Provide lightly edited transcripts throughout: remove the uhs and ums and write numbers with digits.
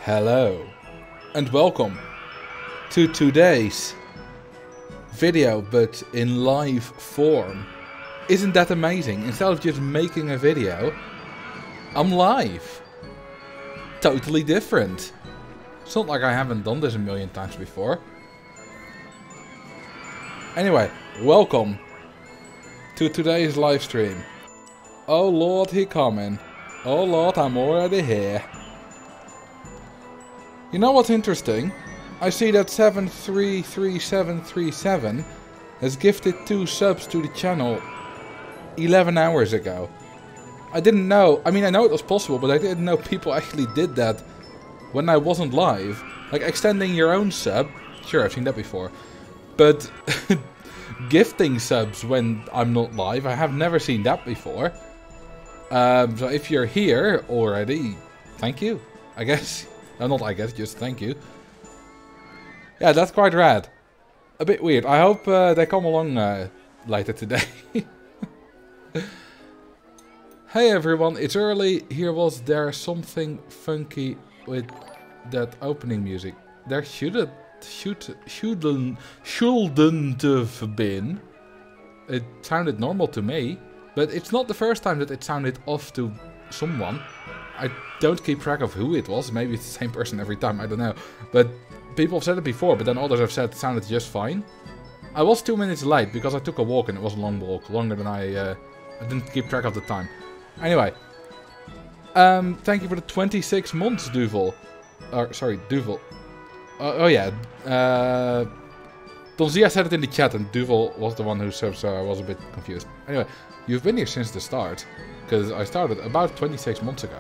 Hello and welcome to today's video, but in live form. Isn't that amazing? Instead of just making a video, I'm live. Totally different. It's not like I haven't done this a million times before. Anyway, welcome to today's live stream. Oh Lord, he coming. Oh Lord, I'm already here. You know what's interesting? I see that 733737 has gifted 2 subs to the channel 11 hours ago. I didn't know, I mean I know it was possible, but I didn't know people actually did that when I wasn't live. Like extending your own sub, sure I've seen that before. But gifting subs when I'm not live, I have never seen that before. So if you're here already, thank you, I guess. Not I guess, just thank you. Yeah, that's quite rad. A bit weird. I hope they come along later today. Hey everyone, it's early. Here was there something funky with that opening music. There shouldn't have been. It sounded normal to me, but it's not the first time that it sounded off to someone. I don't keep track of who it was. Maybe it's the same person every time, I don't know. But people have said it before, but then others have said it sounded just fine. I was 2 minutes late because I took a walk and it was a long walk. Longer than I didn't keep track of the time. Anyway. Thank you for the 26 months, Duvel. Sorry, Duvel. Oh yeah. Donzia said it in the chat and Duvel was the one who subbed, so I was a bit confused. Anyway, you've been here since the start. Because I started about 26 months ago.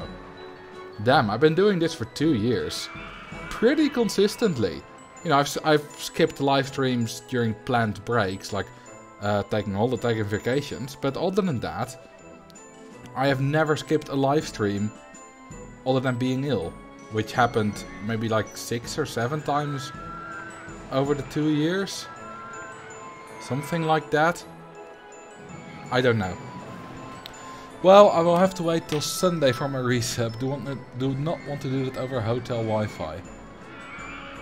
Damn, I've been doing this for 2 years. Pretty consistently. You know, I've skipped live streams during planned breaks, like taking vacations. But other than that, I have never skipped a live stream other than being ill. Which happened maybe like 6 or 7 times over the 2 years. Something like that. I don't know. Well, I will have to wait till Sunday for my resub. Do not want to do that over hotel Wi-Fi.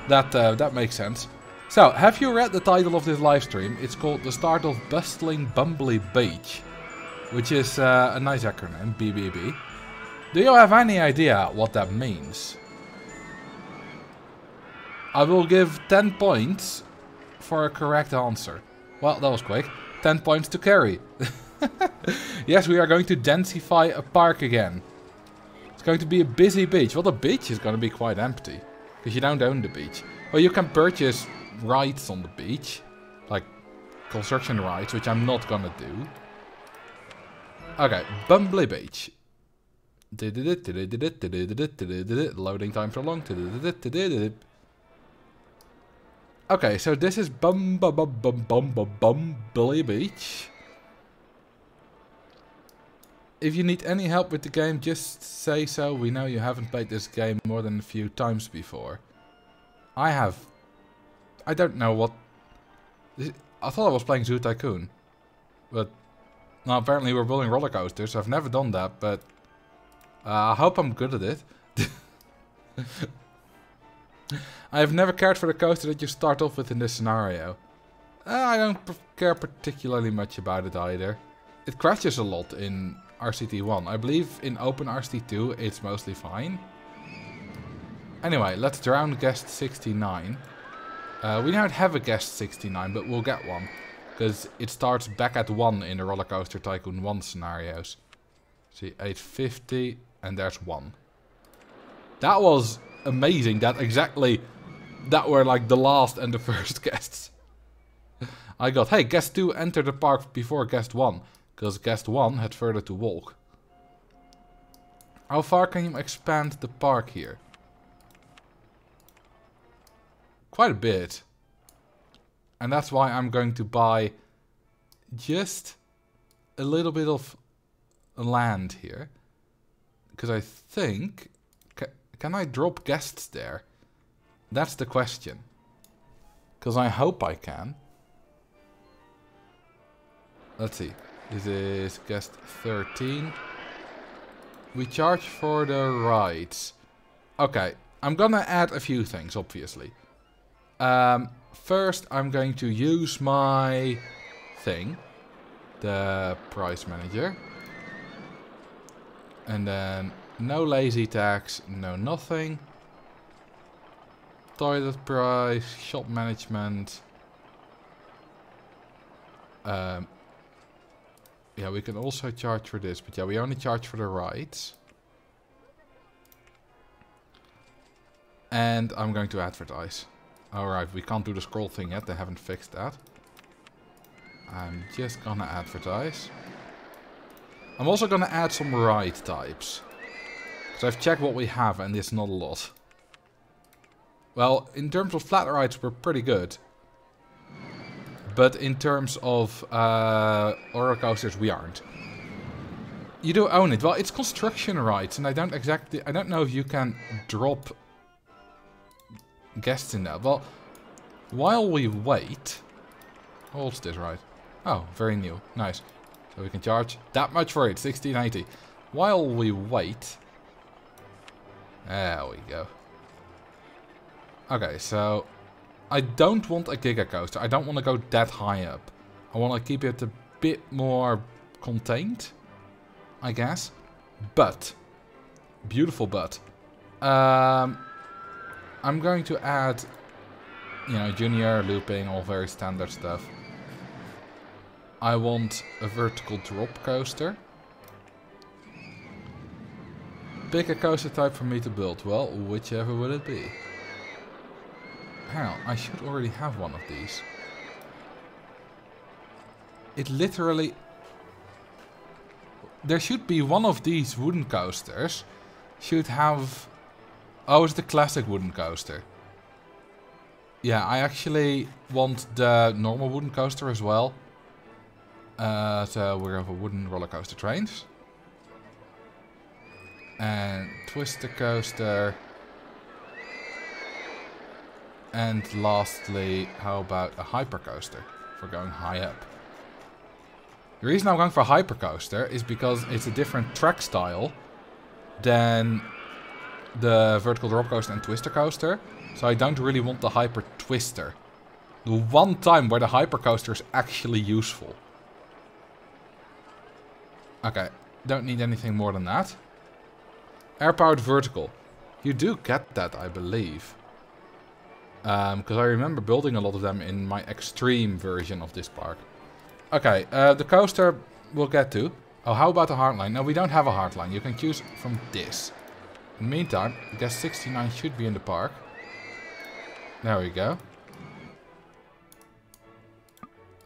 That makes sense. So, have you read the title of this livestream? It's called The Start of Bustling Bumbly Beach, which is a nice acronym, BBB. Do you have any idea what that means? I will give 10 points for a correct answer. Well, that was quick. 10 points to carry. Yes, we are going to densify a park again. It's going to be a busy beach. Well, the beach is going to be quite empty. Because you don't own the beach. Well, you can purchase rides on the beach. Like construction rides, which I'm not going to do. Okay, Bumbly Beach. Loading time so long. Okay, so this is Bumbly Beach. If you need any help with the game, just say so. We know you haven't played this game more than a few times before. I have. I don't know what... I thought I was playing Zoo Tycoon. But... Well, apparently we're building roller coasters. I've never done that, but... I hope I'm good at it. I have never cared for the coaster that you start off with in this scenario. I don't care particularly much about it either. It crashes a lot in RCT1. I believe in Open RCT2 it's mostly fine. Anyway, let's drown guest 69. We don't have a guest 69, but we'll get one. Because it starts back at 1 in the Roller Coaster Tycoon 1 scenarios. See, 850, and there's 1. That was amazing, that were like the last and the first guests. I got, hey, guest 2 entered the park before guest 1. Because guest 1 had further to walk. How far can you expand the park here? Quite a bit. And that's why I'm going to buy just a little bit of land here. Because I think... Can I drop guests there? That's the question. Because I hope I can. Let's see. This is guest 13. We charge for the rides. Okay, I'm gonna add a few things, obviously. First, I'm going to use my thing, the price manager. And then no lazy tax, no nothing. Toilet price, shop management. Yeah, we can also charge for this, but yeah, we only charge for the rides. And I'm going to advertise. Alright, we can't do the scroll thing yet, they haven't fixed that. I'm just gonna advertise. I'm also gonna add some ride types. Because I've checked what we have and it's not a lot. Well, in terms of flat rides, we're pretty good. But in terms of roller coasters, we aren't. You do own it. Well, it's construction rides, and I don't know if you can drop guests in that. Well, while we wait, how old's this ride? Oh, very new. Nice. So we can charge that much for it, 16.80. While we wait, there we go. Okay, so I don't want a Giga Coaster. I don't want to go that high up. I want to keep it a bit more contained, I guess. But, beautiful but. I'm going to add, you know, junior, looping, all very standard stuff. I want a vertical drop coaster. Pick a coaster type for me to build. Well, whichever will it be? Hang on, I should already have one of these. It literally... There should be one of these wooden coasters. Should have... Oh, it's the classic wooden coaster. Yeah, I actually want the normal wooden coaster as well. So we have a wooden roller coaster trains. And twister coaster. And lastly, how about a hypercoaster for going high up? The reason I'm going for a hypercoaster is because it's a different track style than the vertical drop coaster and twister coaster. So I don't really want the hyper twister. The one time where the hypercoaster is actually useful. Okay, don't need anything more than that. Air-powered vertical. You do get that, I believe. Because I remember building a lot of them in my extreme version of this park. Okay, the coaster we'll get to. Oh, how about the hardline? No, we don't have a hardline. You can choose from this. In the meantime, I guess 69 should be in the park. There we go.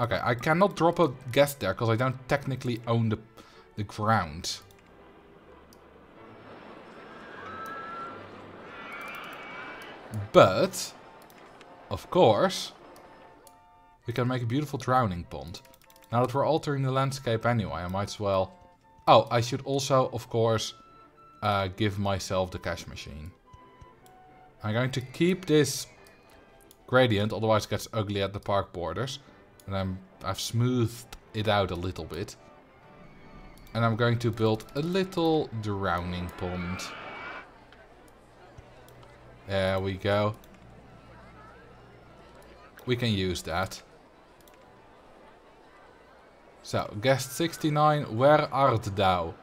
Okay, I cannot drop a guest there because I don't technically own the ground. But... of course, we can make a beautiful drowning pond. Now that we're altering the landscape anyway, I might as well... Oh, I should also, of course, give myself the cash machine. I'm going to keep this gradient, otherwise it gets ugly at the park borders. And I've smoothed it out a little bit. And I'm going to build a little drowning pond. There we go. We can use that. So, guest 69, where art thou?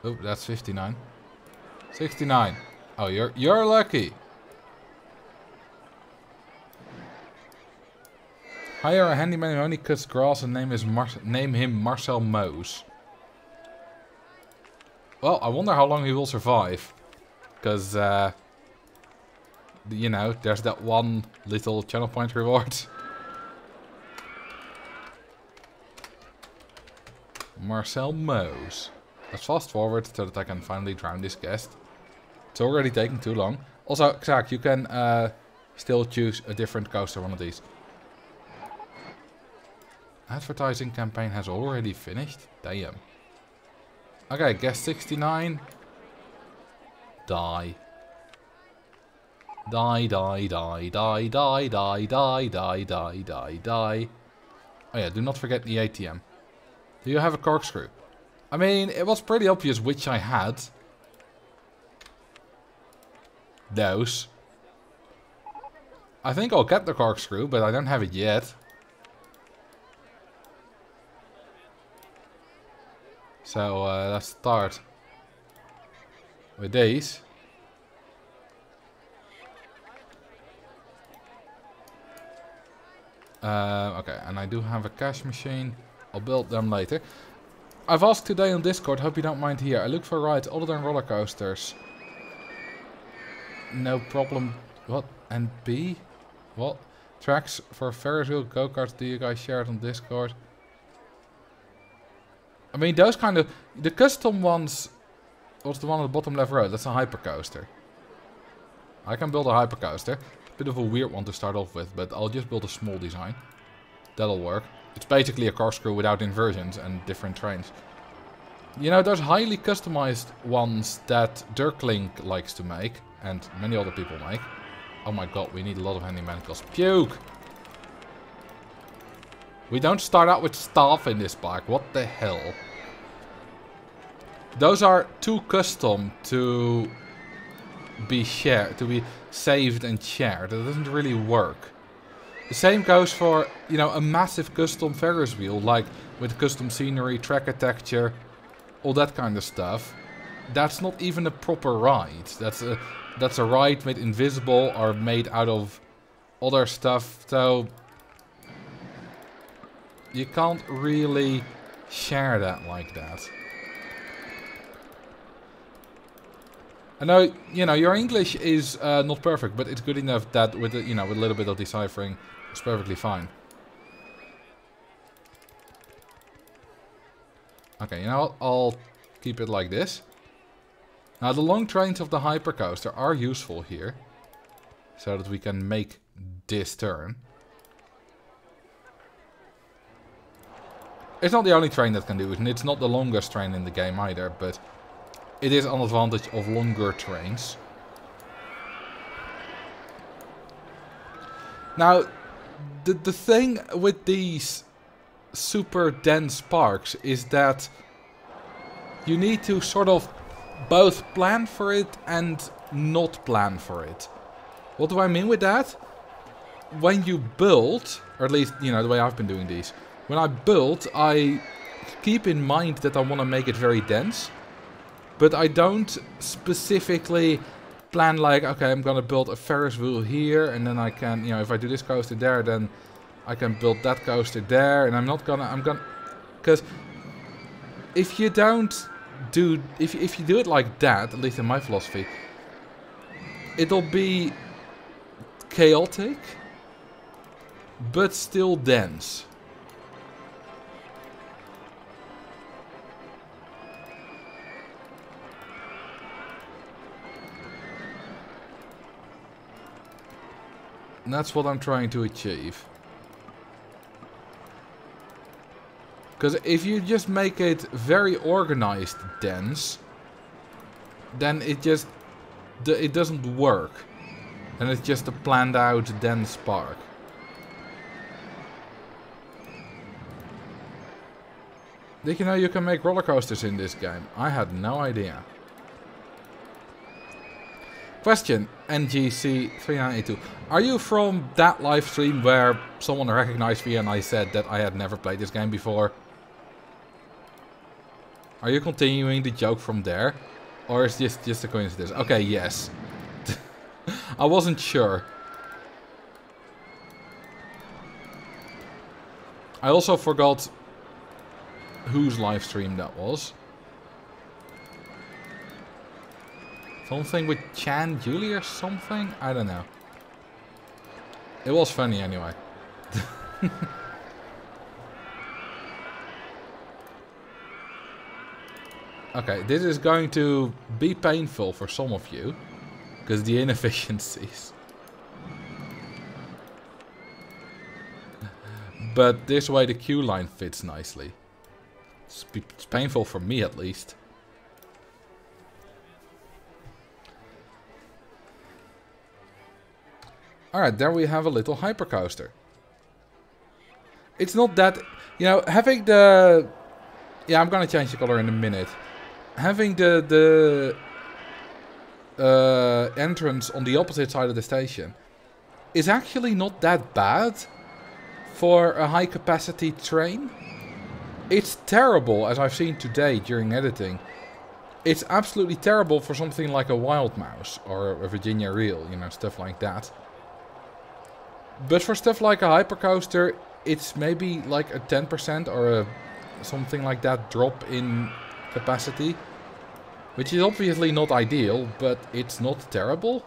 Oh, that's 59. 69. Oh, you're lucky. Hire a handyman who only cuts grass and name him Marcel Moos. Well, I wonder how long he will survive. Because, you know, there's that one little channel point reward. Marcel Moos. Let's fast forward so that I can finally drown this guest. It's already taking too long. Also, Xaak, you can still choose a different coaster, one of these. Advertising campaign has already finished? Damn. Okay, guest 69. Die. Die, die, die, die, die, die, die, die, die, die, die. Oh yeah, do not forget the ATM. Do you have a corkscrew? I mean, it was pretty obvious which I had. those. I think I'll get the corkscrew, but I don't have it yet. So let's start with these. Okay, and I do have a cash machine. I'll build them later. I've asked today on Discord, hope you don't mind here. I look for rides other than roller coasters. No problem. What? And B? What? Tracks for Ferris wheel, go-karts, do you guys share it on Discord? I mean, those kind of... The custom ones... What's the one on the bottom left row? That's a hypercoaster. I can build a hypercoaster. Bit of a weird one to start off with, but I'll just build a small design. That'll work. It's basically a corkscrew without inversions and different trains. You know, those highly customized ones that Dirklink likes to make, and many other people make. Oh my god, we need a lot of handy manacles. Puke! We don't start out with staff in this bike. What the hell? Those are too custom to be shared, to be saved and shared. That doesn't really work. The same goes for, you know, a massive custom Ferris wheel, like with custom scenery, track texture, all that kind of stuff. That's not even a proper ride. That's a ride made invisible or made out of other stuff. So you can't really share that like that. I know, you know, your English is not perfect, but it's good enough that with, you know, with a little bit of deciphering, it's perfectly fine. Okay, you know what? I'll keep it like this. Now, the long trains of the hypercoaster are useful here, so that we can make this turn. It's not the only train that can do it, and it's not the longest train in the game either, but it is an advantage of longer trains. Now, the thing with these super dense parks is that you need to sort of both plan for it and not plan for it. What do I mean with that? When you build, or at least, you know, the way I've been doing these. When I build, I keep in mind that I want to make it very dense. But I don't specifically plan like, okay, I'm gonna build a Ferris wheel here, and then I can, you know, if I do this coaster there, then I can build that coaster there, and I'm gonna, because if you don't do, if you do it like that, at least in my philosophy, it'll be chaotic, but still dense. And that's what I'm trying to achieve. Because if you just make it very organized dense, then it doesn't work. And it's just a planned out dense park. Did you know you can make roller coasters in this game? I had no idea. Question, NGC3982. Are you from that live stream where someone recognized me and I said that I had never played this game before? Are you continuing the joke from there? Or is this just a coincidence? Okay, yes. I wasn't sure. I also forgot whose live stream that was. Something with Chan Julie or something? I don't know. It was funny anyway. Okay, this is going to be painful for some of you. Because the inefficiencies. But this way the queue line fits nicely. It's painful for me at least. Alright, there we have a little hypercoaster. It's not that... You know, having the... Yeah, I'm gonna change the color in a minute. Having the entrance on the opposite side of the station is actually not that bad for a high capacity train. It's terrible, as I've seen today during editing. It's absolutely terrible for something like a Wild Mouse or a Virginia Reel, you know, stuff like that. But for stuff like a hypercoaster, it's maybe like a 10% or something like that drop in capacity. Which is obviously not ideal, but it's not terrible.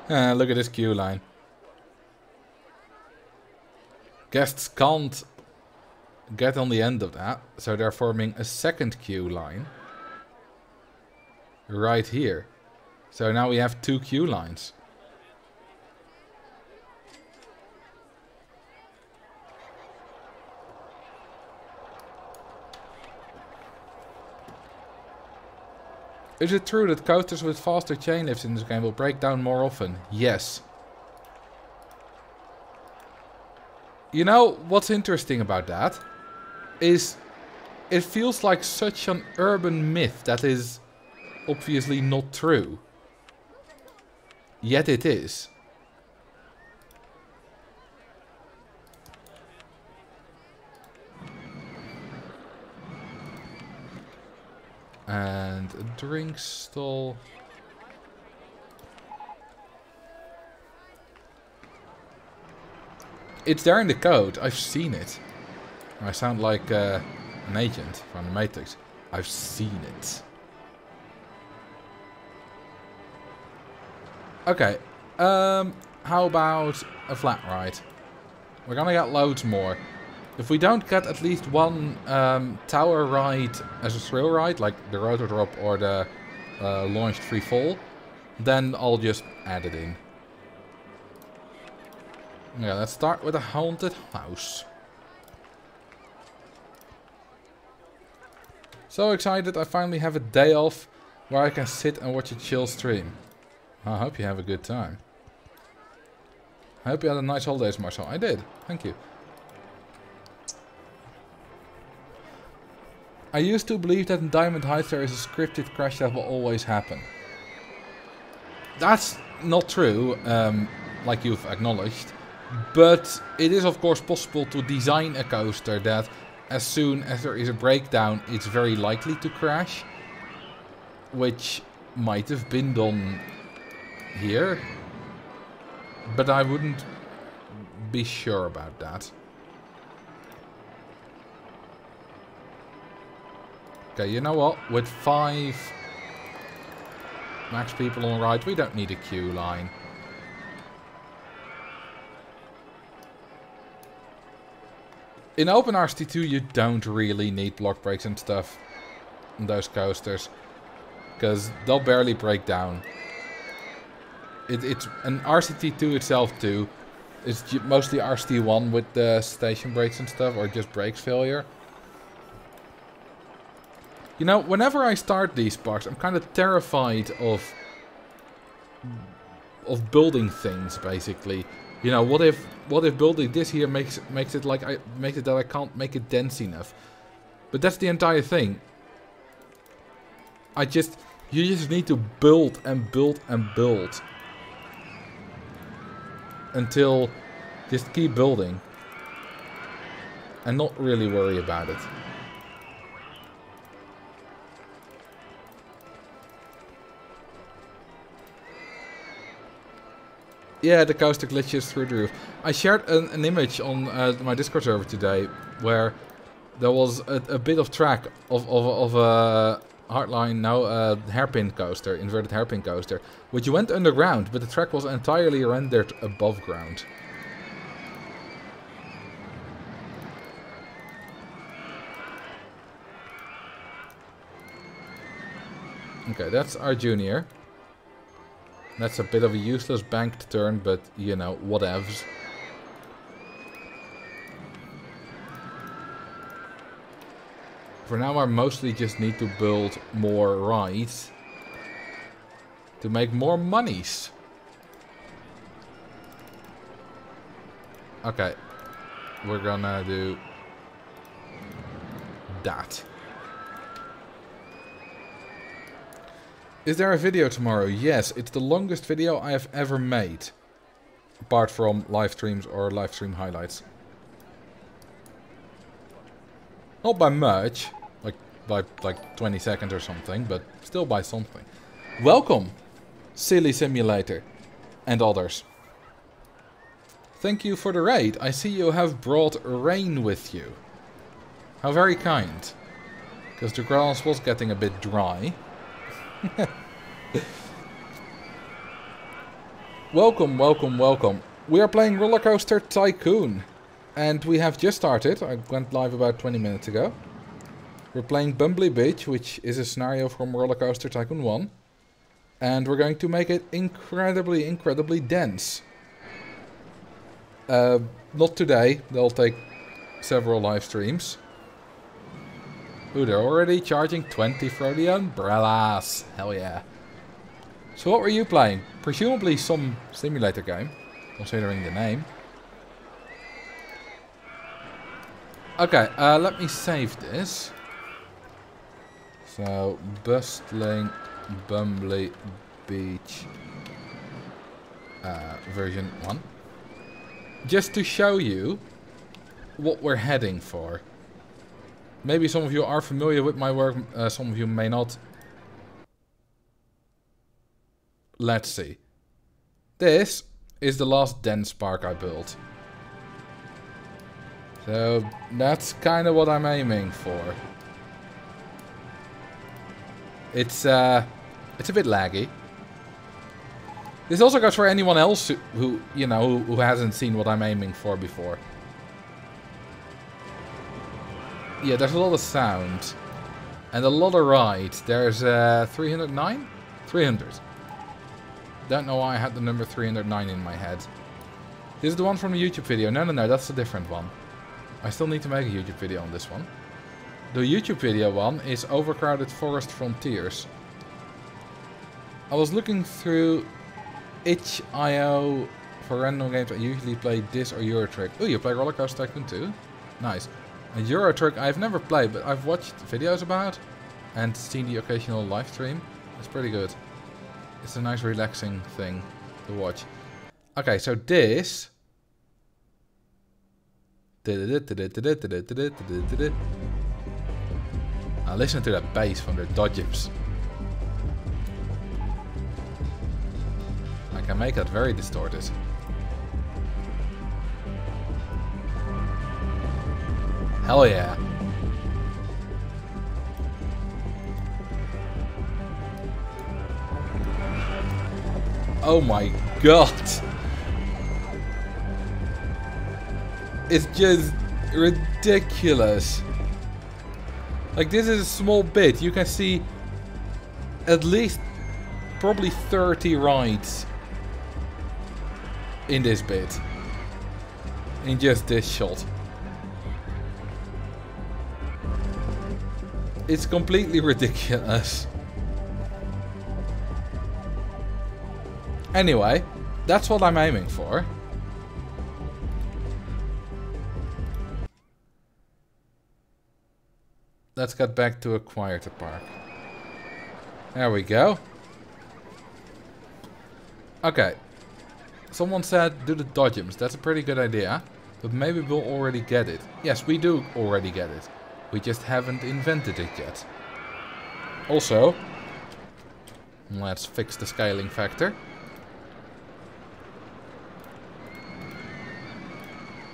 Look at this queue line. Guests can't get on the end of that, so they're forming a second queue line. Right here. So now we have 2 queue lines. Is it true that coasters with faster chain lifts in this game will break down more often? Yes. You know, what's interesting about that is it feels like such an urban myth that is obviously not true. Yet it is. And a drink stall. It's there in the code. I've seen it. I sound like an agent from the Matrix. I've seen it. Okay. How about a flat ride? We're gonna get loads more. If we don't get at least one tower ride as a thrill ride, like the rotor drop or the launched free fall, then I'll just add it in. Yeah, let's start with a haunted house. So excited, I finally have a day off where I can sit and watch a chill stream. I hope you have a good time. I hope you had a nice holidays, Marcel. I did, thank you. I used to believe that in Diamond Heights there is a scripted crash that will always happen. That's not true, like you've acknowledged. But it is of course possible to design a coaster that as soon as there is a breakdown it's very likely to crash. Which might have been done here. But I wouldn't be sure about that. Okay, you know what? With 5 max people on the ride, we don't need a queue line. In Open RCT2, you don't really need block brakes and stuff on those coasters, because they'll barely break down. It's an RCT2 itself too. It's mostly RCT1 with the station brakes and stuff, or just brakes failure. You know, whenever I start these parks, I'm kind of terrified of building things, basically. You know, what if building this here makes it that I can't make it dense enough? But that's the entire thing. You just need to build and build and build until just keep building and not really worry about it. Yeah, the coaster glitches through the roof. I shared an image on my Discord server today where there was a bit of track of a hairpin coaster, inverted hairpin coaster, which went underground, but the track was entirely rendered above ground. Okay, that's our junior. That's a bit of a useless banked turn, but, you know, whatevs. For now, I mostly just need to build more rides to make more monies. Okay, we're gonna do that. Is there a video tomorrow? Yes, it's the longest video I have ever made. Apart from live streams or live stream highlights. Not by much, by 20 seconds or something, but still by something. Welcome, Silly Simulator and others. Thank you for the raid. I see you have brought rain with you. How very kind. Because the grass was getting a bit dry. Welcome, welcome, welcome. We are playing Roller Coaster Tycoon. And we have just started. I went live about 20 minutes ago. We're playing Bumbly Beach, which is a scenario from Roller Coaster Tycoon 1. And we're going to make it incredibly, incredibly dense. Not today. They'll take several live streams. Ooh, they're already charging 20 for the umbrellas. Hell yeah. So what were you playing? Presumably some simulator game, considering the name. Okay, let me save this. So, Bustling, Bumbly Beach, version 1. Just to show you what we're heading for. Maybe some of you are familiar with my work, some of you may not. Let's see. This is the last dense park I built. So that's kind of what I'm aiming for. It's a bit laggy. This also goes for anyone else who you know, who hasn't seen what I'm aiming for before. Yeah, there's a lot of sound. And a lot of rides. There's 309? 300. Don't know why I had the number 309 in my head. This is the one from the YouTube video. No, that's a different one. I still need to make a YouTube video on this one. The YouTube video one is Overcrowded Forest Frontiers. I was looking through itch.io for random games. I usually play this or Eurotrick. Oh, you play Roller Coaster Tycoon too? Nice. And Eurotrick I've never played, but I've watched videos about and seen the occasional live stream. It's pretty good. It's a nice relaxing thing to watch. Okay, so this... Now listen to that bass from the dodgems. I can make that very distorted. Hell yeah. Oh my god. It's just ridiculous. Like, this is a small bit. You can see at least probably 30 rides in this bit. In just this shot. It's completely ridiculous. Anyway, that's what I'm aiming for. Let's get back to a quieter park. There we go. Okay. Someone said do the dodgems. That's a pretty good idea. But maybe we'll already get it. Yes, we do already get it. We just haven't invented it yet. Also, let's fix the scaling factor.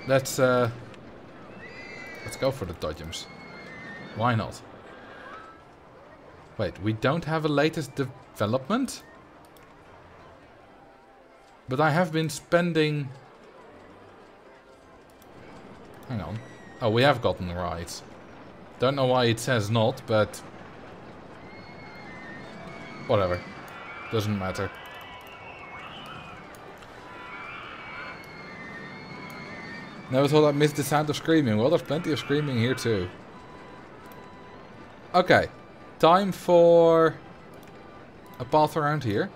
Let's go for the dodgems. Why not? Wait, we don't have a latest development? But I have been spending... Hang on. Oh, we have gotten rides. Don't know why it says not, but... Whatever. Doesn't matter. Never thought I'd miss the sound of screaming. Well, there's plenty of screaming here too. Okay. Time for a path around here.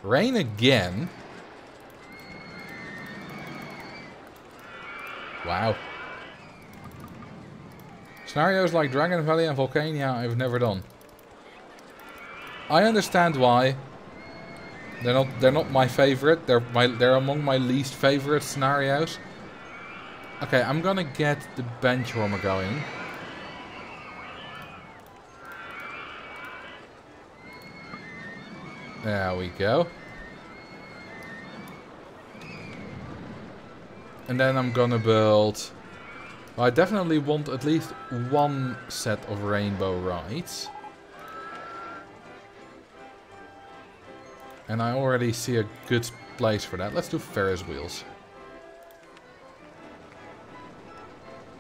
Rain again. Wow. Scenarios like Dragon Valley and Volcania I've never done. I understand why. They're not my favorite. They're among my least favorite scenarios. Okay, I'm gonna get the bench warmer going. There we go. And then I'm gonna build... Well, I definitely want at least one set of rainbow rides. And I already see a good place for that. Let's do Ferris wheels.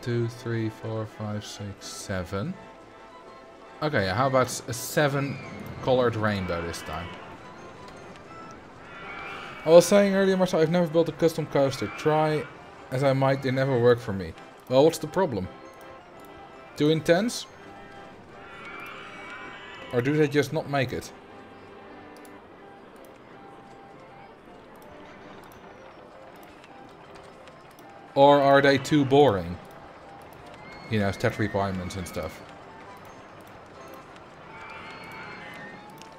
2, 3, 4, 5, 6, 7. Okay, how about a 7-colored rainbow this time? I was saying earlier, Marcel, I've never built a custom coaster. Try as I might, they never work for me. Well, what's the problem? Too intense? Or do they just not make it? Or are they too boring? You know, stat requirements and stuff.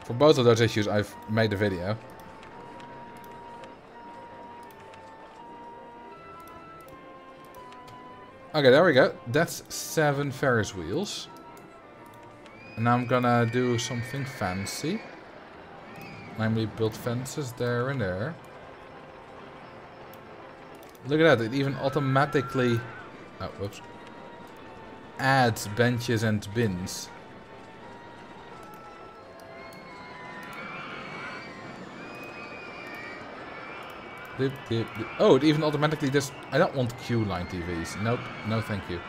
For both of those issues, I've made a video. Okay, there we go. That's 7 Ferris wheels. And now I'm gonna do something fancy. Namely, build fences there and there. Look at that, it even automatically... Oh, whoops. Adds benches and bins. Oh, it even automatically does... I don't want Q-line TVs. Nope, no thank you.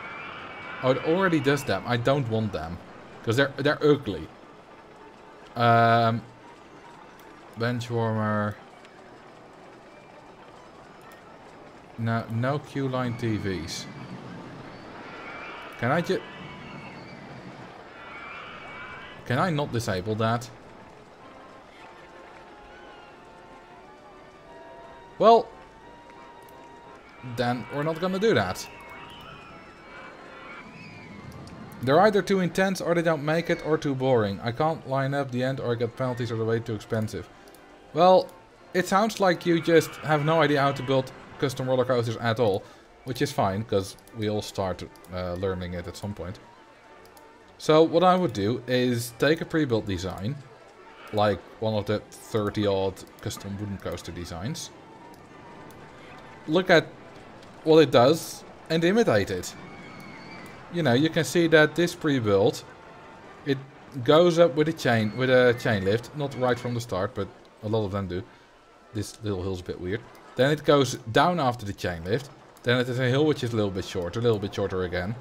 Oh, it already does them. I don't want them. Because they're ugly. Bench warmer. No Q-line TVs. Can I just... Can I not disable that? Well, then we're not gonna do that. They're either too intense or they don't make it or too boring. I can't line up the end or I get penalties or they're way too expensive. Well, it sounds like you just have no idea how to build custom roller coasters at all. Which is fine, because we all start learning it at some point. So what I would do is take a pre-built design. Like one of the 30-odd custom wooden coaster designs. Look at what it does and imitate it. You know, you can see that this pre-built, it goes up with a chain lift, not right from the start, but a lot of them do. This little hill's a bit weird. Then it goes down after the chain lift. Then it is a hill which is a little bit shorter again,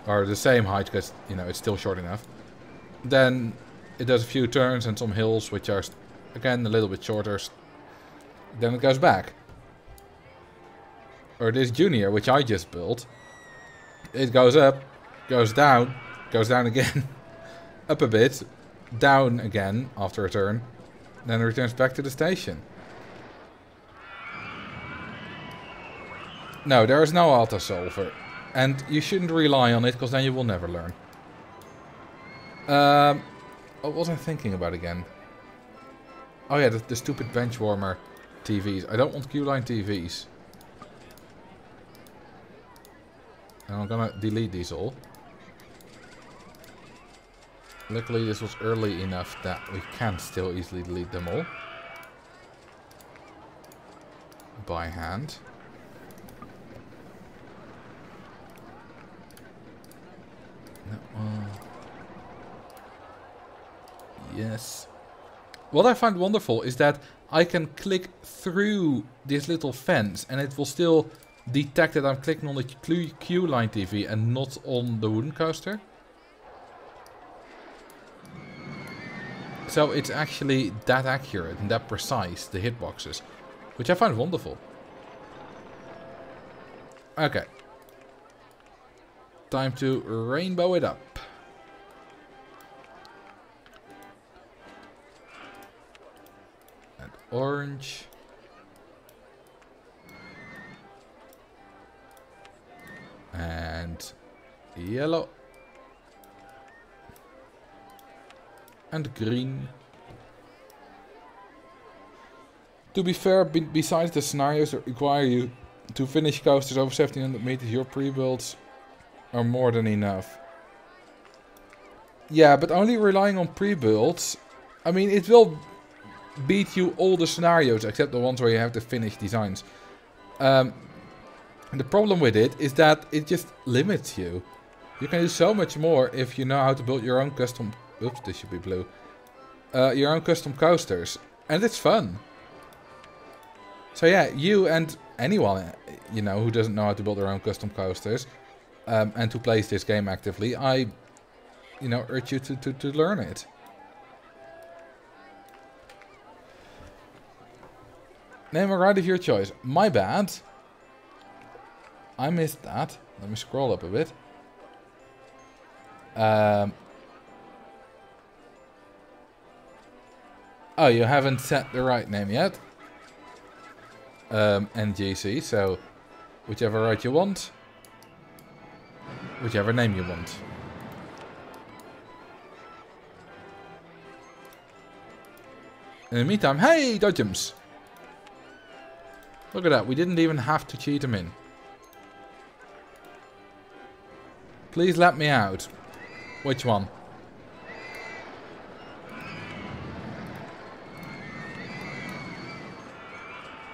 or the same height because you know it's still short enough. Then it does a few turns and some hills which are again a little bit shorter. Then it goes back. Or this Junior, which I just built, it goes up, goes down again, up a bit, down again after a turn, then returns back to the station. No, there is no auto solver, and you shouldn't rely on it because then you will never learn. What was I thinking about again? Oh yeah, the stupid bench warmer TVs. I don't want Q-line TVs. And I'm gonna delete these all. Luckily this was early enough that we can still easily delete them all. By hand. That one. Yes. What I find wonderful is that I can click through this little fence and it will still detect that I'm clicking on the Q-line TV and not on the wooden coaster. So it's actually that accurate and that precise, the hitboxes, which I find wonderful. Okay. Time to rainbow it up. And orange. And yellow. And green. To be fair, besides the scenarios that require you to finish coasters over 1700 meters, your pre-builds are more than enough. Yeah, but only relying on pre-builds, I mean, it will beat you all the scenarios except the ones where you have the finished designs. The problem with it is that it just limits you. You can do so much more if you know how to build your own custom... Oops, this should be blue. Your own custom coasters. And it's fun. So yeah, you and anyone, you know, who doesn't know how to build their own custom coasters, and who plays this game actively, I, you know, urge you to learn it. Name a ride of your choice. My bad. I missed that. Let me scroll up a bit. Oh, you haven't set the right name yet. NGC, so whichever ride you want. Whichever name you want. In the meantime, hey, dodgems! Look at that, we didn't even have to cheat them in. Please let me out. Which one?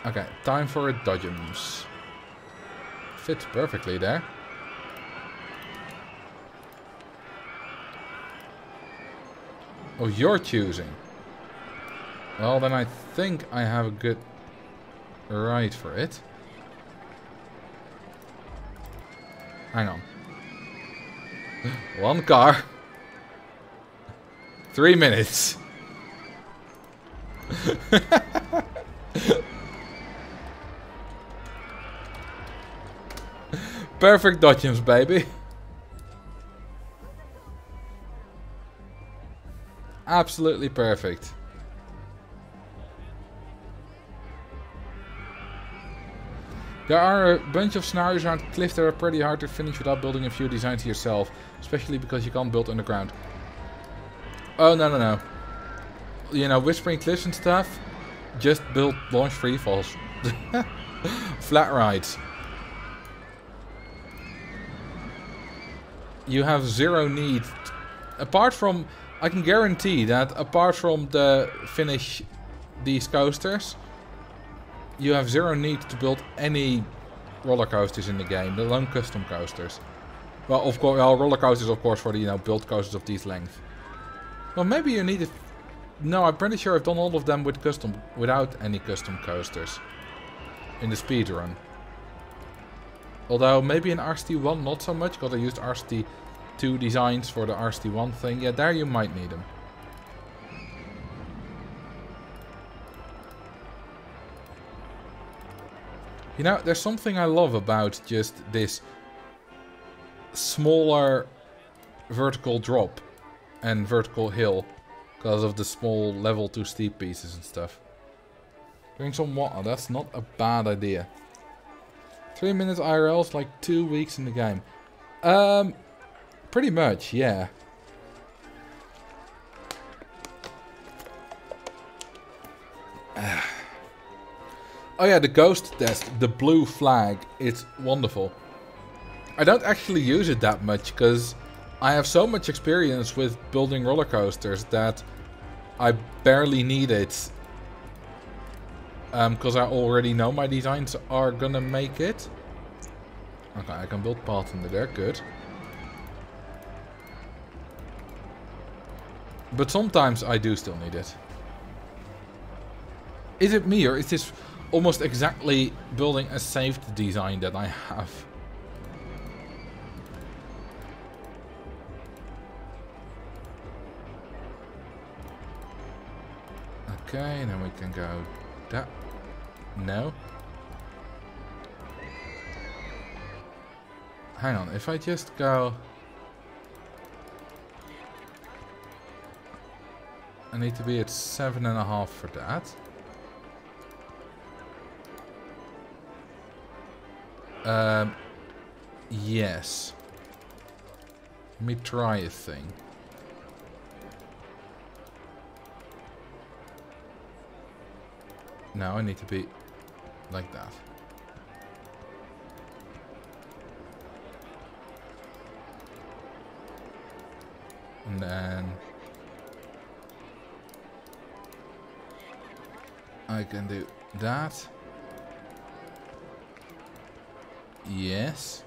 Okay, time for a dodgems. Fits perfectly there. Oh, you're choosing. Well, then I think I have a good ride for it. Hang on. One car. 3 minutes. Perfect dodgems, baby. Absolutely perfect. There are a bunch of scenarios around the cliff that are pretty hard to finish without building a few designs yourself. Especially because you can't build underground. Oh, no, no, no. You know, Whispering Cliffs and stuff. Just build launch free falls. Flat rides. You have zero need. Apart from... I can guarantee that apart from the finish these coasters, you have zero need to build any roller coasters in the game, let alone custom coasters. Well, of course, well, roller coasters, of course, for the, you know, build coasters of this length. Well, maybe you need it. No, I'm pretty sure I've done all of them with custom, without any custom coasters in the speedrun. Although maybe in RST1 not so much, because I used RST2 designs for the RST1 thing. Yeah, there you might need them. You know, there's something I love about just this smaller vertical drop and vertical hill because of the small level 2 steep pieces and stuff. Drink some water, that's not a bad idea. 3 minutes IRL is like 2 weeks in the game. Pretty much, yeah. Oh yeah, the ghost test, the blue flag, it's wonderful. I don't actually use it that much because I have so much experience with building roller coasters that I barely need it. Because I already know my designs are gonna make it. Okay, I can build paths under there, good. But sometimes I do still need it. Is it me or is this almost exactly building a saved design that I have? Okay, then we can go that. No. Hang on, if I just go... I need to be at 7.5 for that. Yes. Let me try a thing. No, I need to be like that. And then I can do that. Yes.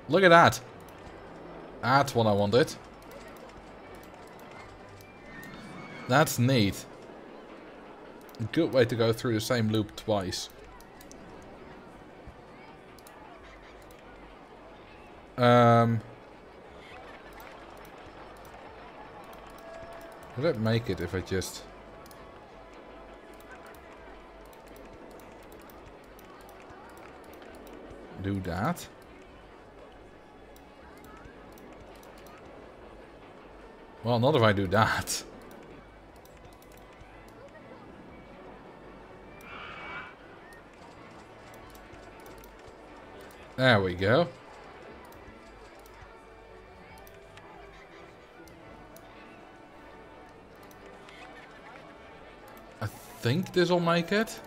Look at that. That's what I wanted. That's neat. Good way to go through the same loop twice. Would it make it if I just... do that? Well, not if I do that. There we go. I think this will make it.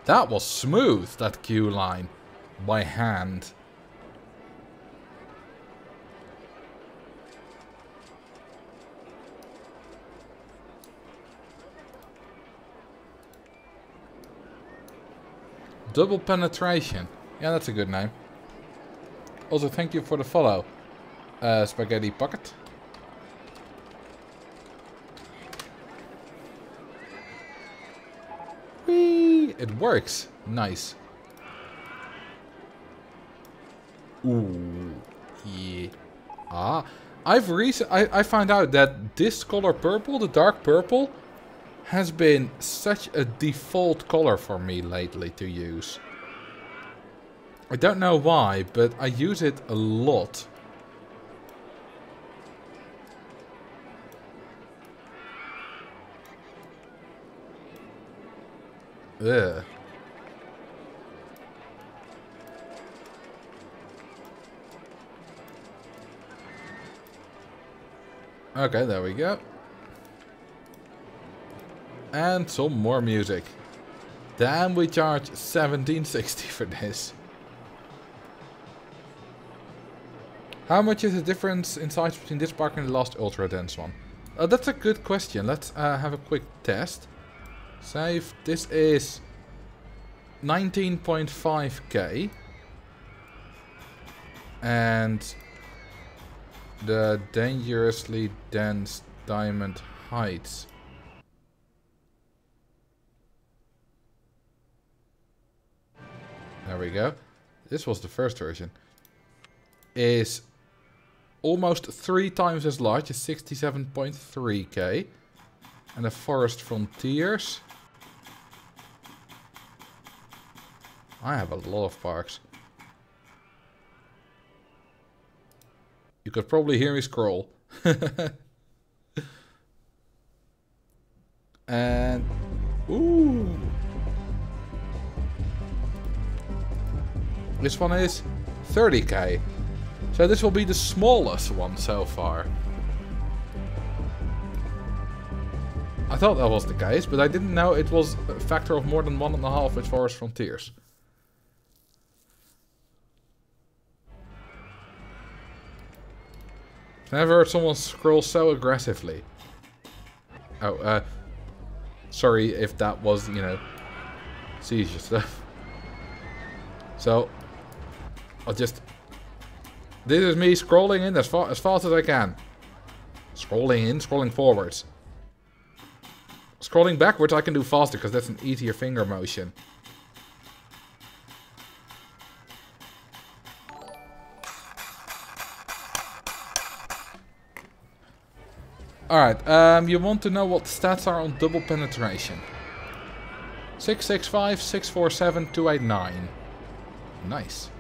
That was smooth, that queue line. By hand. Double penetration. Yeah, that's a good name. Also, thank you for the follow, Spaghetti Pocket. Whee! It works. Nice. Ooh, yeah. Ah, I found out that this color purple, the dark purple, has been such a default color for me lately to use. I don't know why, but I use it a lot. Ugh. Okay, there we go. And some more music. Damn, we charge $17.60 for this. How much is the difference in size between this park and the last ultra dense one? That's a good question. Let's have a quick test. Save. This is 19.5k. And the dangerously dense diamond heights. There we go. This was the first version. Is almost 3 times as large as 67.3k. And the Forest Frontiers. I have a lot of parks. You could probably hear me scroll. And... ooh! This one is 30k. So this will be the smallest one so far. I thought that was the case, but I didn't know it was a factor of more than 1.5 with Forest Frontiers. I've never heard someone scroll so aggressively. Oh, sorry if that was, you know, seizure stuff. So, I'll just... this is me scrolling in as fast as I can. Scrolling in, scrolling forwards. Scrolling backwards I can do faster because that's an easier finger motion. Alright, you want to know what the stats are on double penetration. 665, 647, 289. Nice.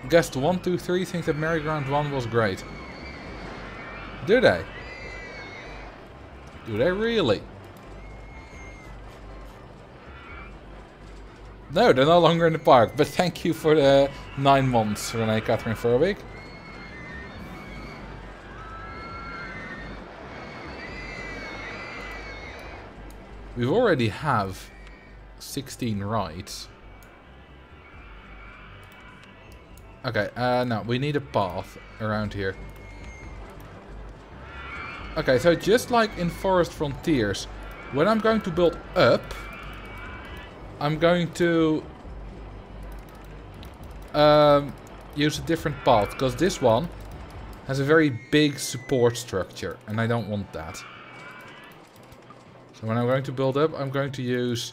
Guest 123 thinks that Merry-Go-Round 1 was great. Do they? Do they really? No, they're no longer in the park. But thank you for the 9 months, Renee Catherine Furbeek. We already have 16 rides. Okay, no, we need a path around here. Okay, so just like in Forest Frontiers, when I'm going to build up, I'm going to use a different path, because this one has a very big support structure, and I don't want that. So when I'm going to build up, I'm going to use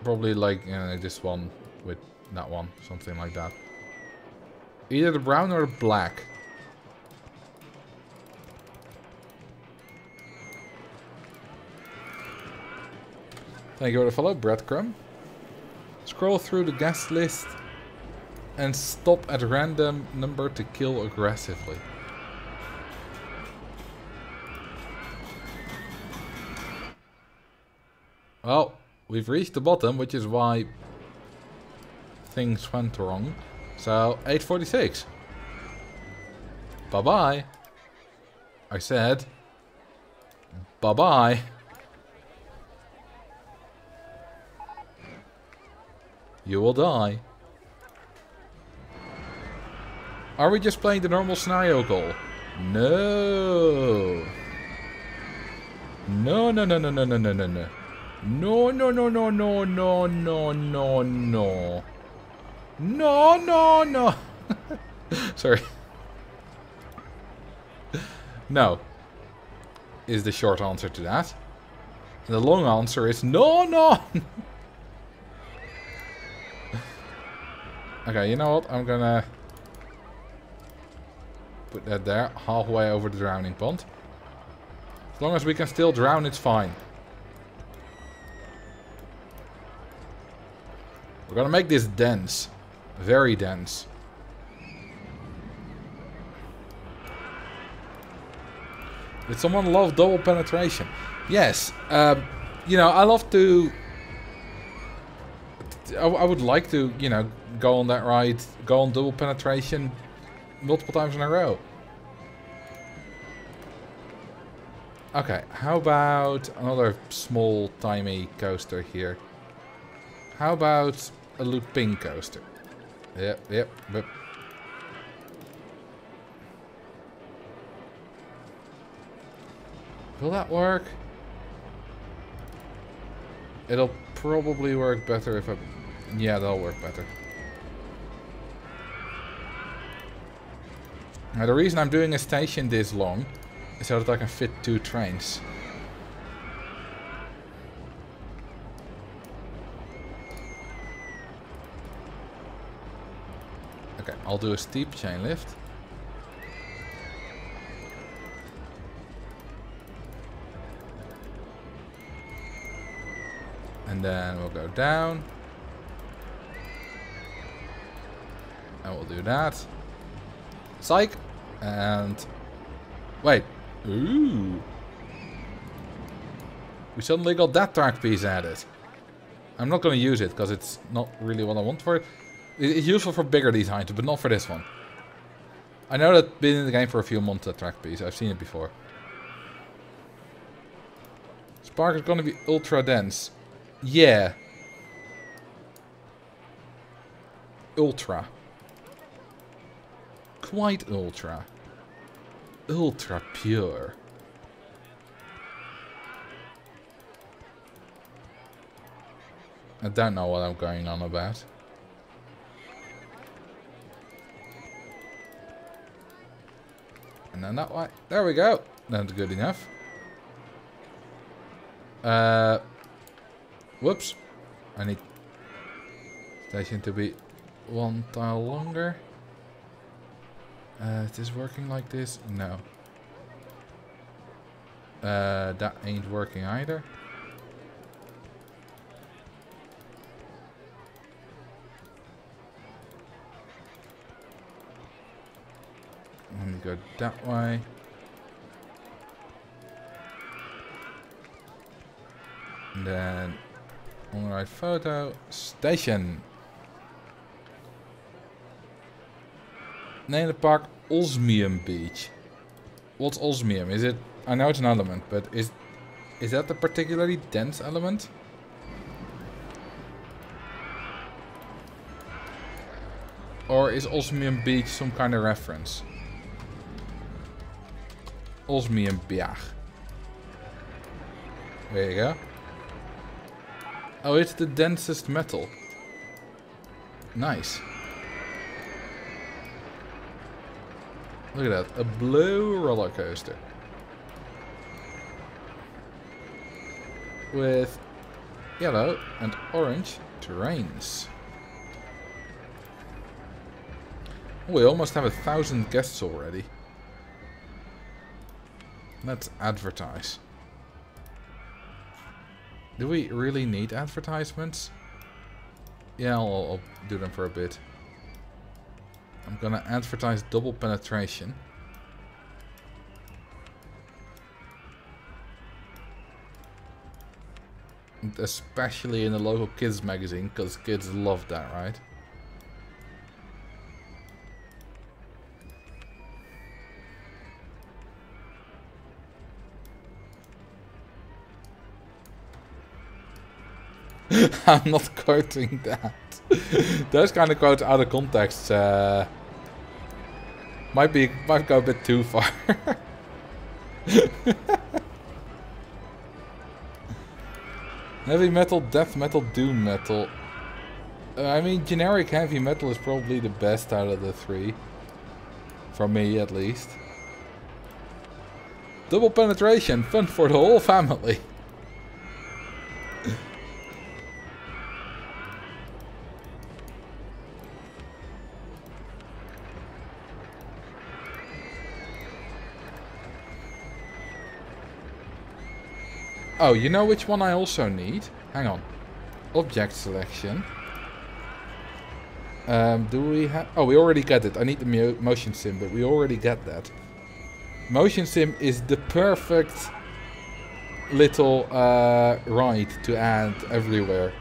probably like this one with that one, something like that. Either the brown or the black. Thank you for the follow, Breadcrumb. Scroll through the guest list and stop at random number to kill aggressively. Well, we've reached the bottom, which is why things went wrong. So, 8:46. Bye-bye. I said, bye-bye. You will die. Are we just playing the normal scenario goal? No. No, no, no, no, no, no, no, no, no. No, no, no, no, no, no, no, no, no. No, no, no. Sorry. No. Is the short answer to that. The long answer is no, no. Okay, you know what? I'm gonna put that there, halfway over the drowning pond. As long as we can still drown, it's fine. We're gonna make this dense. Very dense. Did someone love double penetration? Yes. You know, I love to... I would like to, you know, go on that ride, go on double penetration multiple times in a row. Okay, how about another small, tiny coaster here? How about a looping coaster? Yep, yep, yep. Will that work? It'll probably work better if I... Yeah, that'll work better. Now, the reason I'm doing a station this long is so that I can fit 2 trains. Okay, I'll do a steep chain lift. And then we'll go down. And we'll do that. Psych! And... Wait. Ooh. We suddenly got that track piece added. I'm not going to use it, because it's not really what I want for it. It's useful for bigger designs, but not for this one. I know that been in the game for a few months, that track piece. I've seen it before. Spark is going to be ultra dense. Yeah. Ultra. Quite ultra. Ultra pure. I don't know what I'm going on about. And then that way. There we go. That's good enough. Whoops. I need station to be 1 tile longer. Is this working like this? No. That ain't working either. Let me go that way. And then on the right photo, station. Name the park Osmium Beach. What's osmium? Is it? I know it's an element, but is that a particularly dense element? Or is Osmium Beach some kind of reference? Osmium Beach. There you go. Oh, it's the densest metal. Nice. Look at that. A blue roller coaster. With yellow and orange terrains. We almost have 1,000 guests already. Let's advertise. Do we really need advertisements? Yeah, I'll do them for a bit. I'm gonna advertise double penetration. And especially in the local kids magazine, because kids love that, right? I'm not quoting that. Those kind of quotes out of context might go a bit too far. Heavy metal, death metal, doom metal. I mean, generic heavy metal is probably the best out of the three. For me, at least. Double penetration, fun for the whole family. Oh, you know which one I also need? Hang on. Object selection. Do we have... Oh, we already got it. I need the motion sim, but we already got that. Motion sim is the perfect little ride to add everywhere.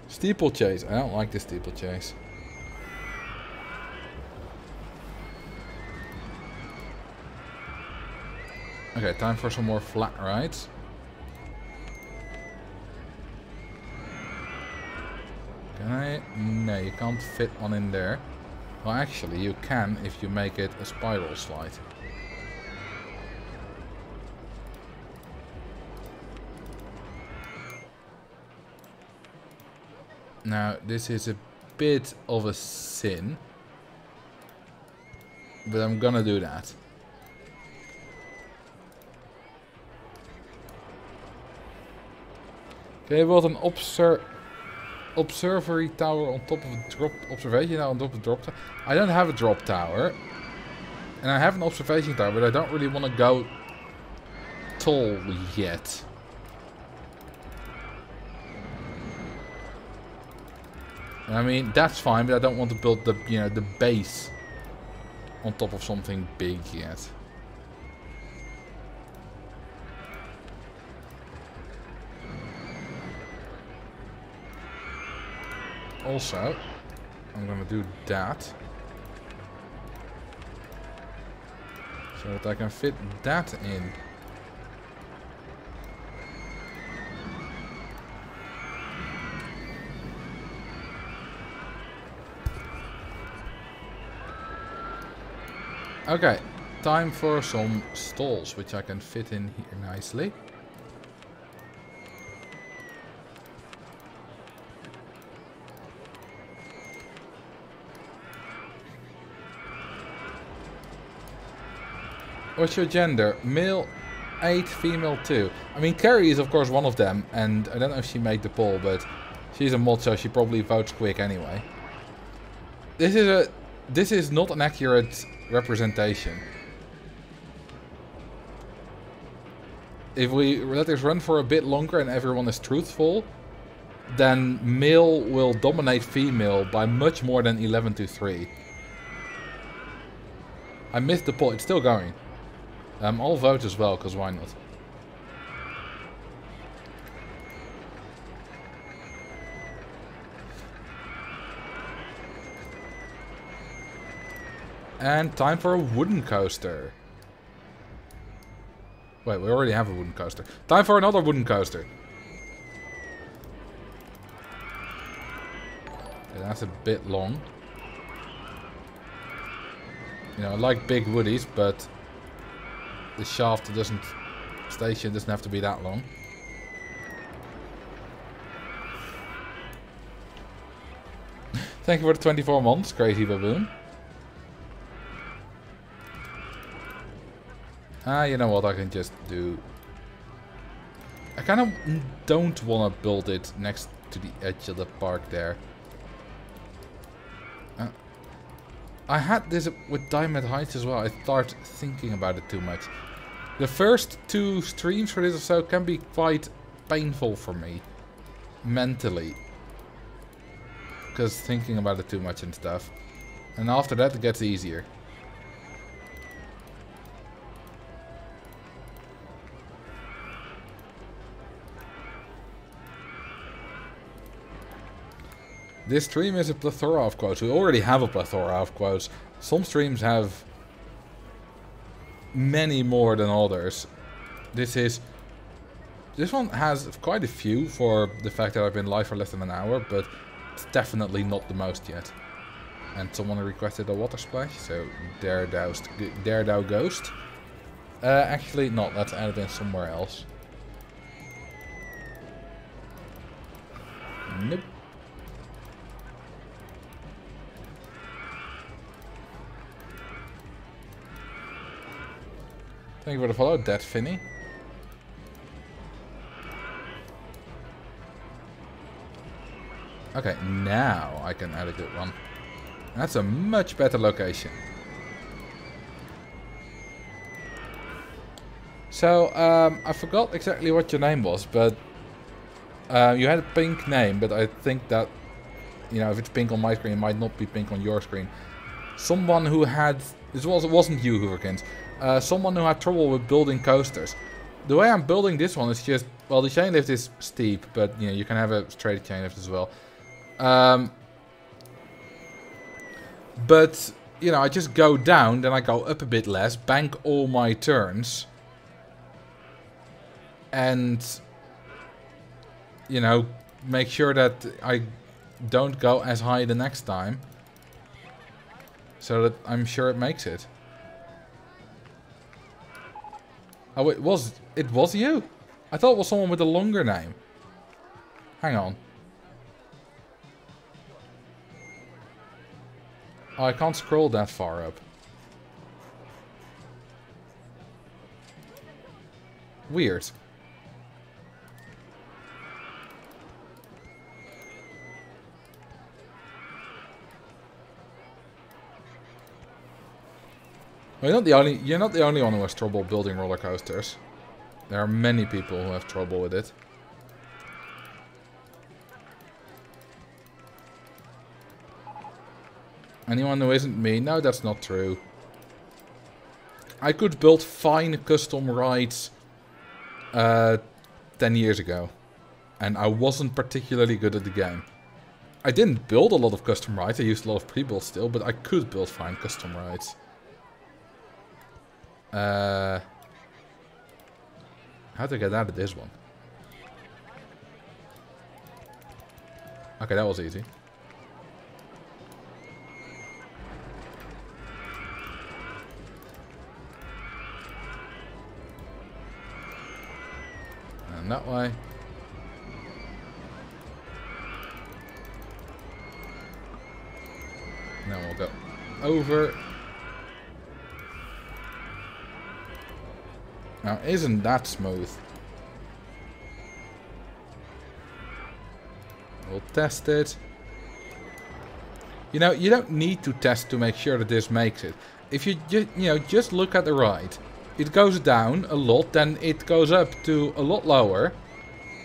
Steeplechase. I don't like the steeplechase. Okay, time for some more flat rides. Can I? No, you can't fit one in there. Well, actually, you can if you make it a spiral slide. Now, this is a bit of a sin. But I'm gonna do that. Okay, built an observatory tower on top of a drop observation tower on top of a drop tower. I don't have a drop tower. And I have an observation tower, but I don't really want to go tall yet. I mean, that's fine, but I don't want to build the, you know, the base on top of something big yet. Also, I'm gonna do that so that I can fit that in. Okay, time for some stalls, which I can fit in here nicely. What's your gender? Male 8, female 2. I mean, Carrie is of course one of them, and I don't know if she made the poll, but she's a mod, so she probably votes quick anyway. This is not an accurate representation. If we let this run for a bit longer and everyone is truthful, then male will dominate female by much more than 11 to 3. I missed the poll. It's still going. I'll vote as well, because why not? And time for a wooden coaster. Wait, we already have a wooden coaster. Time for another wooden coaster. Okay, that's a bit long. You know, I like big woodies, but the shaft station doesn't have to be that long. Thank you for the 24 months, Crazy Baboon. You know what, I can just do... I kind of don't want to build it next to the edge of the park there. I had this with Diamond Heights as well. I start thinking about it too much. The first 2 streams for this or so can be quite painful for me. Mentally. Because thinking about it too much and stuff. And after that it gets easier. This stream is a plethora of quotes. We already have a plethora of quotes. Some streams have many more than others. This one has quite a few for the fact that I've been live for less than an hour, but it's definitely not the most yet. And someone requested a water splash, so there thou ghost. Actually, not. Let's add it in somewhere else. Nope. Thank you for the follow, Dead Finny. Okay, now I can add a good one. That's a much better location. So, I forgot exactly what your name was, but you had a pink name, but I think that, you know, if it's pink on my screen, it might not be pink on your screen. Someone who had... it wasn't you, Hooverkins. Someone who had trouble with building coasters. The way I'm building this one is just... well, the chain lift is steep, but, you know, you can have a straight chain lift as well. But, you know, I just go down, then I go up a bit less, bank all my turns. And, you know, make sure that I don't go as high the next time. So that I'm sure it makes it. Oh, it was you? I thought it was someone with a longer name. Hang on. Oh, I can't scroll that far up. Weird. Well, you're not the only one who has trouble building roller coasters. There are many people who have trouble with it. Anyone who isn't me? No, that's not true. I could build fine custom rides 10 years ago. And I wasn't particularly good at the game. I didn't build a lot of custom rides. I used a lot of pre-built still, but I could build fine custom rides. How to get out of this one? Okay, that was easy. And that way. Now we'll go over. Now, isn't that smooth? We'll test it. You know, you don't need to test to make sure that this makes it. If you just look at the ride. It goes down a lot, then it goes up to a lot lower.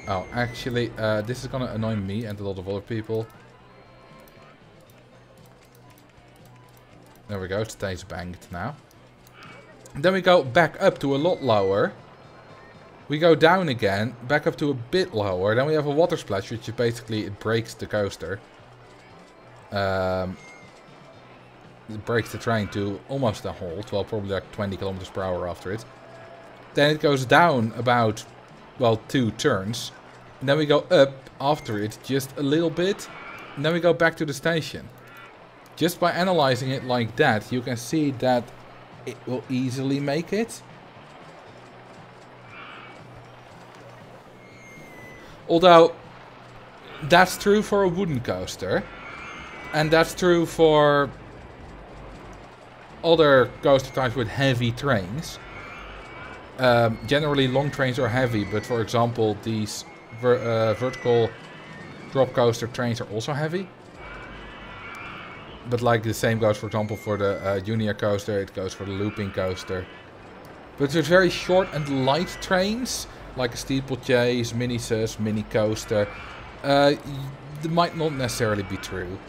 Oh, actually, this is gonna annoy me and a lot of other people. There we go, it stays banked now. Then we go back up to a lot lower. We go down again, back up to a bit lower. Then we have a water splash, which is basically, it breaks the coaster. It breaks the train to almost a halt, well, probably like 20 kilometers per hour after it. Then it goes down about, well, 2 turns. And then we go up after it just a little bit. And then we go back to the station. Just by analyzing it like that, you can see that it will easily make it. Although, that's true for a wooden coaster. And that's true for other coaster types with heavy trains. Generally, long trains are heavy, but for example, these vertical drop coaster trains are also heavy. But like the same goes, for example, for the junior coaster, it goes for the looping coaster. But there's very short and light trains, like a steeplechase, mini sus, mini coaster. That might not necessarily be true.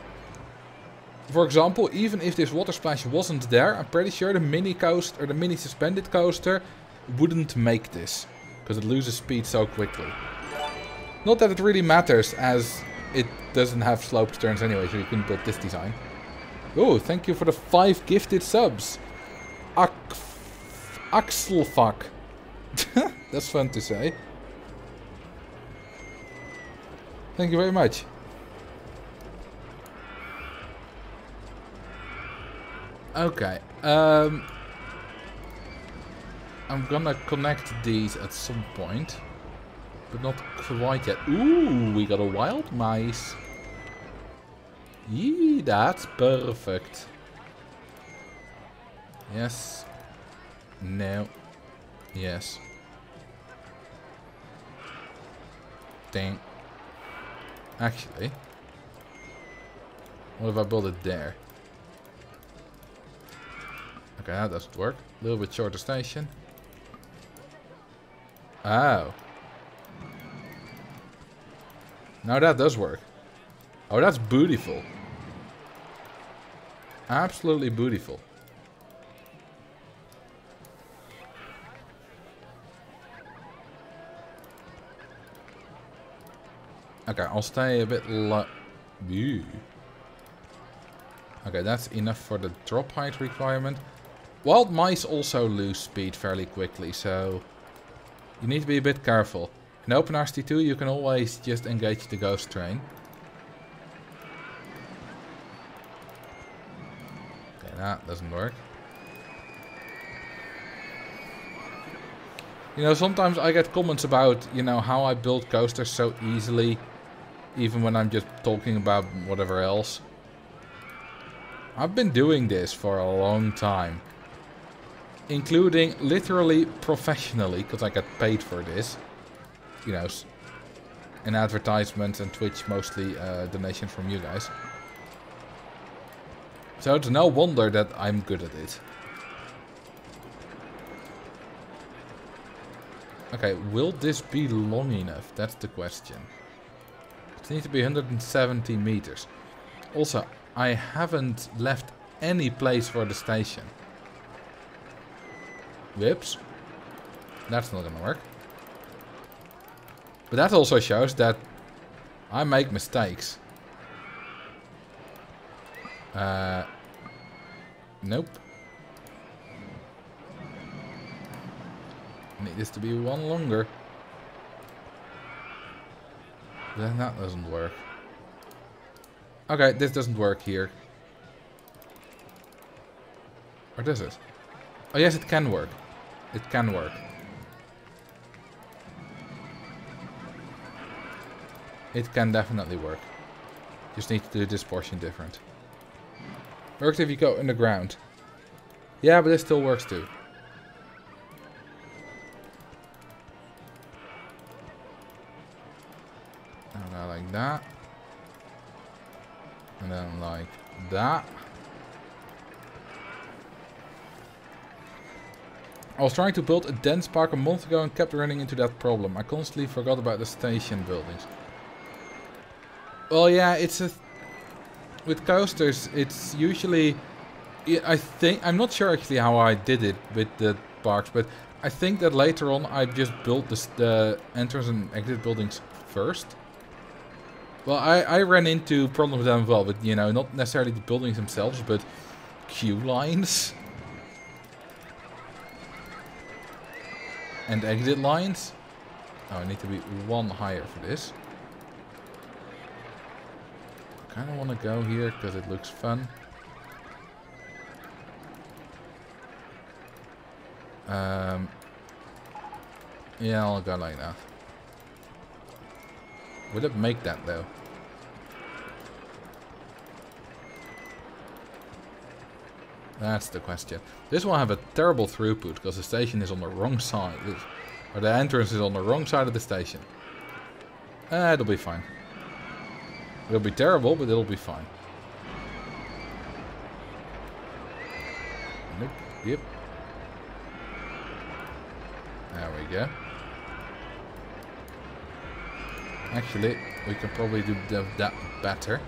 For example, even if this water splash wasn't there, I'm pretty sure the mini coaster, or the mini suspended coaster, wouldn't make this, because it loses speed so quickly. Not that it really matters, as it doesn't have sloped turns anyway, so you couldn't build this design. Oh, thank you for the 5 gifted subs. Axelfuck. That's fun to say. Thank you very much. Okay. I'm gonna connect these at some point. But not quite yet. Ooh, we got a wild mice. Yee, that's perfect. Yes. No. Yes. Dang. Actually. What if I build it there? Okay, that doesn't work. A little bit shorter station. Oh. Now that does work. Oh, that's beautiful. Absolutely beautiful. Okay, I'll stay a bit low. Okay, that's enough for the drop height requirement. Wild mice also lose speed fairly quickly, so you need to be a bit careful. In Open RCT2, you can always just engage the ghost train. Okay, that doesn't work. You know, sometimes I get comments about, you know, how I build coasters so easily, even when I'm just talking about whatever else. I've been doing this for a long time. Including literally professionally, because I get paid for this. You know, in advertisements and Twitch, mostly donations from you guys. So it's no wonder that I'm good at it. Okay, will this be long enough? That's the question. It needs to be 170 meters. Also, I haven't left any place for the station. Whoops. That's not gonna work. But that also shows that I make mistakes. Nope. Need this to be one longer. Then that doesn't work. Okay, this doesn't work here. Or does it? Oh yes, it can work. It can work. It can definitely work. Just need to do this portion different. Works if you go underground. Yeah, but this still works too. Now like that. And then like that. I was trying to build a dense park a month ago and kept running into that problem. I constantly forgot about the station buildings. Well, yeah, it's a... With coasters, it's usually Yeah, I'm not sure actually how I did it with the parks, but I think that later on I just built the entrance and exit buildings first. Well, I ran into problems with them as well, but you know, not necessarily the buildings themselves, but queue lines. And exit lines. Oh, I need to be one higher for this. I kind of want to go here because it looks fun. Yeah, I'll go like that. Would it make that though? That's the question. This will have a terrible throughput because the station is on the wrong side. Or the entrance is on the wrong side of the station. It'll be fine. It'll be terrible, but it'll be fine. Nope. Yep. There we go. Actually, we can probably do that better.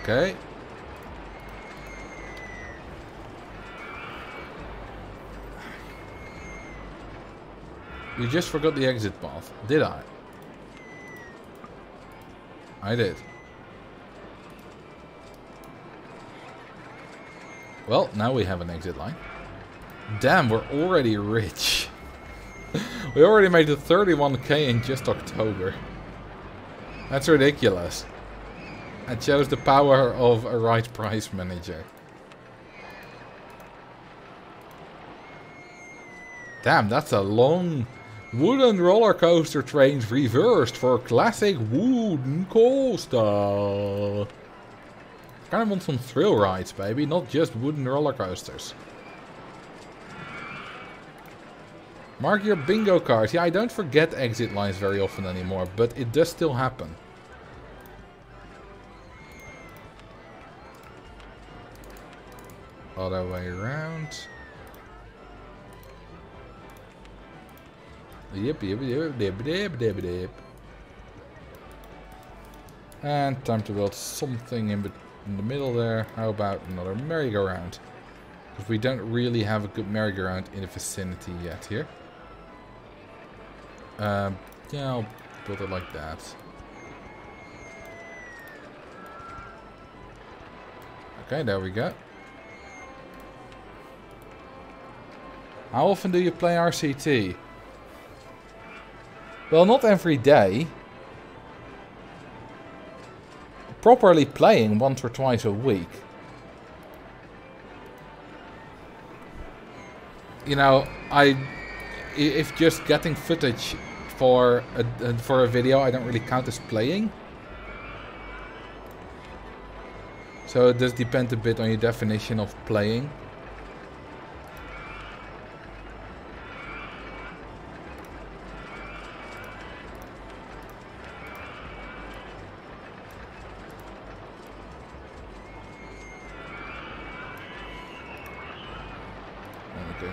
Okay. You just forgot the exit path, did I? I did. Well, now we have an exit line. Damn, we're already rich. We already made the 31k in just October. That's ridiculous. It shows the power of a right price manager. Damn, that's a long... Wooden roller coaster trains reversed for classic wooden coaster. Kind of want some thrill rides, baby, not just wooden roller coasters. Mark your bingo cards. Yeah, I don't forget exit lines very often anymore, but it does still happen. Other way around. Yep. And time to build something in the middle there. How about another merry-go-round? Because we don't really have a good merry-go-round in the vicinity yet here. Yeah, I'll build it like that. Okay, there we go. How often do you play RCT? Well, not every day. Properly playing once or twice a week. You know, if just getting footage for a video, I don't really count as playing. So it does depend a bit on your definition of playing.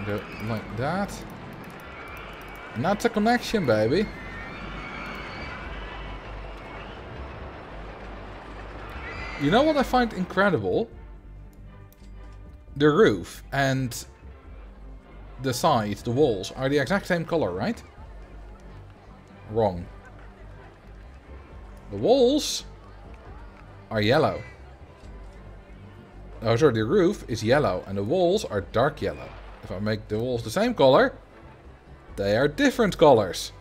Go like that. And that's a connection, baby. You know what I find incredible? The roof and the sides, the walls, are the exact same color, right? Wrong. The walls are yellow. Oh, sorry, the roof is yellow and the walls are dark yellow. If I make the walls the same color, they are different colors.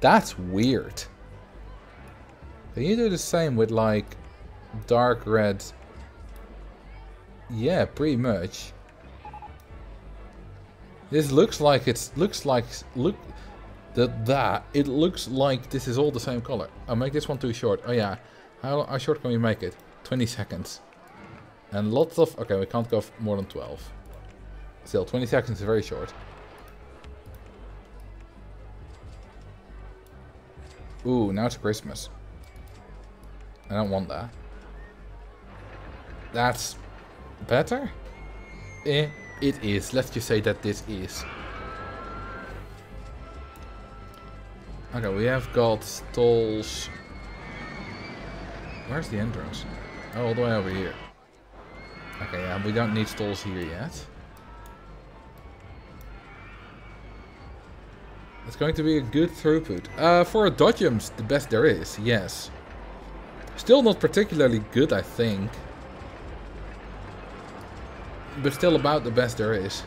That's weird. Can you do the same with like dark red? Yeah, pretty much. This looks like it looks like it looks like this is all the same color. I'll make this one too short. Oh yeah, how short can we make it? 20 seconds. And lots of... Okay, we can't go more than 12. Still, 20 seconds is very short. Ooh, now it's Christmas. I don't want that. That's better? It is. Let's just say that this is. Okay, we have got stalls. Where's the entrance? Oh, all the way over here. Okay, yeah, we don't need stalls here yet. It's going to be a good throughput. For a dodgems, the best there is, yes. Still not particularly good, I think. But still about the best there is.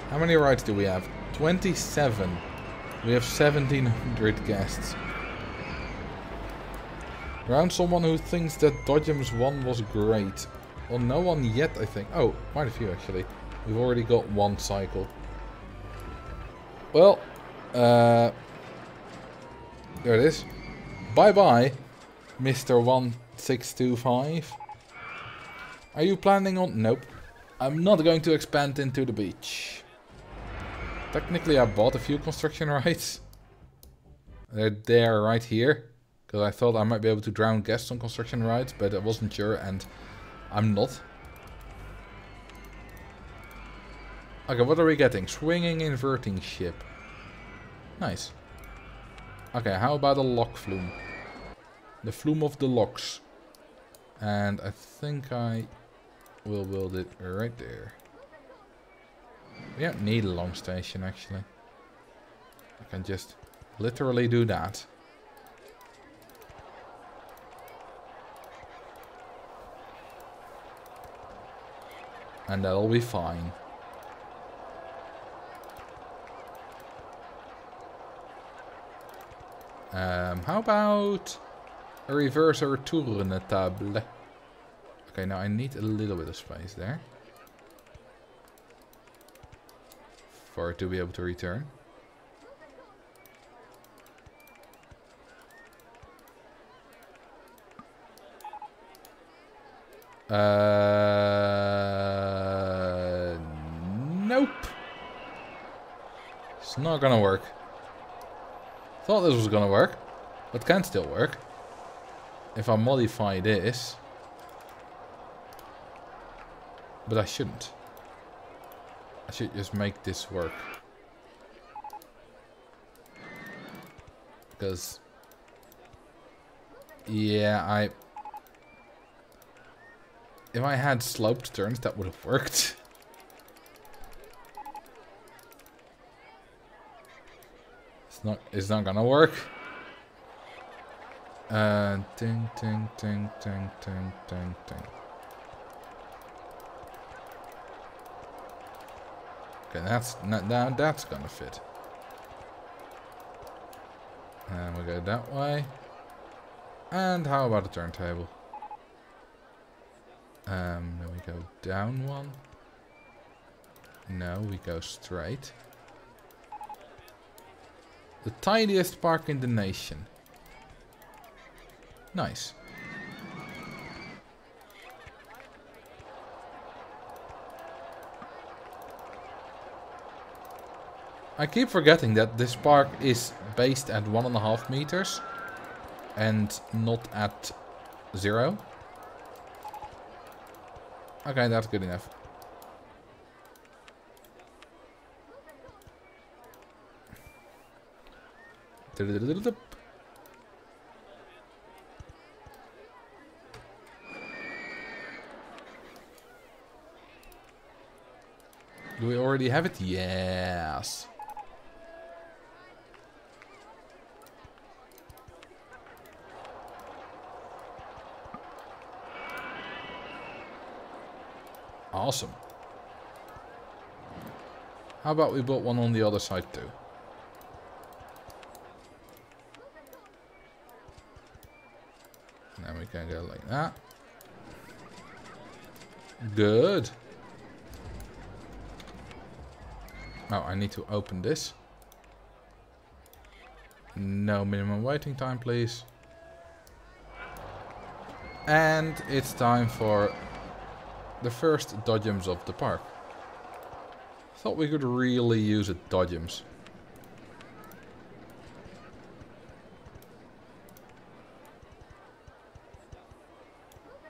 How many rides do we have? 27. We have 1700 guests. Around someone who thinks that Dodgems 1 was great. Well, no one yet, I think. Oh, quite a few actually. We've already got one cycle. Well, there it is. Bye-bye, Mr. 1625. Are you planning on... Nope. I'm not going to expand into the beach. Technically, I bought a few construction rides. They're there right here. Because I thought I might be able to drown guests on construction rides, but I wasn't sure, and I'm not. Okay, what are we getting? Swinging inverting ship. Nice. Okay, how about a lock flume? The flume of the locks. And I think I will build it right there. We don't need a long station, actually. I can just literally do that. And that'll be fine. How about a reverser tournetable? Okay, now I need a little bit of space there. For it to be able to return. Nope. It's not gonna work. Thought this was gonna work, but can still work. If I modify this. But I shouldn't. I should just make this work. Because... yeah, if I had sloped turns, that would have worked. It's not gonna work. Ting, ting, ting, ting, ting, ting, ting. Okay, that's gonna fit. And we'll go that way. And how about a turntable? Then we go down one. No, we go straight. The tiniest park in the nation. Nice. I keep forgetting that this park is based at 1.5 meters and not at 0. Okay, that's good enough. Do we already have it? Yes. Awesome. How about we build one on the other side too? And then we can go like that. Good. Oh, I need to open this. No minimum waiting time, please. And it's time for the first dodgems of the park. Thought we could really use it, dodgems.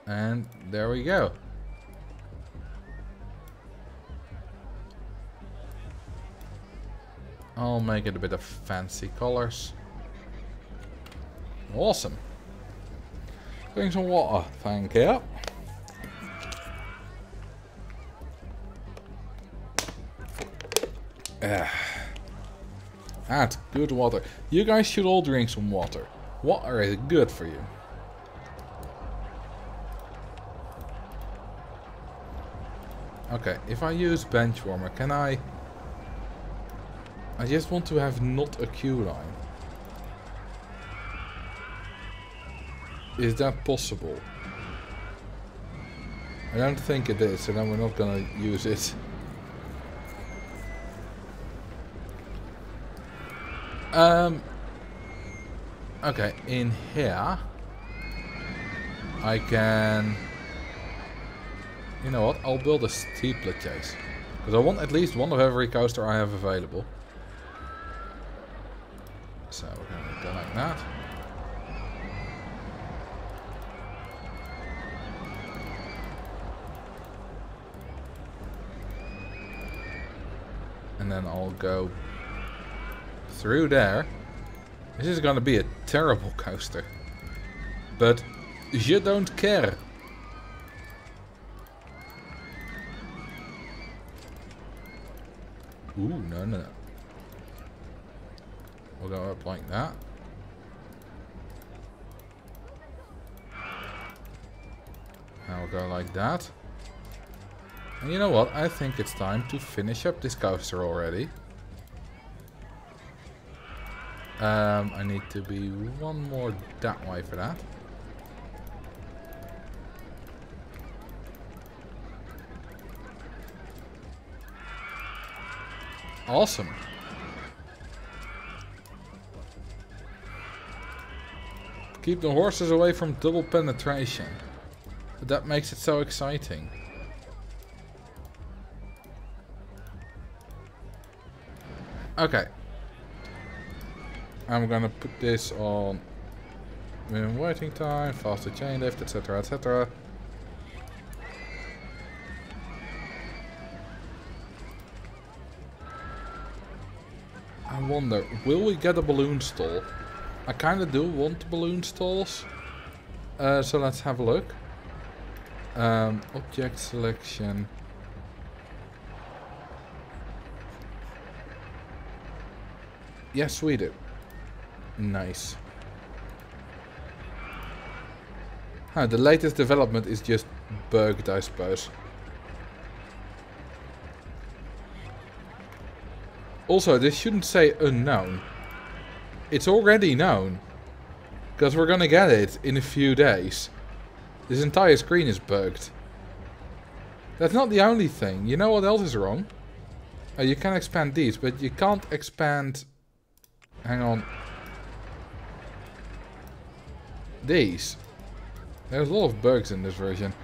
And there we go. I'll make it a bit of fancy colors. Awesome. Drink some water, thank you. That's good water. You guys should all drink some water. Water is good for you. Okay, if I use bench warmer, can I just want to have not a queue line. Is that possible? I don't think it is, so then we're not gonna use it. Okay, in here I can... You know what? I'll build a steeplet chase. Because I want at least one of every coaster I have available. So we're gonna go like that. And then I'll go through there. This is gonna be a terrible coaster. But je don't care. Ooh, no. We'll go up like that. Now we'll go like that. And you know what? I think it's time to finish up this coaster already. I need to be one more that way for that. Awesome. Keep the horses away from double penetration. But that makes it so exciting. Okay. I'm gonna put this on minimum waiting time, faster chain lift, etc, etc. I wonder, will we get a balloon stall? I kinda do want balloon stalls. So let's have a look. Object selection. Yes, we do. Nice. The latest development is just bugged, I suppose. Also, this shouldn't say unknown. It's already known. Because we're gonna get it in a few days. This entire screen is bugged. That's not the only thing. You know what else is wrong? You can expand these, but you can't expand... Hang on. These. There's a lot of bugs in this version.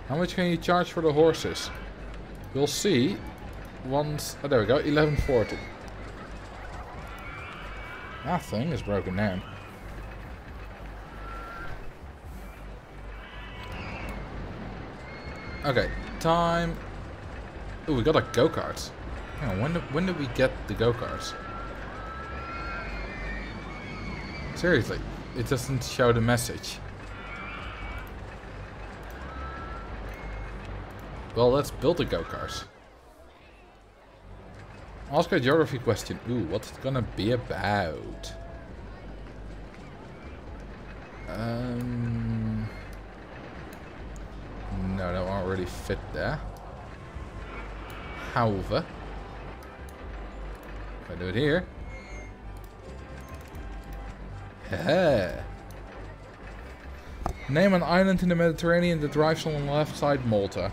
How much can you charge for the horses? We'll see once... Oh, there we go. 1140. That thing is broken down. Okay, time... Oh, we got a go-kart. Hang on, when did we get the go-karts? Seriously, it doesn't show the message. Well, let's build the go-karts. Ask a geography question. Ooh, what's it gonna be about? No, that won't really fit there. However, if I do it here. Name an island in the Mediterranean that drives on the left side, Malta.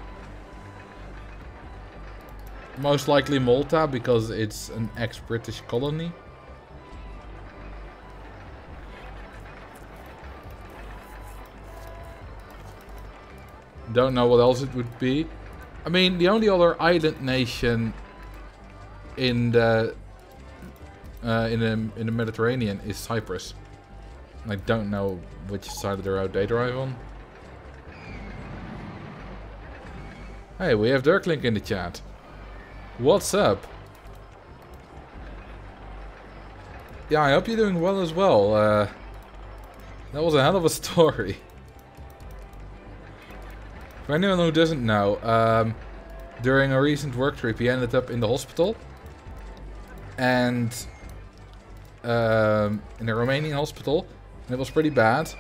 Most likely Malta, because it's an ex-British colony. Don't know what else it would be. I mean, the only other island nation in the Mediterranean is Cyprus. I don't know which side of the road they drive on. Hey, we have Dirklink in the chat. What's up? Yeah, I hope you're doing well as well. That was a hell of a story. For anyone who doesn't know, during a recent work trip he ended up in the hospital. And in a Romanian hospital. And it was pretty bad.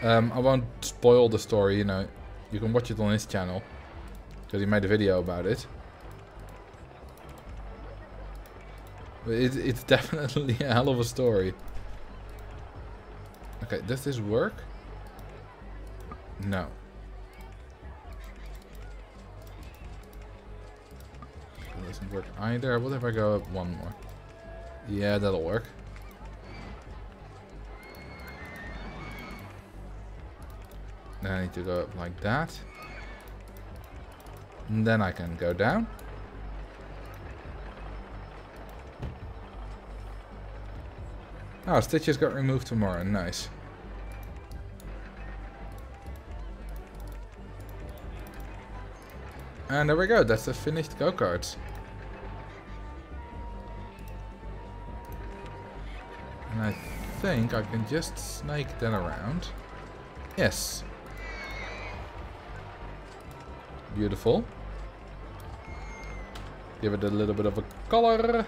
I won't spoil the story, you know. You can watch it on his channel. Because he made a video about it. But it's definitely a hell of a story. Okay, does this work? No. It doesn't work either. What if I go up one more? Yeah, that'll work. Then I need to go up like that. And then I can go down. Oh, stitches got removed tomorrow. Nice. And there we go. That's the finished go-karts. And I think I can just snake that around. Yes. Beautiful. Give it a little bit of a color.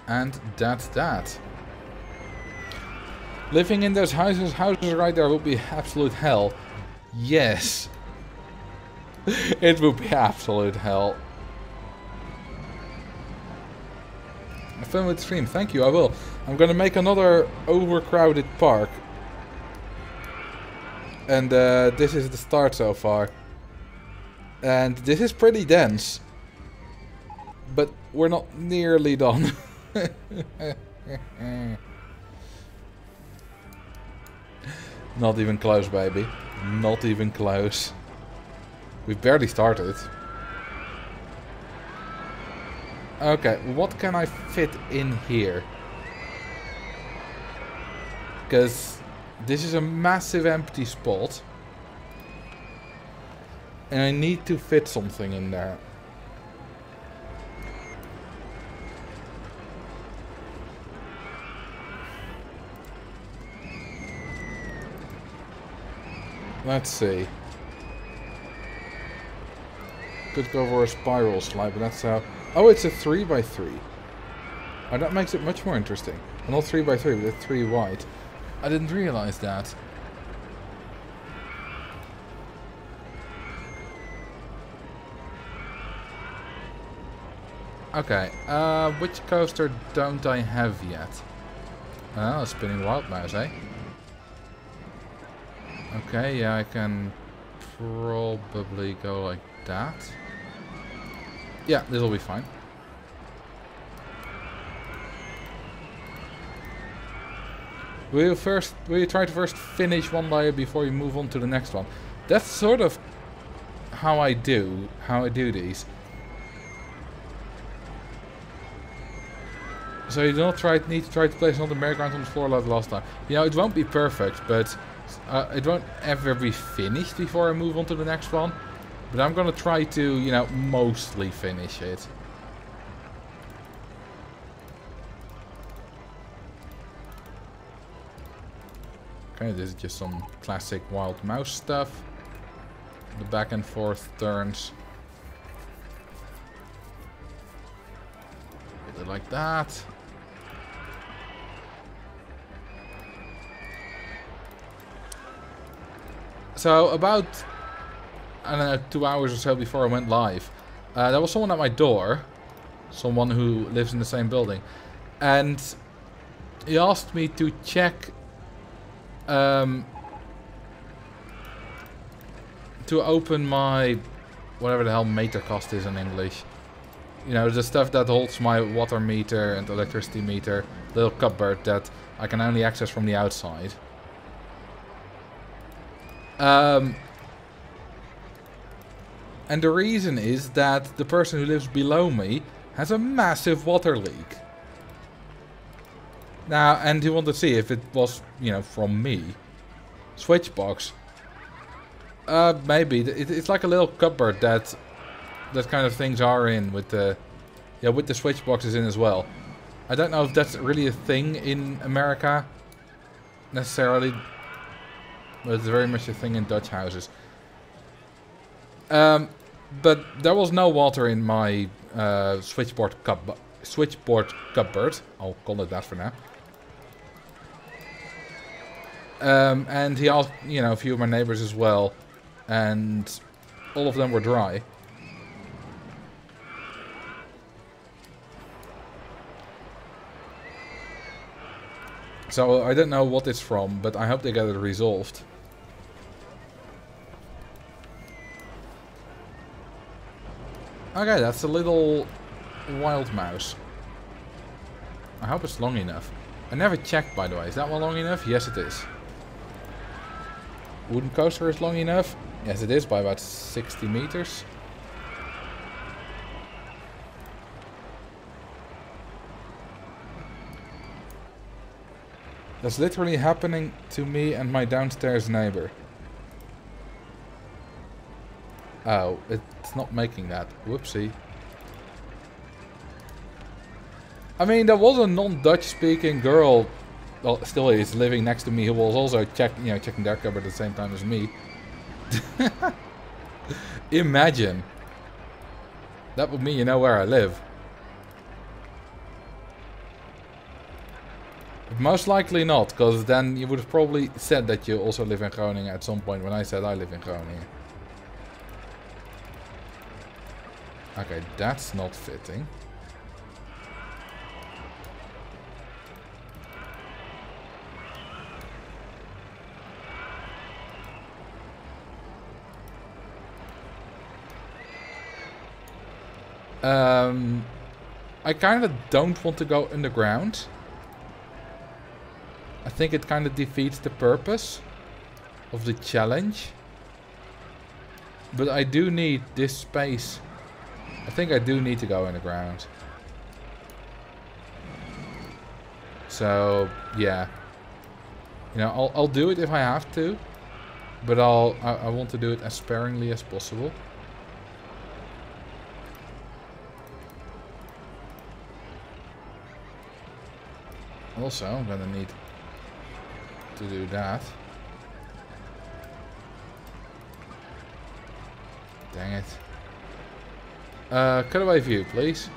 And that's that. Living in those houses right there would be absolute hell. Yes. It would be absolute hell. I film with stream. Thank you, I will. I'm gonna make another overcrowded park. And this is the start so far. And this is pretty dense. But we're not nearly done. Not even close, baby. Not even close. We've barely started. Okay, what can I fit in here? Because this is a massive empty spot. And I need to fit something in there. Let's see. Could go for a spiral slide, but that's how... Oh, it's a 3x3. Oh, that makes it much more interesting. Well, not 3x3, but it's 3 wide. I didn't realize that. Okay, which coaster don't I have yet? Oh, spinning wild mouse, eh? Okay, yeah, I can probably go like that. Yeah, this will be fine. Will you try to first finish one layer before you move on to the next one? That's sort of how I do these. So you don't need to try to place another merry-go-round on the floor like last time. You know, it won't be perfect, but it won't ever be finished before I move on to the next one. But I'm gonna try to, you know, mostly finish it. Okay, this is just some classic wild mouse stuff. The back and forth turns. Put it like that. So about, I don't know, 2 hours or so before I went live, there was someone at my door, someone who lives in the same building, and he asked me to check to open my, whatever the hell meter cost is in English. You know, the stuff that holds my water meter and electricity meter, little cupboard that I can only access from the outside. And the reason is that the person who lives below me has a massive water leak. Now, and he wanted to see if it was, you know, from me. Switch box. Maybe. It's like a little cupboard that kind of things are in with the... Yeah, with the switch boxes in as well. I don't know if that's really a thing in America, necessarily. But it's very much a thing in Dutch houses. But there was no water in my switchboard cupboard. I'll call it that for now. And he asked, you know, a few of my neighbors as well, and all of them were dry. So I don't know what it's from, but I hope they get it resolved. Okay, that's a little wild mouse. I hope it's long enough. I never checked, by the way. Is that one long enough? Yes, it is. Wooden coaster is long enough. Yes, it is, by about 60 meters. That's literally happening to me and my downstairs neighbor. Oh, it's not making that. Whoopsie. I mean, there was a non-Dutch speaking girl, well, still is, living next to me, who was also checking their cupboard at the same time as me. Imagine. That would mean you know where I live. Most likely not, because then you would have probably said that you also live in Groningen at some point when I said I live in Groningen. Okay, that's not fitting. I kind of don't want to go underground. I think it kind of defeats the purpose of the challenge. But I do need this space. I think I do need to go underground. So, yeah. You know, I'll do it if I have to. But I want to do it as sparingly as possible. Also, I'm gonna need to do that. Dang it. Cutaway view, please.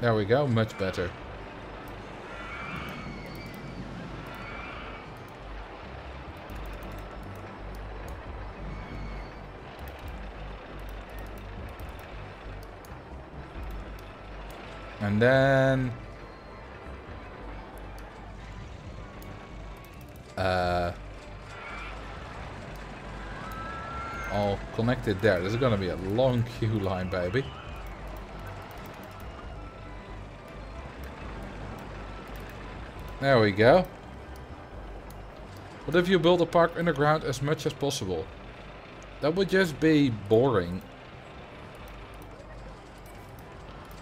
There we go, much better. And then I'll connect it there. This is gonna be a long queue line, baby. There we go. What if you build a park underground as much as possible? That would just be boring.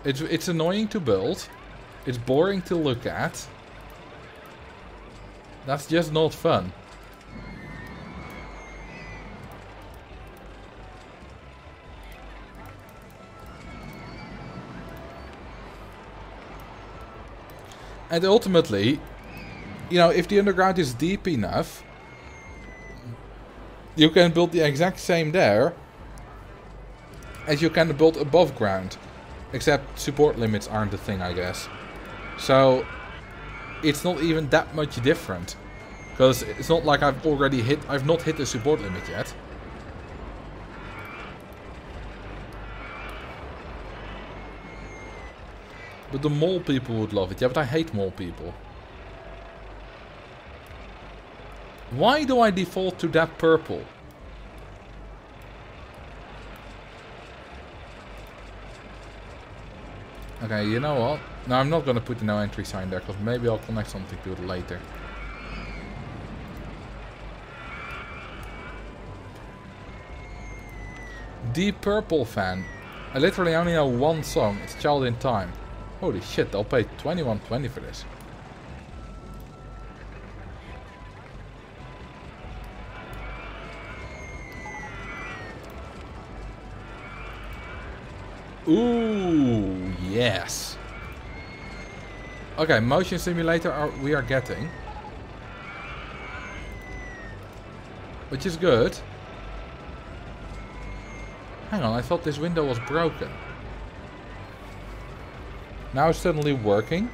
It's annoying to build. It's boring to look at. That's just not fun. And ultimately, you know, if the underground is deep enough, you can build the exact same there as you can build above ground. Except support limits aren't a thing, I guess. So it's not even that much different. Because it's not like I've not hit the support limit yet. But the mole people would love it. Yeah, but I hate mole people. Why do I default to that purple? Okay, you know what? No, I'm not gonna put the no entry sign there, because maybe I'll connect something to it later. Deep Purple fan. I literally only know one song. It's Child in Time. Holy shit, I'll pay $21.20 for this. Ooh, Yes. Okay, motion simulator we are getting. Which is good. Hang on, I thought this window was broken. Now it's suddenly working.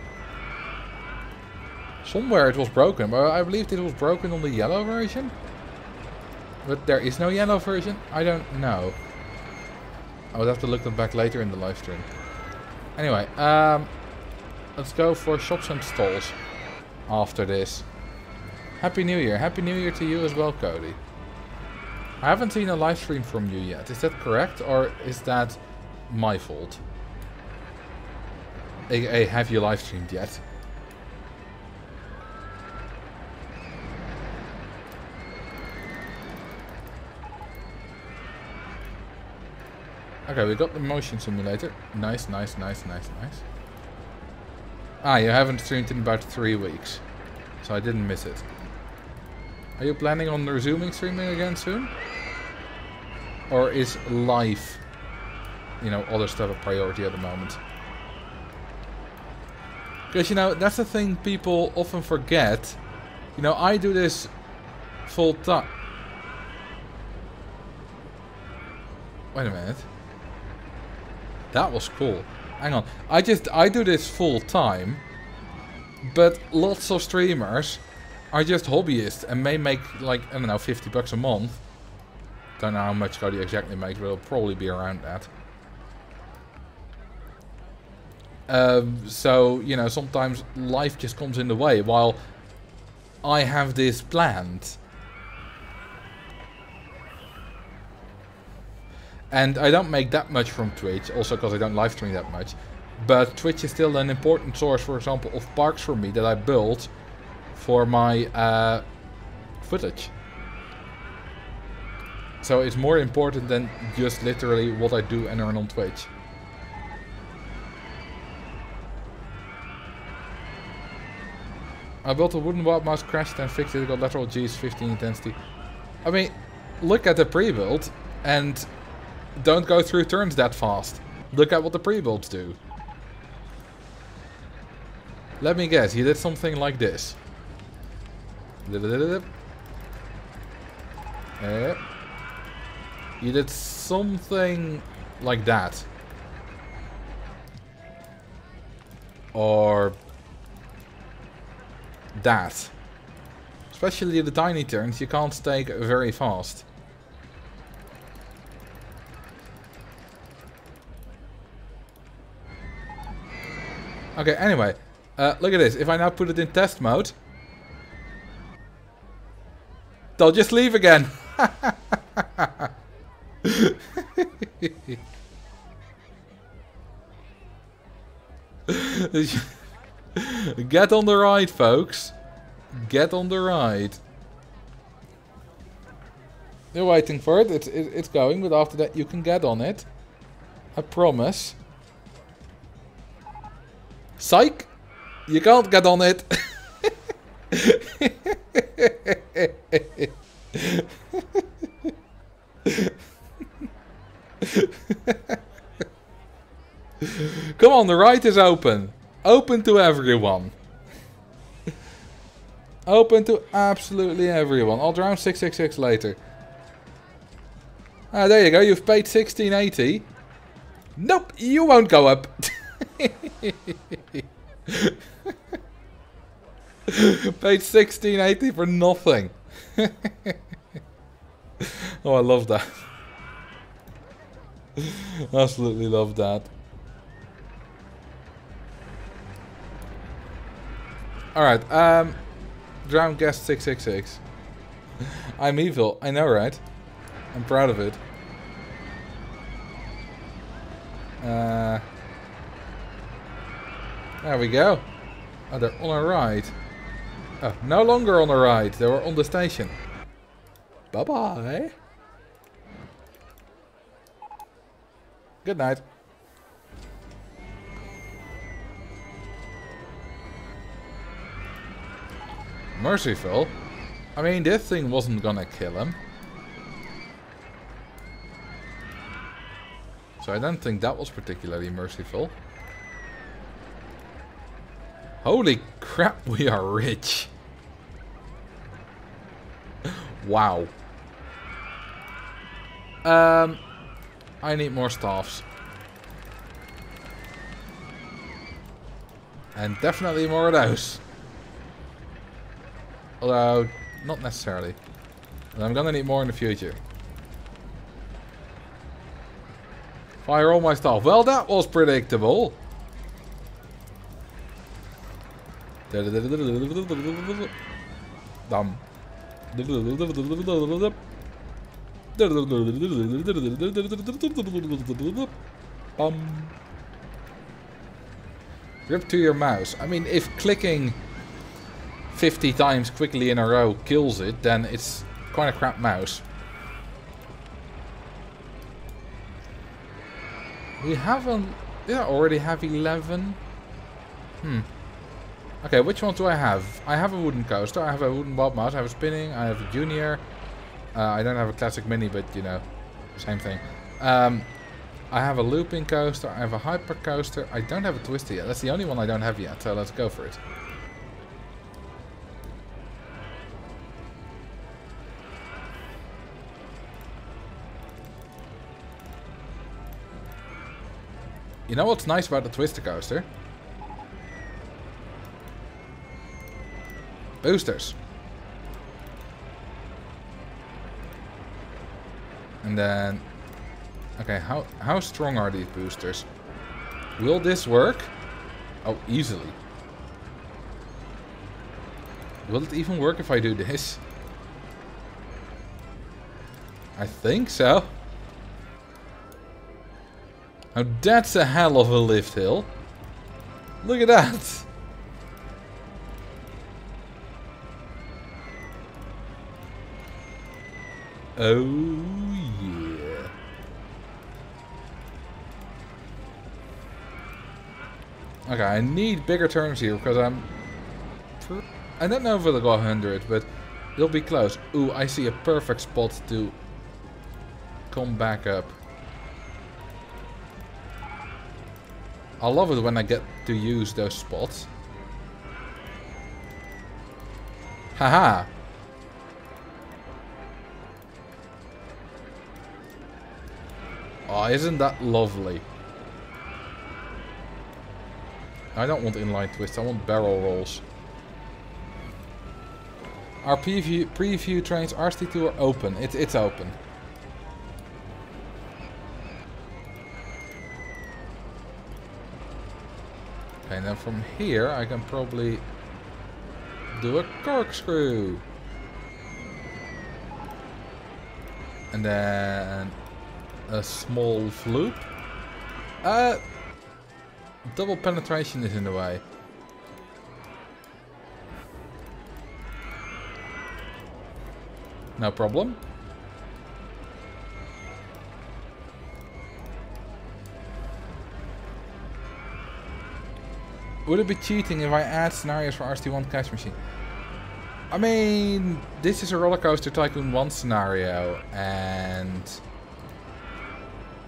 Somewhere it was broken, but I believe it was broken on the yellow version. But there is no yellow version? I don't know. I would have to look them back later in the live stream. Anyway, let's go for shops and stalls after this. Happy New Year. Happy New Year to you as well, Cody. I haven't seen a live stream from you yet. Is that correct? Or is that my fault? AKA, have you live streamed yet? Okay, we got the motion simulator. Nice, nice, nice, nice, nice. Ah, you haven't streamed in about 3 weeks. So I didn't miss it. Are you planning on resuming streaming again soon? Or is life, you know, other stuff a priority at the moment? Because, you know, that's the thing people often forget. You know, I do this full time. Wait a minute. That was cool. Hang on. I do this full time. But lots of streamers are just hobbyists and may make, like, I don't know, 50 bucks a month. Don't know how much Cody exactly makes, but it'll probably be around that. So, you know, sometimes life just comes in the way while I have this planned. And I don't make that much from Twitch, also because I don't live stream that much. But Twitch is still an important source, for example, of parks for me that I built for my footage. So it's more important than just literally what I do and earn on Twitch. I built a wooden wild mouse, crashed and fixed it, got lateral G's, 15 intensity. I mean, look at the pre-build and don't go through turns that fast. Look at what the pre-builds do. Let me guess, you did something like this. You did something like that. Or that. Especially the tiny turns, you can't take very fast. Okay, anyway. Look at this. If I now put it in test mode, they'll just leave again. Get on the ride, folks. Get on the ride. You're waiting for it. It's going, but after that you can get on it. I promise. Psych! You can't get on it. Come on, the ride is open. Open to everyone. Open to absolutely everyone. I'll drown 666 later. Ah, there you go. You've paid 1680. Nope, you won't go up. Paid 1680 for nothing. Oh, I love that. Absolutely love that. Alright, drown guest 666. I'm evil, I know, right? I'm proud of it. There we go. Oh, they're on a ride. Oh, no longer on a ride. They were on the station. Bye-bye. Good night. Merciful. I mean, this thing wasn't gonna kill him. So I don't think that was particularly merciful. Holy crap, we are rich. Wow. I need more staffs. And definitely more of those. Although, not necessarily. And I'm gonna need more in the future. Fire all my stuff. Well, that was predictable. Dumb. Grip to your mouse. I mean, if clicking 50 times quickly in a row kills it, then it's quite a crap mouse. We haven't... Did I already have 11? Okay, which ones do I have? I have a wooden coaster, I have a wooden bob mouse, I have a spinning, I have a junior. I don't have a classic mini, but you know, same thing. I have a looping coaster, I have a hyper coaster. I don't have a twister yet. That's the only one I don't have yet, so let's go for it. You know what's nice about the twister coaster? Boosters. And then... Okay, how strong are these boosters? Will this work? Oh, easily. Will it even work if I do this? I think so. Now that's a hell of a lift hill. Look at that. Oh yeah. Okay, I need bigger turns here because I don't know if it'll go 100, but it'll be close. Ooh, I see a perfect spot to come back up. I love it when I get to use those spots. Haha. Oh, isn't that lovely? I don't want inline twists, I want barrel rolls. Our preview trains RST2 are open. It's open. Okay, now from here I can probably do a corkscrew. And then a small floop. Double penetration is in the way. No problem. Would it be cheating if I add scenarios for RST1 Cash Machine? I mean, this is a Roller Coaster Tycoon 1 scenario, and...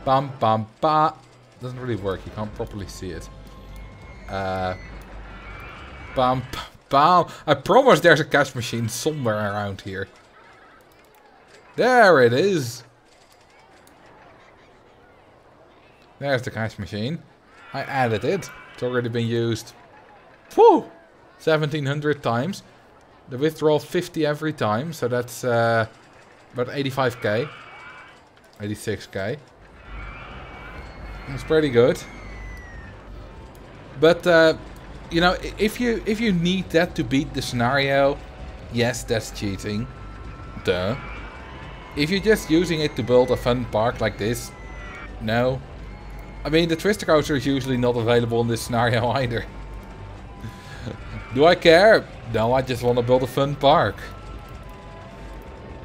Bum bum ba! Doesn't really work, you can't properly see it. Bum bum! I promise there's a cash machine somewhere around here. There it is! There's the cash machine. I added it. It's already been used. Whew! 1700 times. The withdrawal 50 every time, so that's about 85k. 86k. It's pretty good. But you know, if you need that to beat the scenario, yes, that's cheating. Duh. If you're just using it to build a fun park like this, no. I mean, the Twister Coaster is usually not available in this scenario either. Do I care? No, I just want to build a fun park.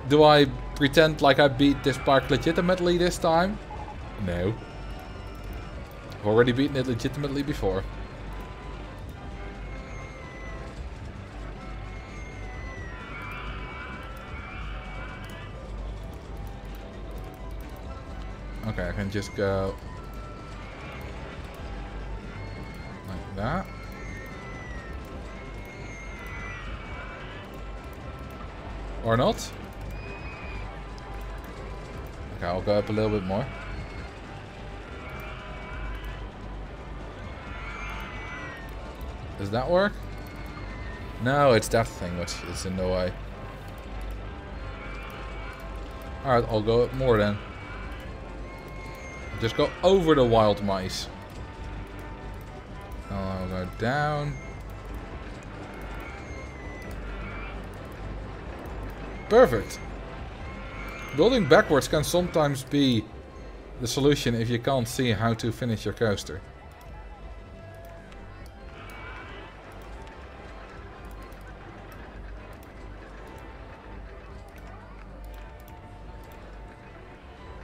Do I pretend like I beat this park legitimately this time? No. I've already beaten it legitimately before. Okay, I can just go like that. Or not? Okay, I'll go up a little bit more. Does that work? No, it's that thing which is in the way. Alright, I'll go up more then. Just go over the wild mice. I'll go down. Perfect. Building backwards can sometimes be the solution if you can't see how to finish your coaster.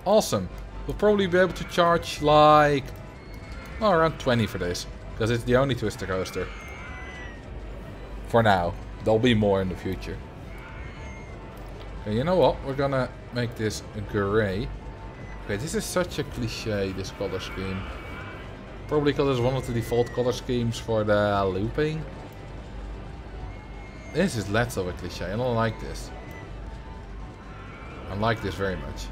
Awesome. We'll probably be able to charge like around 20 for this. Because it's the only twister coaster. For now. There'll be more in the future. Okay, you know what? We're gonna make this grey. Okay, this is such a cliche, this color scheme. Probably because it's one of the default color schemes for the looping. This is less of a cliche. I don't like this. I like this very much.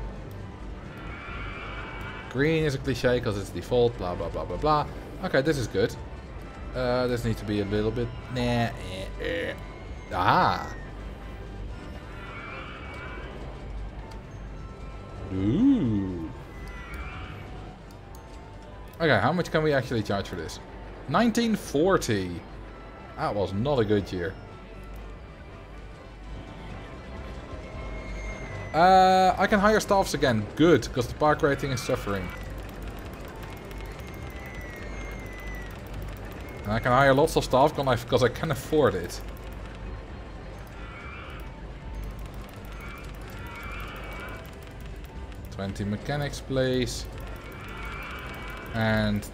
Green is a cliche because it's default, blah blah blah blah blah. Okay, this is good. This needs to be a little bit... Ah! Ooh. Okay, how much can we actually charge for this? 1940! That was not a good year. I can hire staffs again. Good, because the park rating is suffering. And I can hire lots of staff because I can afford it. $20 mechanics, please. And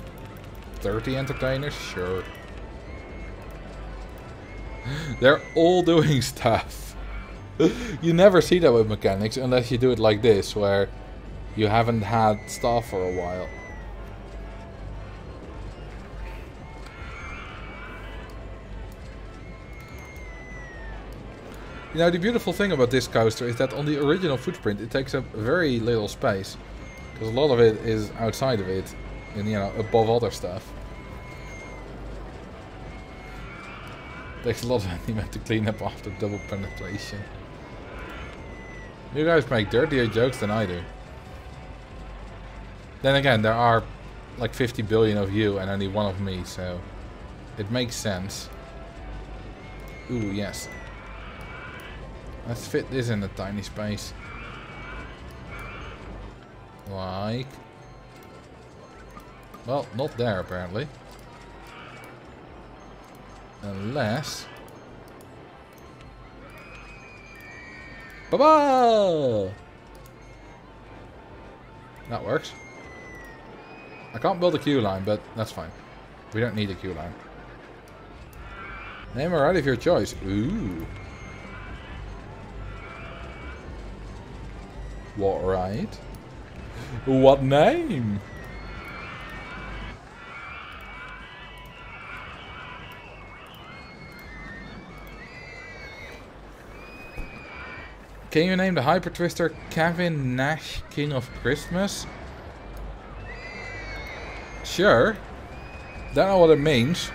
30 entertainers, sure. They're all doing stuff. You never see that with mechanics unless you do it like this, where you haven't had staff for a while. You know, the beautiful thing about this coaster is that on the original footprint it takes up very little space. Because a lot of it is outside of it, and you know, above other stuff. Takes a lot of anime to clean up after double penetration. You guys make dirtier jokes than I do. Then again, there are like 50 billion of you and only one of me, so it makes sense. Ooh, yes. Let's fit this in a tiny space. Like... Well, not there apparently. Unless... Baba! That works. I can't build a queue line, but that's fine. We don't need a queue line. Name a ride of your choice. Ooh. What ride? What name? Can you name the Hyper Twister Kevin Nash King of Christmas? Sure. Don't know what it means.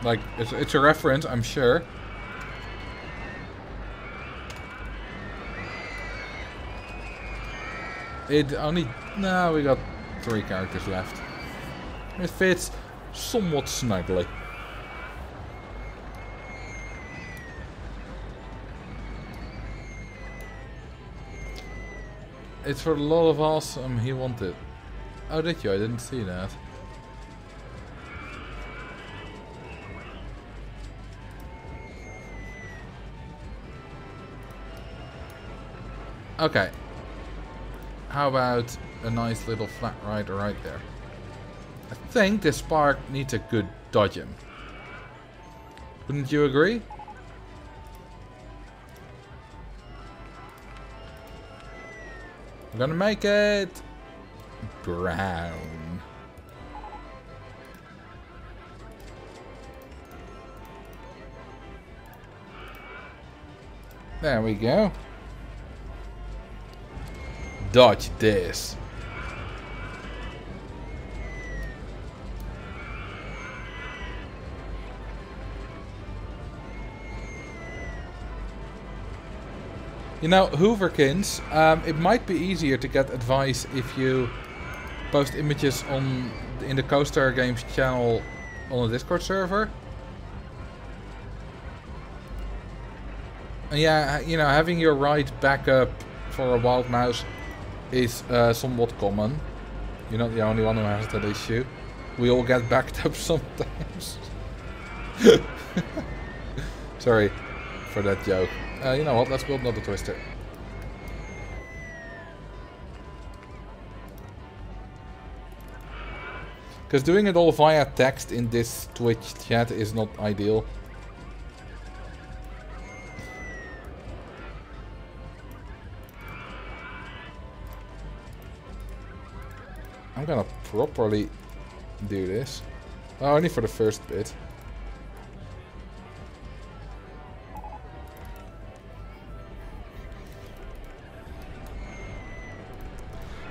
Like, it's a reference, I'm sure. It only... No, we got 3 characters left. It fits somewhat snugly. It's for a lot of awesome he wanted. Oh, did you? I didn't see that. Okay. How about a nice little flat rider right there? I think this park needs a good dodging. Wouldn't you agree? I'm gonna make it brown. There we go. Dodge this. You know, Hooverkins, it might be easier to get advice if you post images in the Coaster Games channel on the Discord server. And yeah, you know, having your ride back up for a wild mouse is somewhat common. You're not the only one who has that issue. We all get backed up sometimes. Sorry for that joke. You know what, let's build another twister. Because doing it all via text in this Twitch chat is not ideal. I'm gonna properly do this. Oh, only for the first bit.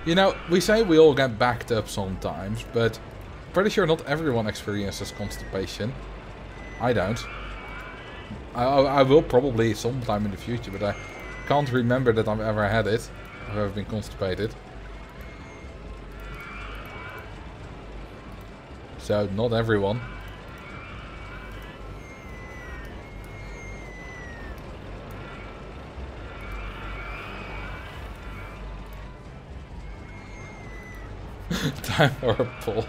You know, we say we all get backed up sometimes, but pretty sure not everyone experiences constipation. I don't. I will probably sometime in the future, but I can't remember that I've ever had it. I've ever been constipated. So, not everyone. Time for a pull.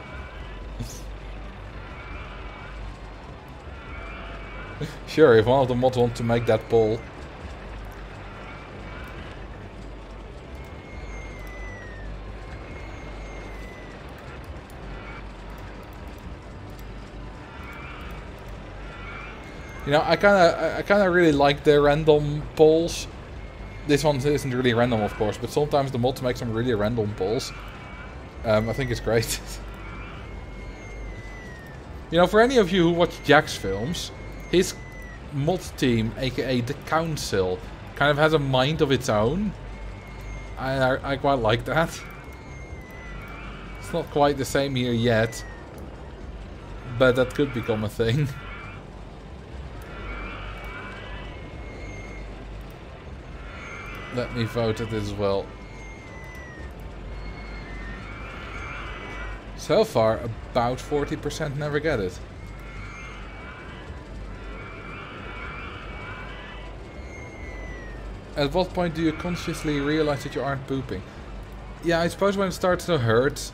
Sure, if one of the mods want to make that poll. You know, I kinda really like the random polls. This one isn't really random, of course, but sometimes the mods make some really random polls. I think it's great. You know, for any of you who watch Jack's films, his mod team, aka the Council, kind of has a mind of its own. I quite like that. It's not quite the same here yet, but that could become a thing. Let me vote it as well. So far, about 40% never get it. At what point do you consciously realize that you aren't pooping? Yeah, I suppose when it starts to hurt.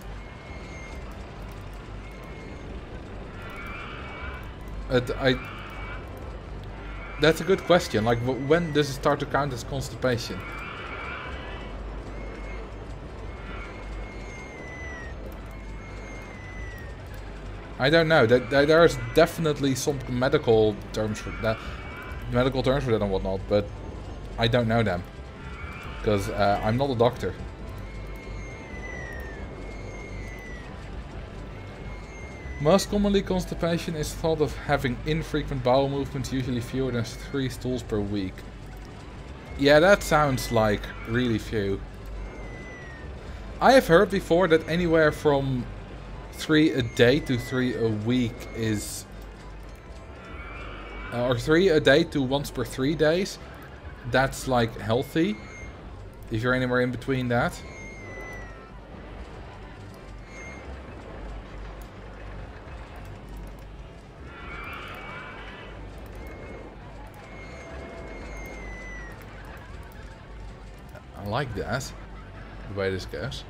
That's a good question. Like, when does it start to count as constipation? I don't know. There's definitely some medical terms for that, and whatnot, but I don't know them because I'm not a doctor. Most commonly, constipation is thought of having infrequent bowel movements, usually fewer than 3 stools per week. Yeah, that sounds like really few. I have heard before that anywhere from 3 a day to 3 a week is... or 3 a day to once per 3 days. That's like healthy. If you're anywhere in between that. I like that, the way this goes.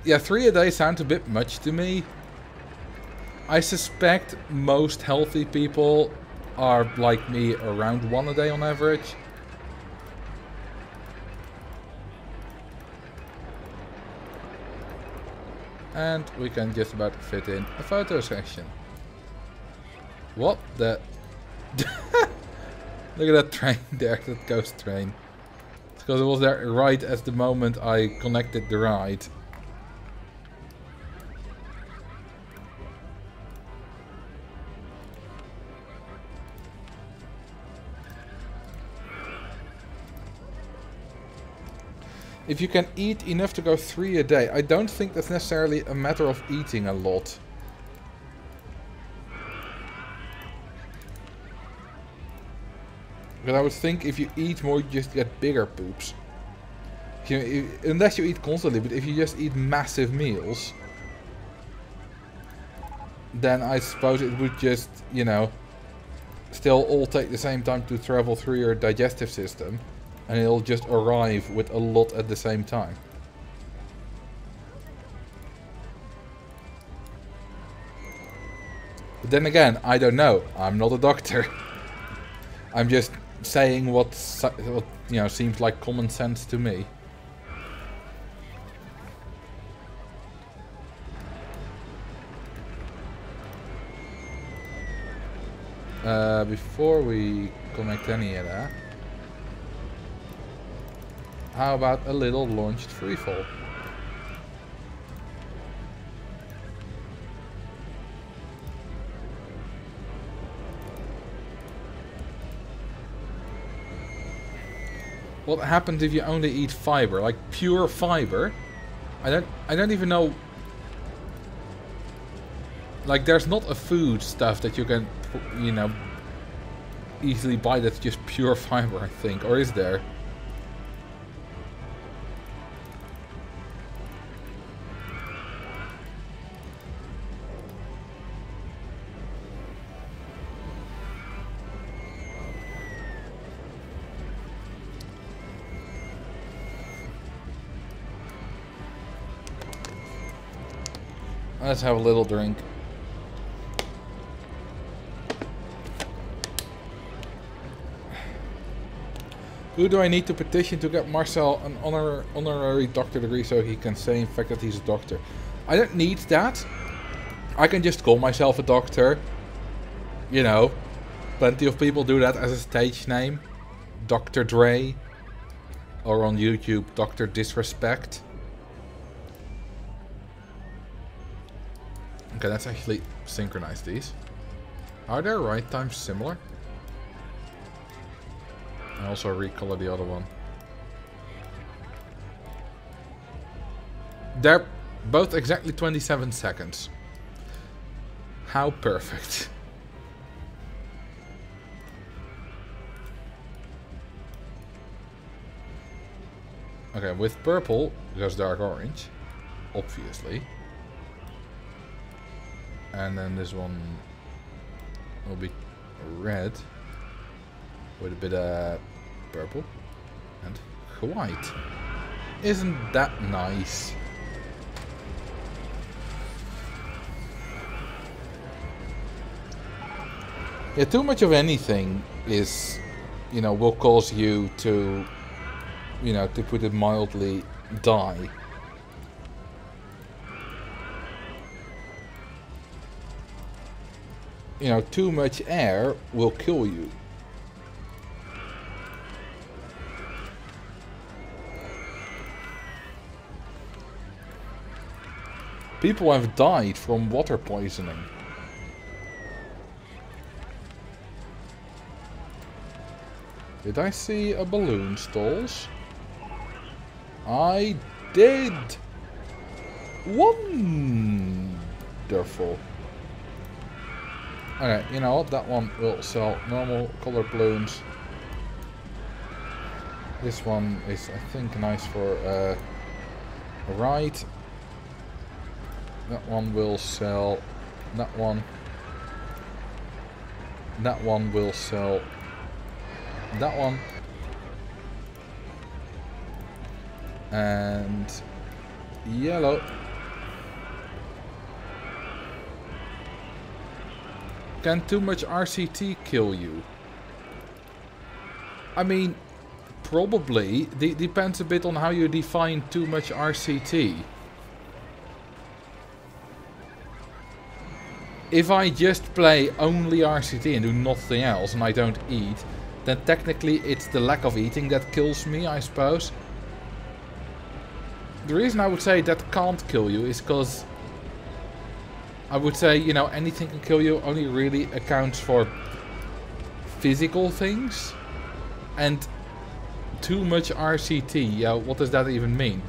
Yeah, 3 a day sounds a bit much to me. I suspect most healthy people are like me, around 1 a day on average. And we can just about fit in a photo session. What the... Look at that train there, that ghost train. It's because it was there right at the moment I connected the ride. If you can eat enough to go 3 a day, I don't think that's necessarily a matter of eating a lot. But I would think if you eat more, you just get bigger poops. Unless you eat constantly, but if you just eat massive meals, then I suppose it would just, you know, still all take the same time to travel through your digestive system. And it'll just arrive with a lot at the same time. But then again, I don't know. I'm not a doctor. I'm just saying what you know seems like common sense to me. Before we connect any of that, how about a little launched freefall? What happens if you only eat fiber, like pure fiber? I don't even know. Like, there's not a food stuff that you can, you know, easily buy that's just pure fiber, I think, or is there? Let's have a little drink. Who do I need to petition to get Marcel an honorary doctor degree so he can say in fact that he's a doctor? I don't need that. I can just call myself a doctor. You know, plenty of people do that as a stage name. Dr. Dre. Or on YouTube, Dr. Disrespect. Okay, let's actually synchronize these. Are their write times similar? And also recolor the other one. They're both exactly 27 seconds. How perfect. Okay, with purple goes dark orange, obviously. And then this one will be red with a bit of purple and white. Isn't that nice? Yeah, too much of anything is, you know, will cause you to, you know, to put it mildly, die. You know, too much air will kill you. People have died from water poisoning. Did I see a balloon, Stalls? I did! Wonderful. Okay, you know what? That one will sell normal color balloons. This one is, I think, nice for a ride. That one will sell. That one. That one will sell. That one. And yellow. Can too much RCT kill you? I mean, probably. Depends a bit on how you define too much RCT. If I just play only RCT and do nothing else and I don't eat, then technically it's the lack of eating that kills me, I suppose. The reason I would say that can't kill you is because I would say, you know, anything can kill you only really accounts for physical things. And too much RCT. Yeah, what does that even mean?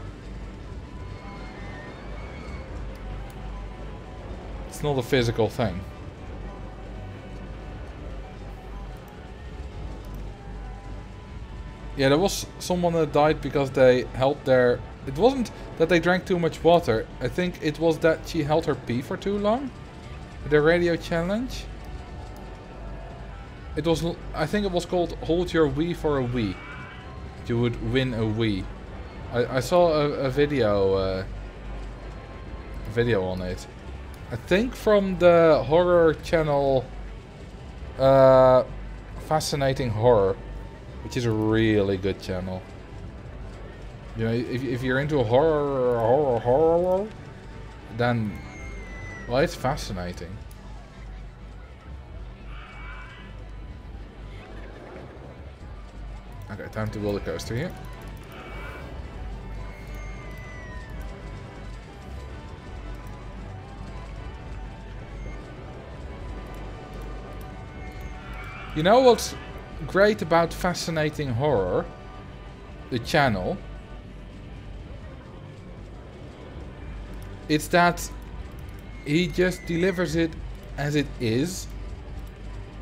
It's not a physical thing. Yeah, there was someone that died because they held their... It wasn't that they drank too much water. I think it was that she held her pee for too long. The radio challenge. It was... I think it was called Hold Your Wee for a Wee. You would win a Wii. I saw a video on it. I think from the horror channel Fascinating Horror, which is a really good channel. You know, if you're into horror, then well, it's fascinating. Okay, time to roller coaster here. You know what's great about Fascinating Horror, the channel? It's that he just delivers it as it is.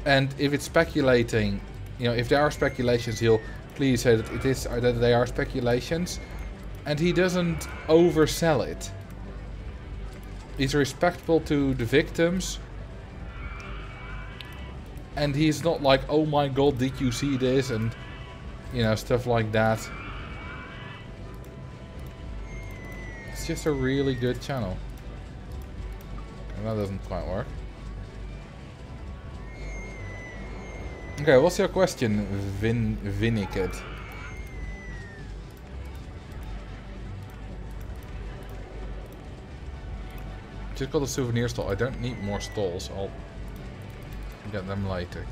And if it's speculating, you know, if there are speculations, he'll please say that it is, or that they are speculations. And he doesn't oversell it. He's respectful to the victims. And he's not like, oh my god, did you see this? And, you know, stuff like that. It's just a really good channel. And that doesn't quite work. Okay, what's your question, Vinnikid? Just got a souvenir stall. I don't need more stalls. I'll get them later.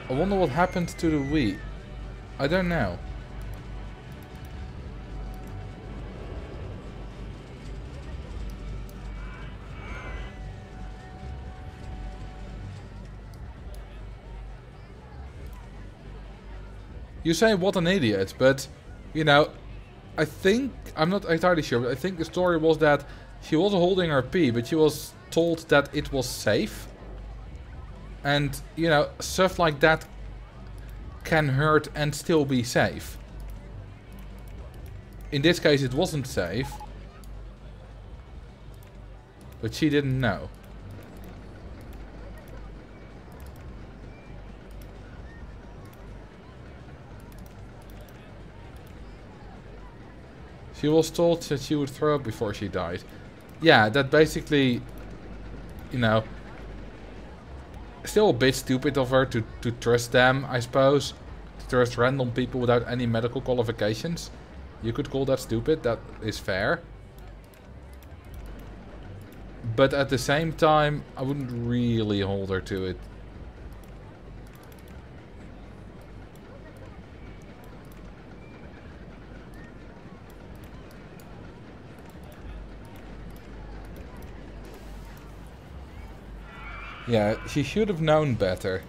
I wonder what happened to the Wii. I don't know. You say what an idiot, but you know, I think, I'm not entirely sure, but I think the story was that she was holding her pee, but she was told that it was safe. And, you know, stuff like that can hurt and still be safe. In this case, it wasn't safe. But she didn't know. She was told that she would throw up before she died. Yeah, that basically, you know, still a bit stupid of her to trust them, I suppose. To trust random people without any medical qualifications. You could call that stupid, that is fair. But at the same time, I wouldn't really hold her to it. Yeah, she should have known better.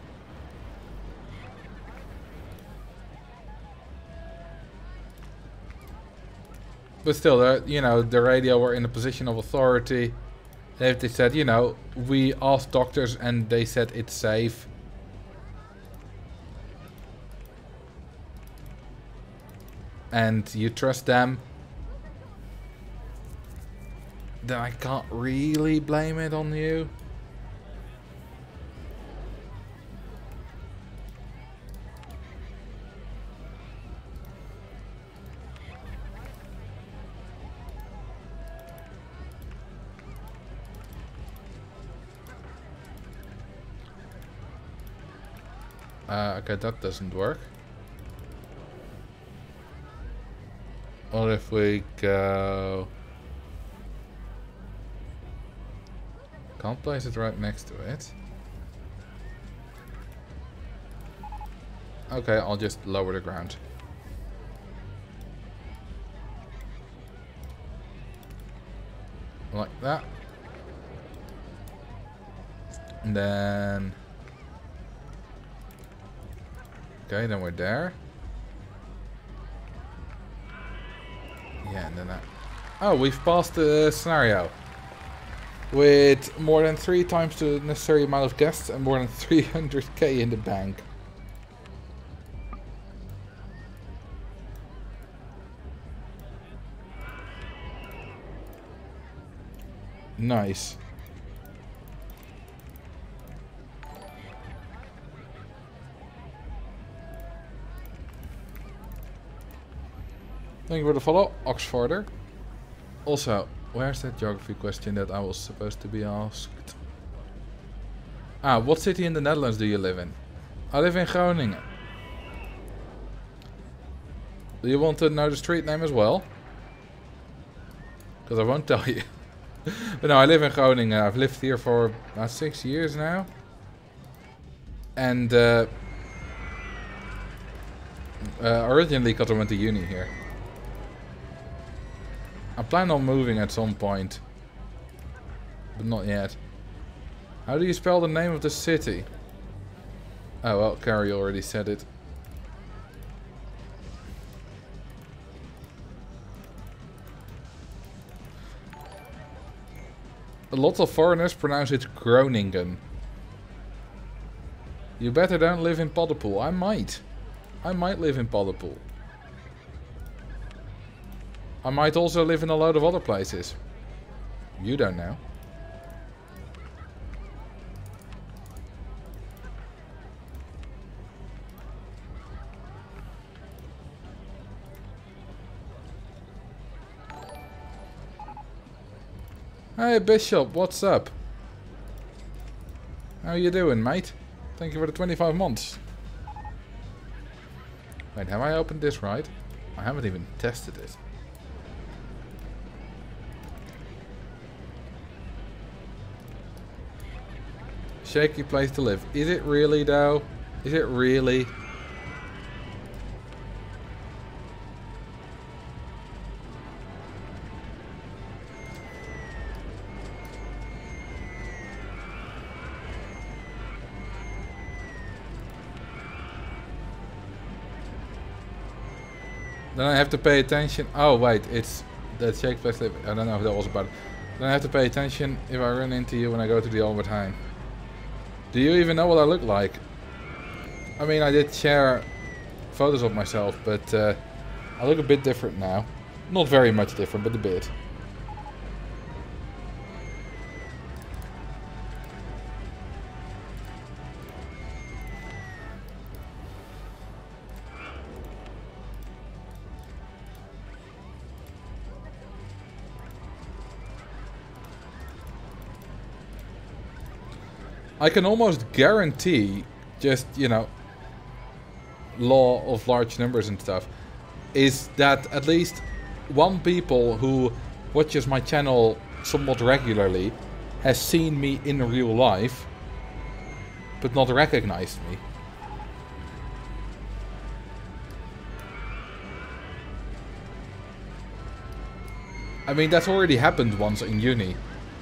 But still, you know, the radio were in a position of authority. They said, you know, we asked doctors and they said it's safe. And you trust them. Then I can't really blame it on you. Okay, that doesn't work. Or if we go... Can't place it right next to it. Okay, I'll just lower the ground. Like that. And then... Okay, then we're there. Yeah, and then that... Oh, we've passed the scenario. With more than 3 times the necessary amount of guests and more than 300k in the bank. Nice. Thank you for the follow, Oxforder. Also, where's that geography question that I was supposed to be asked? Ah, what city in the Netherlands do you live in? I live in Groningen. Do you want to know the street name as well? Because I won't tell you. But no, I live in Groningen. I've lived here for about 6 years now. And originally because I went to uni here. I plan on moving at some point. But not yet. How do you spell the name of the city? Oh well, Carrie already said it. A lot of foreigners pronounce it Groningen. You better don't live in Paddepoel. I might. I might live in Paddepoel. I might also live in a load of other places. You don't know. Hey Bishop, what's up? How you doing, mate? Thank you for the 25 months. Wait, have I opened this right? I haven't even tested it. Shaky place to live. Is it really though? Is it really? Then I have to pay attention. Oh wait, it's that shake place live. I don't know if that was about it. Then I have to pay attention if I run into you when I go to the Albert Heijn. Do you even know what I look like? I mean, I did share photos of myself, but I look a bit different now. Not very much different, but a bit. I can almost guarantee, just, you know, law of large numbers and stuff, is that at least one people who watches my channel somewhat regularly has seen me in real life, but not recognized me. I mean, that's already happened once in uni,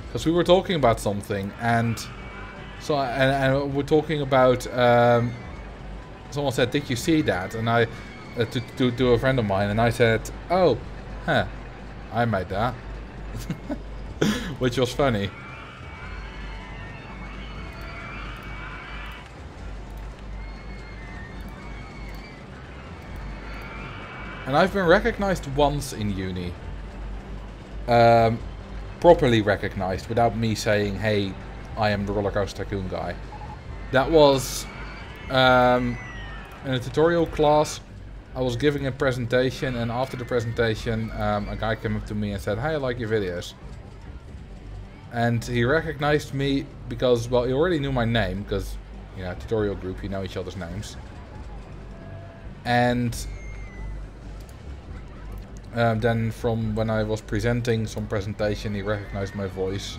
because we were talking about something and... So and we're talking about. Someone said, "Did you see that?" And I, to a friend of mine, and I said, "Oh, huh, I made that," which was funny. And I've been recognized once in uni. Properly recognized without me saying, "Hey, I am the Roller Coaster Tycoon guy." That was in a tutorial class. I was giving a presentation, and after the presentation, a guy came up to me and said, "Hey, I like your videos." And he recognized me because, well, he already knew my name because, you know, tutorial group, you know each other's names. And then from when I was presenting some presentation, he recognized my voice.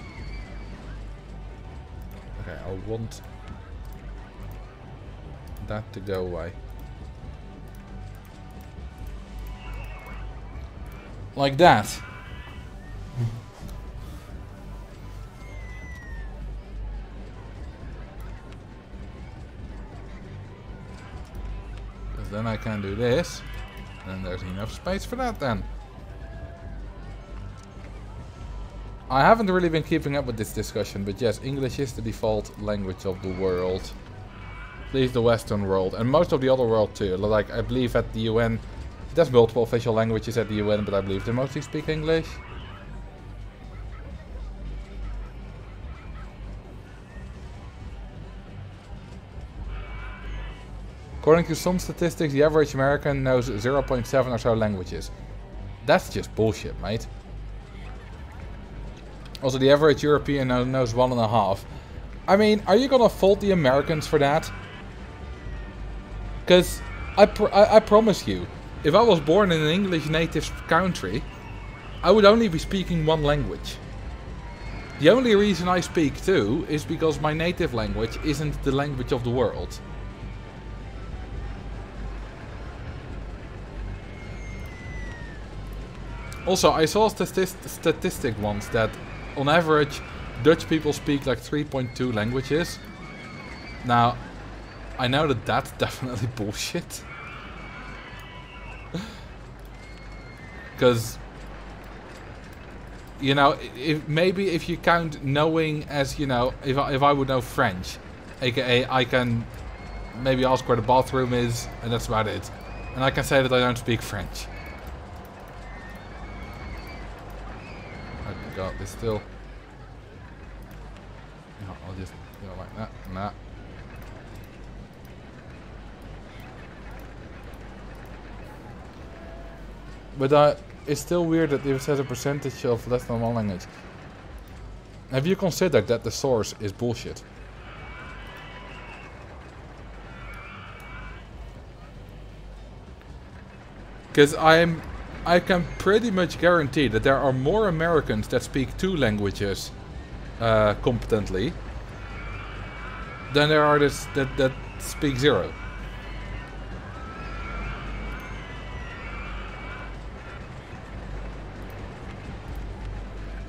Okay, I want that to go away. Like that. then I can do this. And there's enough space for that then. I haven't really been keeping up with this discussion, but yes, English is the default language of the world. At least the Western world, and most of the other world too. Like, I believe at the UN, there's multiple official languages at the UN, but I believe they mostly speak English. According to some statistics, the average American knows 0.7 or so languages. That's just bullshit, mate. Also, the average European knows 1.5. I mean, are you gonna fault the Americans for that? Because I promise you, if I was born in an English native country, I would only be speaking one language. The only reason I speak two is because my native language isn't the language of the world. Also, I saw a statistic once that, on average, Dutch people speak like 3.2 languages. Now, I know that that's definitely bullshit. Because, you know, maybe if you count knowing as, you know, if I would know French, aka I can maybe ask where the bathroom is, and that's about it. And I can say that I don't speak French. Oh god, there's still... No, I'll just go like that and that. But it's still weird that it says a percentage of less than one language. Have you considered that the source is bullshit? Because I can pretty much guarantee that there are more Americans that speak 2 languages competently than there are that speak 0.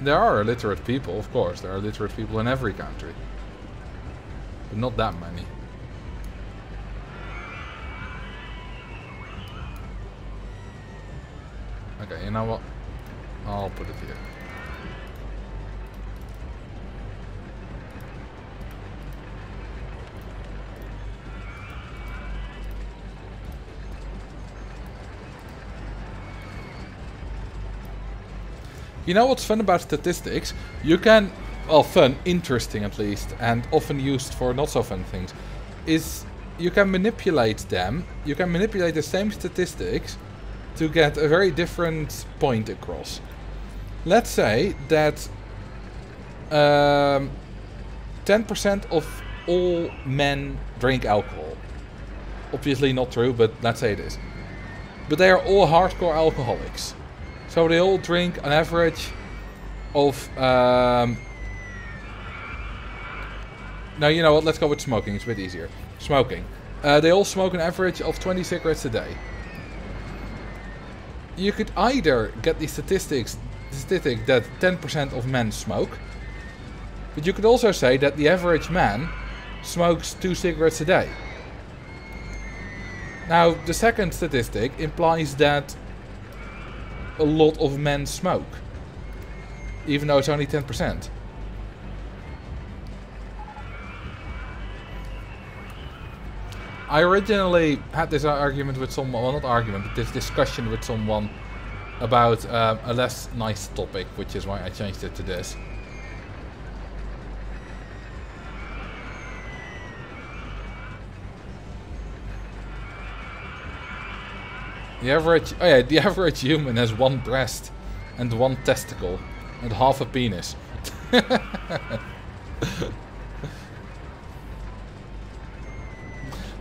There are illiterate people, of course. There are illiterate people in every country. But not that many. Okay, you know what? I'll put it here. You know what's fun about statistics? You can, well, fun, interesting at least, and often used for not so fun things, is you can manipulate them. You can manipulate the same statistics to get a very different point across. Let's say that 10% of all men drink alcohol. Obviously not true, but let's say it is. But they are all hardcore alcoholics. So they all drink an average of... Now, you know what, let's go with smoking, it's a bit easier. Smoking. They all smoke an average of 20 cigarettes a day. You could either get the statistic that 10% of men smoke, but you could also say that the average man smokes 2 cigarettes a day. Now, the second statistic implies that a lot of men smoke, even though it's only 10%. I originally had this argument with someone, well, not argument, but this discussion with someone about a less nice topic, which is why I changed it to this. The average human has 1 breast and 1 testicle and half a penis.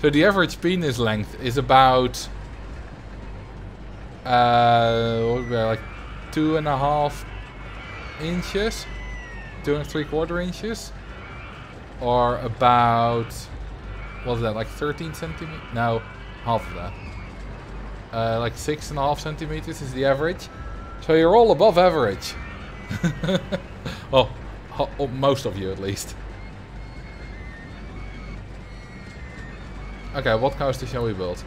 So the average penis length is about like 2.5 inches, 2 3/4 inches, or about, what is that, like 13 centimeters? No, half of that. Like 6.5 centimeters is the average. So you're all above average. Well, most of you at least. Okay, what coaster shall we build?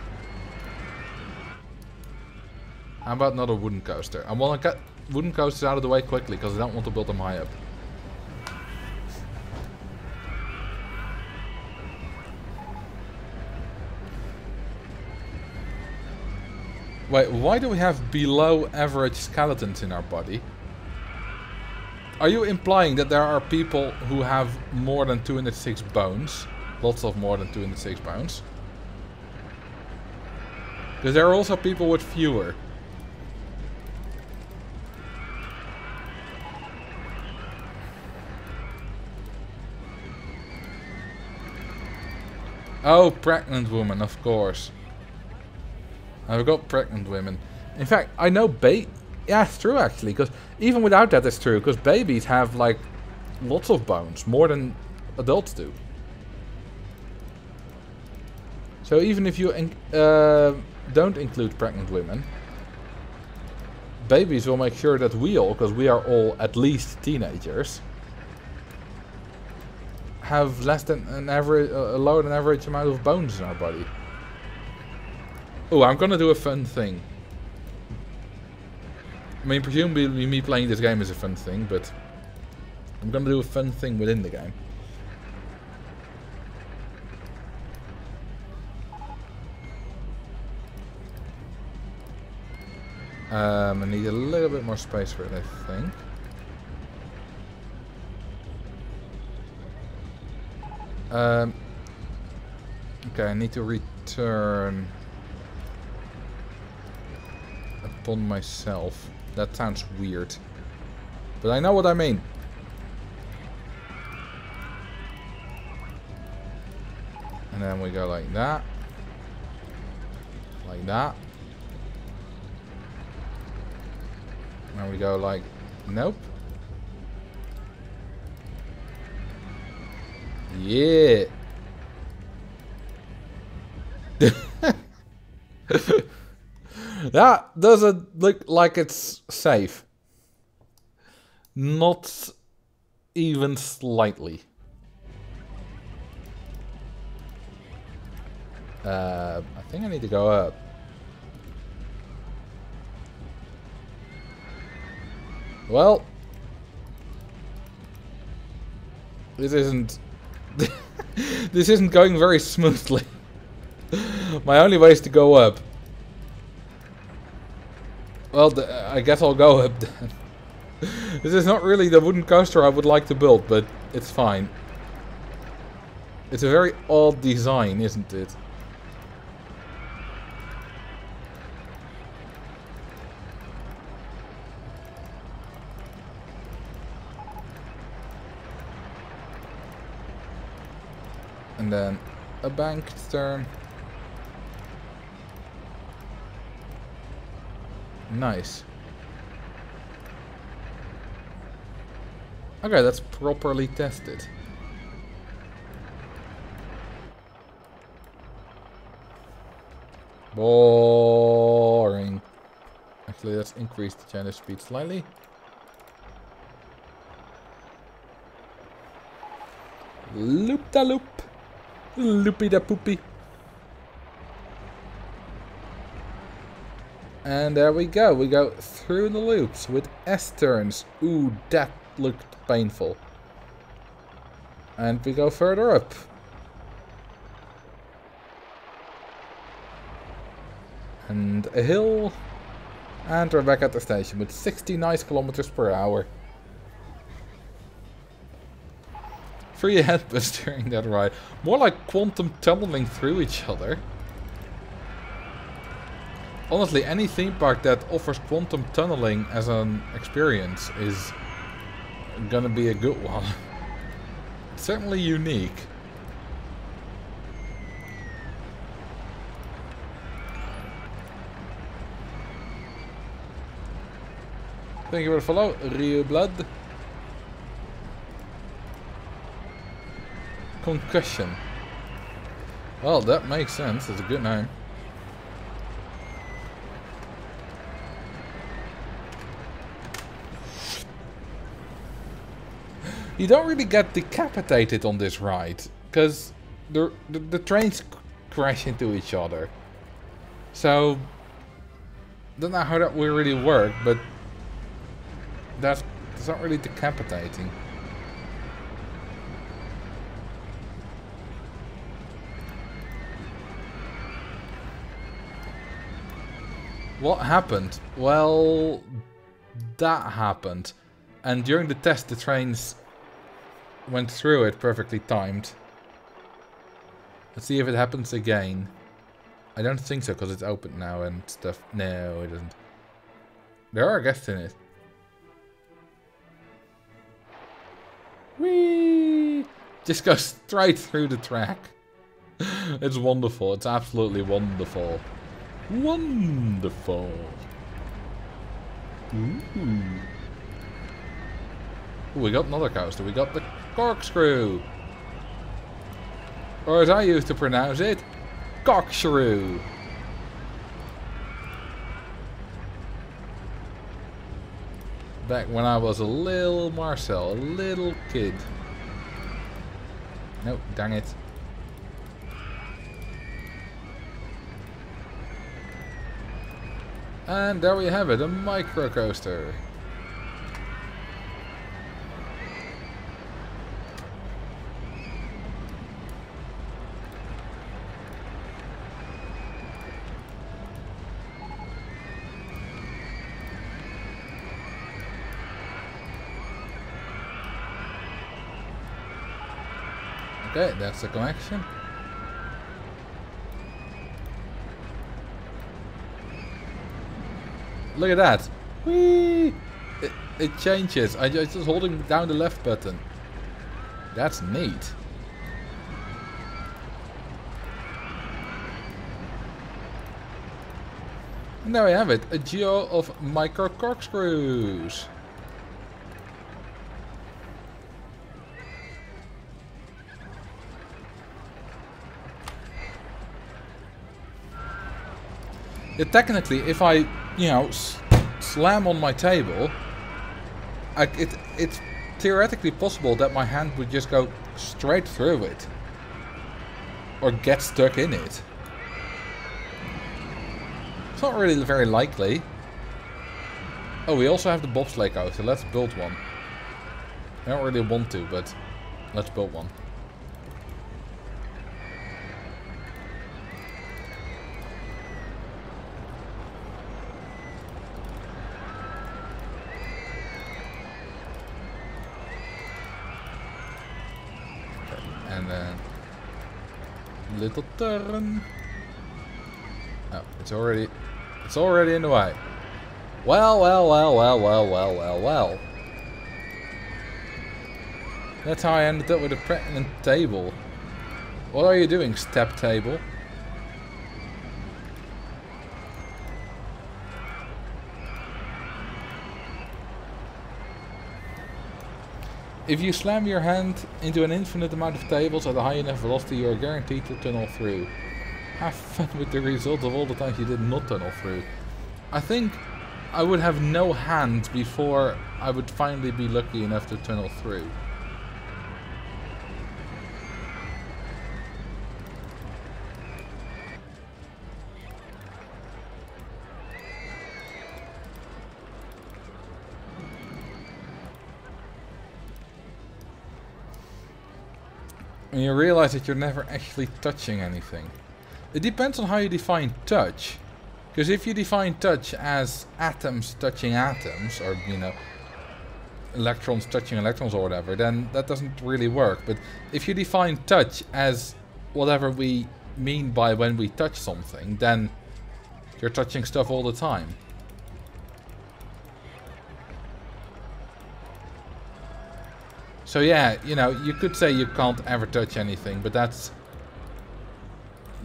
How about another wooden coaster? I want to get wooden coasters out of the way quickly because I don't want to build them high up. Wait, why do we have below average skeletons in our body? Are you implying that there are people who have more than 206 bones? Lots of more than 206 bones? Because there are also people with fewer. Oh, pregnant woman, of course. I've got pregnant women. In fact, I know yeah, it's true actually, because even without that it's true, because babies have like lots of bones, more than adults do. So even if you don't include pregnant women, babies will make sure that we all, because we are all at least teenagers, have less than an average, a lower than average amount of bones in our body. Oh, I'm gonna do a fun thing. I mean, presumably me playing this game is a fun thing, but I'm gonna do a fun thing within the game. I need a little bit more space for it, I think. Okay, I need to return upon myself. That sounds weird, but I know what I mean. And then we go like that. Like that. And we go like... Nope. Yeah. That doesn't look like it's safe. Not even slightly. I think I need to go up. Well, this isn't this isn't going very smoothly. My only way is to go up. Well, I guess I'll go up then. This is not really the wooden coaster I would like to build, but it's fine. It's a very odd design, isn't it? And then a banked turn. Nice. Okay, that's properly tested. Boring. Actually, let's increase the channel speed slightly. Loop da loop. Loopy da poopy. And there we go. We go through the loops with S turns. Ooh, that looked painful. And we go further up. And a hill. And we're back at the station with 60 nice kilometers per hour. Free headbutts during that ride. More like quantum tunneling through each other. Honestly, any theme park that offers quantum tunneling as an experience is gonna be a good one. It's certainly unique. Thank you for the follow, Rio Blood. Concussion. Well, that makes sense. It's a good name. You don't really get decapitated on this ride, because the trains crash into each other. So, Don't know how that will really work, but that's not really decapitating. What happened? Well, that happened. And during the test, the trains went through it perfectly timed. Let's see if it happens again. I don't think so, because it's open now and stuff. No, it doesn't. There are guests in it. Whee! Just go straight through the track. It's wonderful. It's absolutely wonderful. Wonderful. Ooh. Ooh, we got another coaster. We got the corkscrew. Or as I used to pronounce it, cockshrew. Back when I was a little Marcel, a little kid. Nope, dang it. And there we have it, a micro coaster. Okay, that's the connection. Look at that. Whee! It changes. I'm just holding down the left button. That's neat. And there we have it. A geo of micro corkscrews. Yeah, technically, if I, you know, slam on my table, it's theoretically possible that my hand would just go straight through it. Or get stuck in it. It's not really very likely. Oh, we also have the bobsleigh coaster. Let's build one. I don't really want to, but let's build one. And then little turn. Oh, it's already in the way. Well. That's how I ended up with a pregnant table. What are you doing, step table? If you slam your hand into an infinite amount of tables at a high enough velocity, you are guaranteed to tunnel through. Have fun with the result of all the times you did not tunnel through. I think I would have no hand before I would finally be lucky enough to tunnel through. And you realize that you're never actually touching anything. It depends on how you define touch. Because if you define touch as atoms touching atoms, or, you know, electrons touching electrons or whatever, then that doesn't really work. But if you define touch as whatever we mean by when we touch something, then you're touching stuff all the time. So yeah, you know, you could say you can't ever touch anything, but that's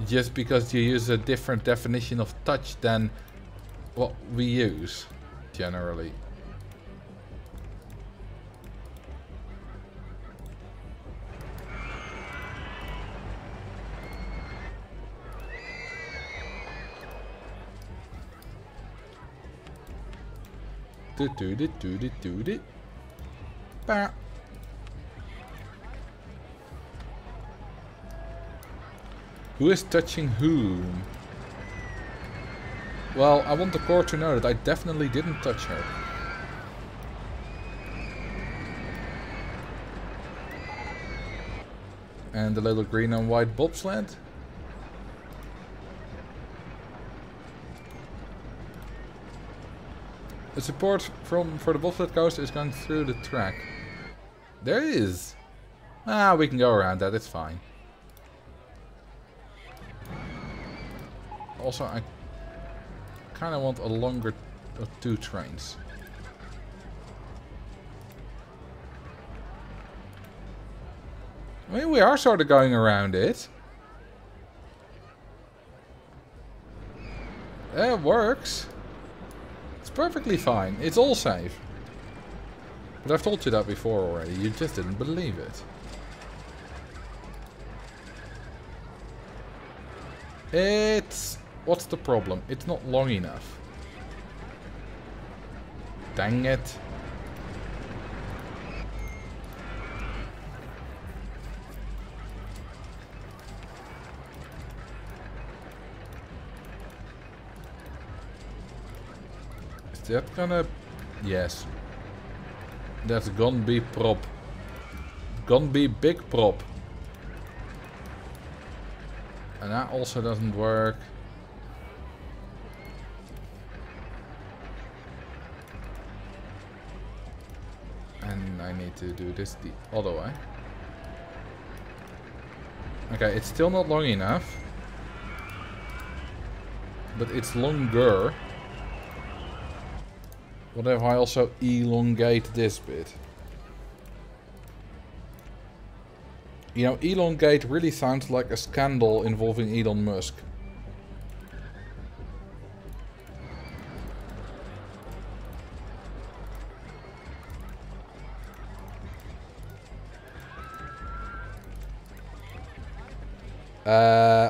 just because you use a different definition of touch than what we use, generally. Bah. Who is touching whom? Well, I want the court to know that I definitely didn't touch her. And the little green and white bobsled. The support for the bobsled coaster is going through the track. There is. Ah, we can go around that, it's fine. Also, I kind of want a longer 2 trains. I mean, we are sort of going around it. It works. It's perfectly fine. It's all safe. But I've told you that before already. You just didn't believe it. It's... What's the problem? It's not long enough. Dang it. Is that gonna... Yes. That's gonna be prop. Gonna be big prop. And that also doesn't work. And I need to do this the other way. Okay, it's still not long enough. But it's longer. What if I also elongate this bit? You know, elongate really sounds like a scandal involving Elon Musk.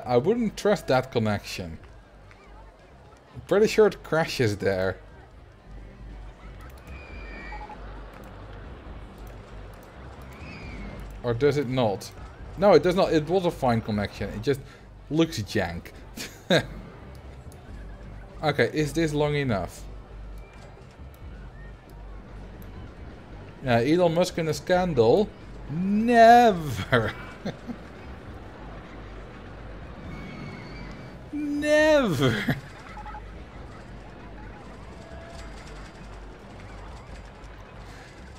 I wouldn't trust that connection. I'm pretty sure it crashes there. Or does it not? No, it does not. It was a fine connection. It just looks jank. Okay, is this long enough? Yeah, Elon Musk in a scandal? Never. Never.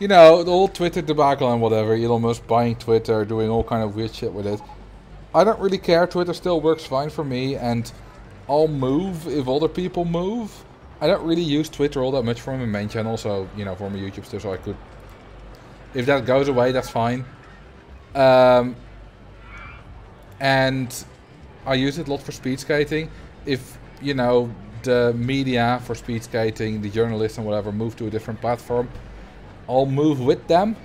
You know, the whole Twitter debacle and whatever, Elon Musk buying Twitter, doing all kind of weird shit with it. I don't really care, Twitter still works fine for me, and I'll move if other people move. I don't really use Twitter all that much for my main channel, so, you know, for my YouTube stuff, so I could... If that goes away, that's fine. And I use it a lot for speed skating. If, you know, the media for speed skating, the journalists and whatever, move to a different platform, I'll move with them.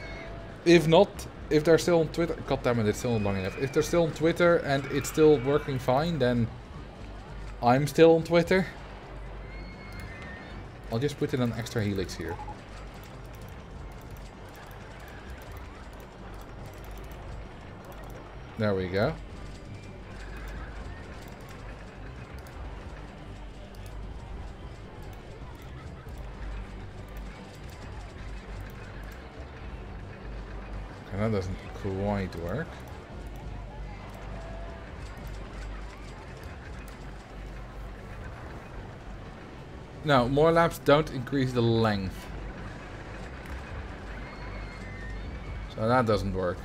If not, if they're still on Twitter... God damn it, it's still not long enough. If they're still on Twitter and it's still working fine, then I'm still on Twitter. I'll just put in an extra helix here. There we go. And that doesn't quite work. No, more laps don't increase the length. So that doesn't work.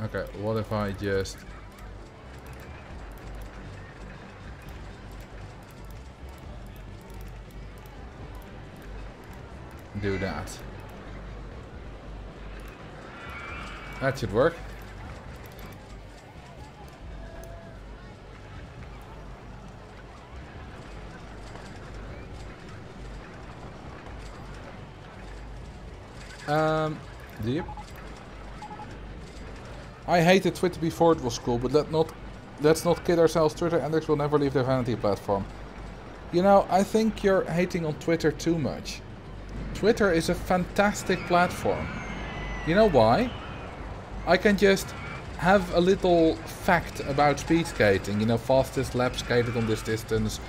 Okay, what if I just... do that. That should work. Yep. I hated Twitter before it was cool, but let's not kid ourselves. Twitter index will never leave their vanity platform. You know, I think you're hating on Twitter too much. Twitter is a fantastic platform. You know why? I can just have a little fact about speed skating. You know, fastest lap skated on this distance,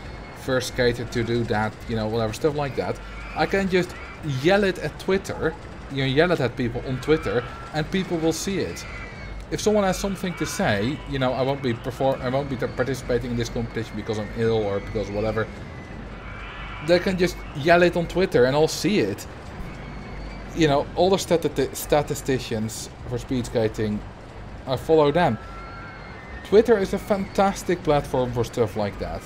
first skater to do that, you know, whatever, stuff like that. I can just yell it at Twitter, you know, yell it at people on Twitter, and people will see it. If someone has something to say, you know, I won't be participating in this competition because I'm ill or because whatever. They can just yell it on Twitter and I'll see it. You know, all the statisticians for speed skating, I follow them. Twitter is a fantastic platform for stuff like that.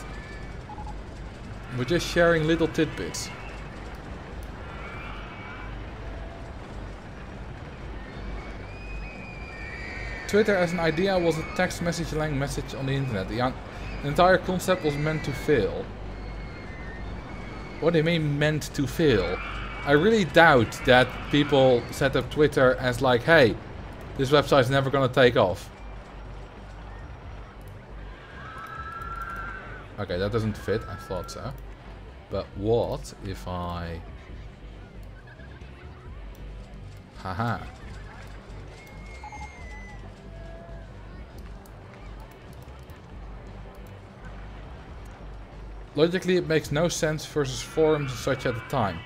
We're just sharing little tidbits. Twitter as an idea was a text message message on the internet. The entire concept was meant to fail. What do you mean meant to fail? I really doubt that people set up Twitter as like, hey, this website's never gonna take off. Okay, that doesn't fit, I thought so. But what if I... Haha. Logically, it makes no sense versus forums and such at the time.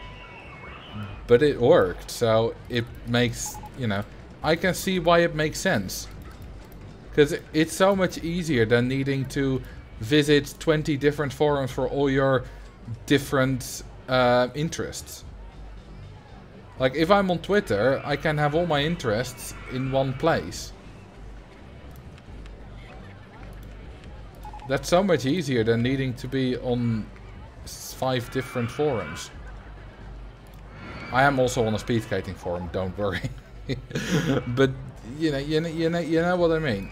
But it worked, so it makes, you know, I can see why it makes sense. Because it's so much easier than needing to visit 20 different forums for all your different interests. Like, if I'm on Twitter, I can have all my interests in one place. That's so much easier than needing to be on 5 different forums. I am also on a speed skating forum, don't worry. But you know what I mean.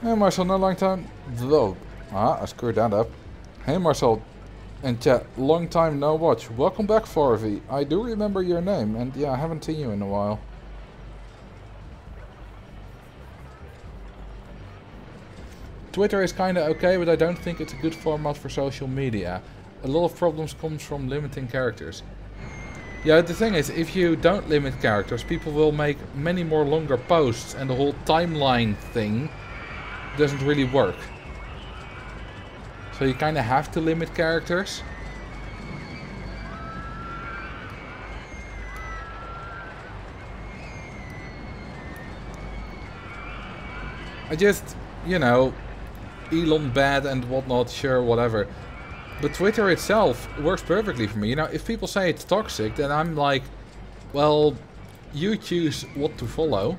Hey Marcel, no long time. Whoa. I screwed that up. Hey Marcel and chat, long time no watch. Welcome back, Farvi. I do remember your name, and yeah, I haven't seen you in a while. Twitter is kinda okay, but I don't think it's a good format for social media. A lot of problems comes from limiting characters. Yeah, the thing is, if you don't limit characters, people will make many more longer posts, and the whole timeline thing doesn't really work. So you kind of have to limit characters. I just, you know, Elon bad and whatnot, sure, whatever. But Twitter itself works perfectly for me. You know, if people say it's toxic, then I'm like, well, you choose what to follow.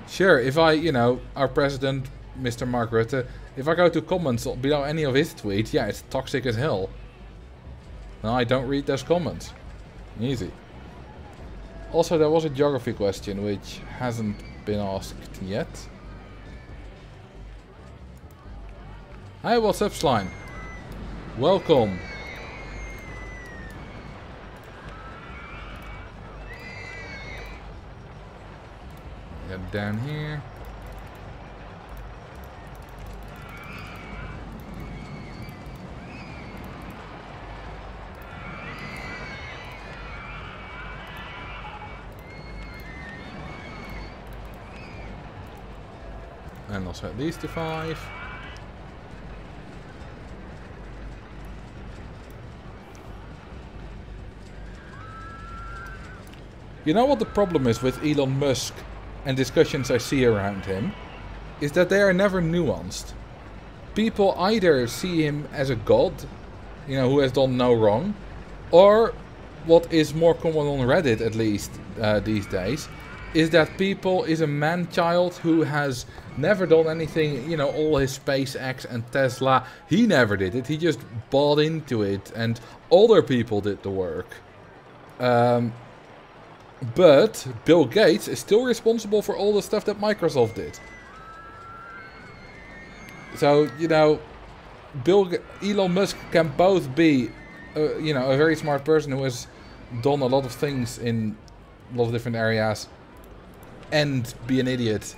Sure, if I, you know, our president, Mr. Mark Rutte, if I go to comments below any of his tweets, yeah, it's toxic as hell. No, I don't read those comments. Easy. Also, there was a geography question which hasn't been asked yet. Hi, what's up, Slime? Welcome. Get down here. And I'll set these to 5. You know what the problem is with Elon Musk and discussions I see around him? Is that they are never nuanced. People either see him as a god, you know, who has done no wrong, or what is more common on Reddit, at least these days, is that people is a man-child who has never done anything, you know, all his SpaceX and Tesla, he never did it, he just bought into it, and other people did the work. But Bill Gates is still responsible for all the stuff that Microsoft did. So, you know, Elon Musk can both be, you know, a very smart person who has done a lot of things in a lot of different areas and be an idiot,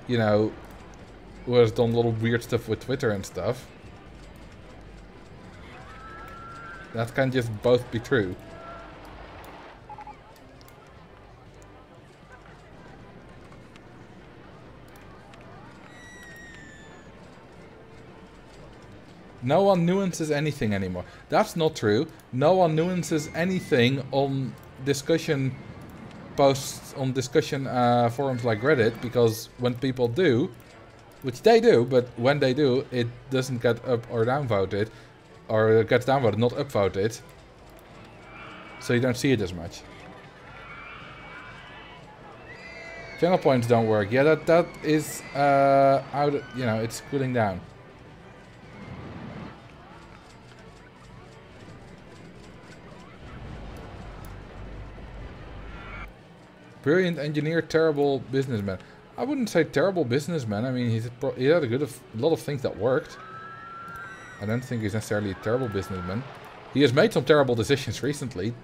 you know, who has done a lot of weird stuff with Twitter and stuff. That can just both be true. No one nuances anything anymore. That's not true. No one nuances anything on discussion posts, on discussion forums like Reddit, because when people do, which they do, but when they do, it doesn't get up or down voted, or it gets downvoted, not upvoted. So you don't see it as much. Channel points don't work. Yeah, that is out. You know, it's cooling down. Brilliant engineer, terrible businessman. I wouldn't say terrible businessman. I mean, he had a lot of things that worked. I don't think he's necessarily a terrible businessman. He has made some terrible decisions recently.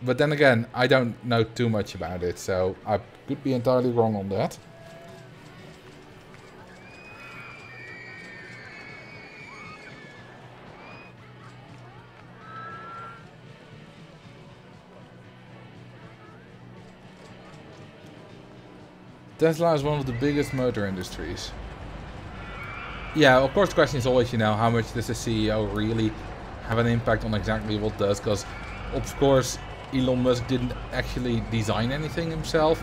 But then again, I don't know too much about it, so I could be entirely wrong on that. Tesla is one of the biggest motor industries. Yeah, of course the question is always, you know, how much does the CEO really have an impact on exactly what does? Because, of course, Elon Musk didn't actually design anything himself.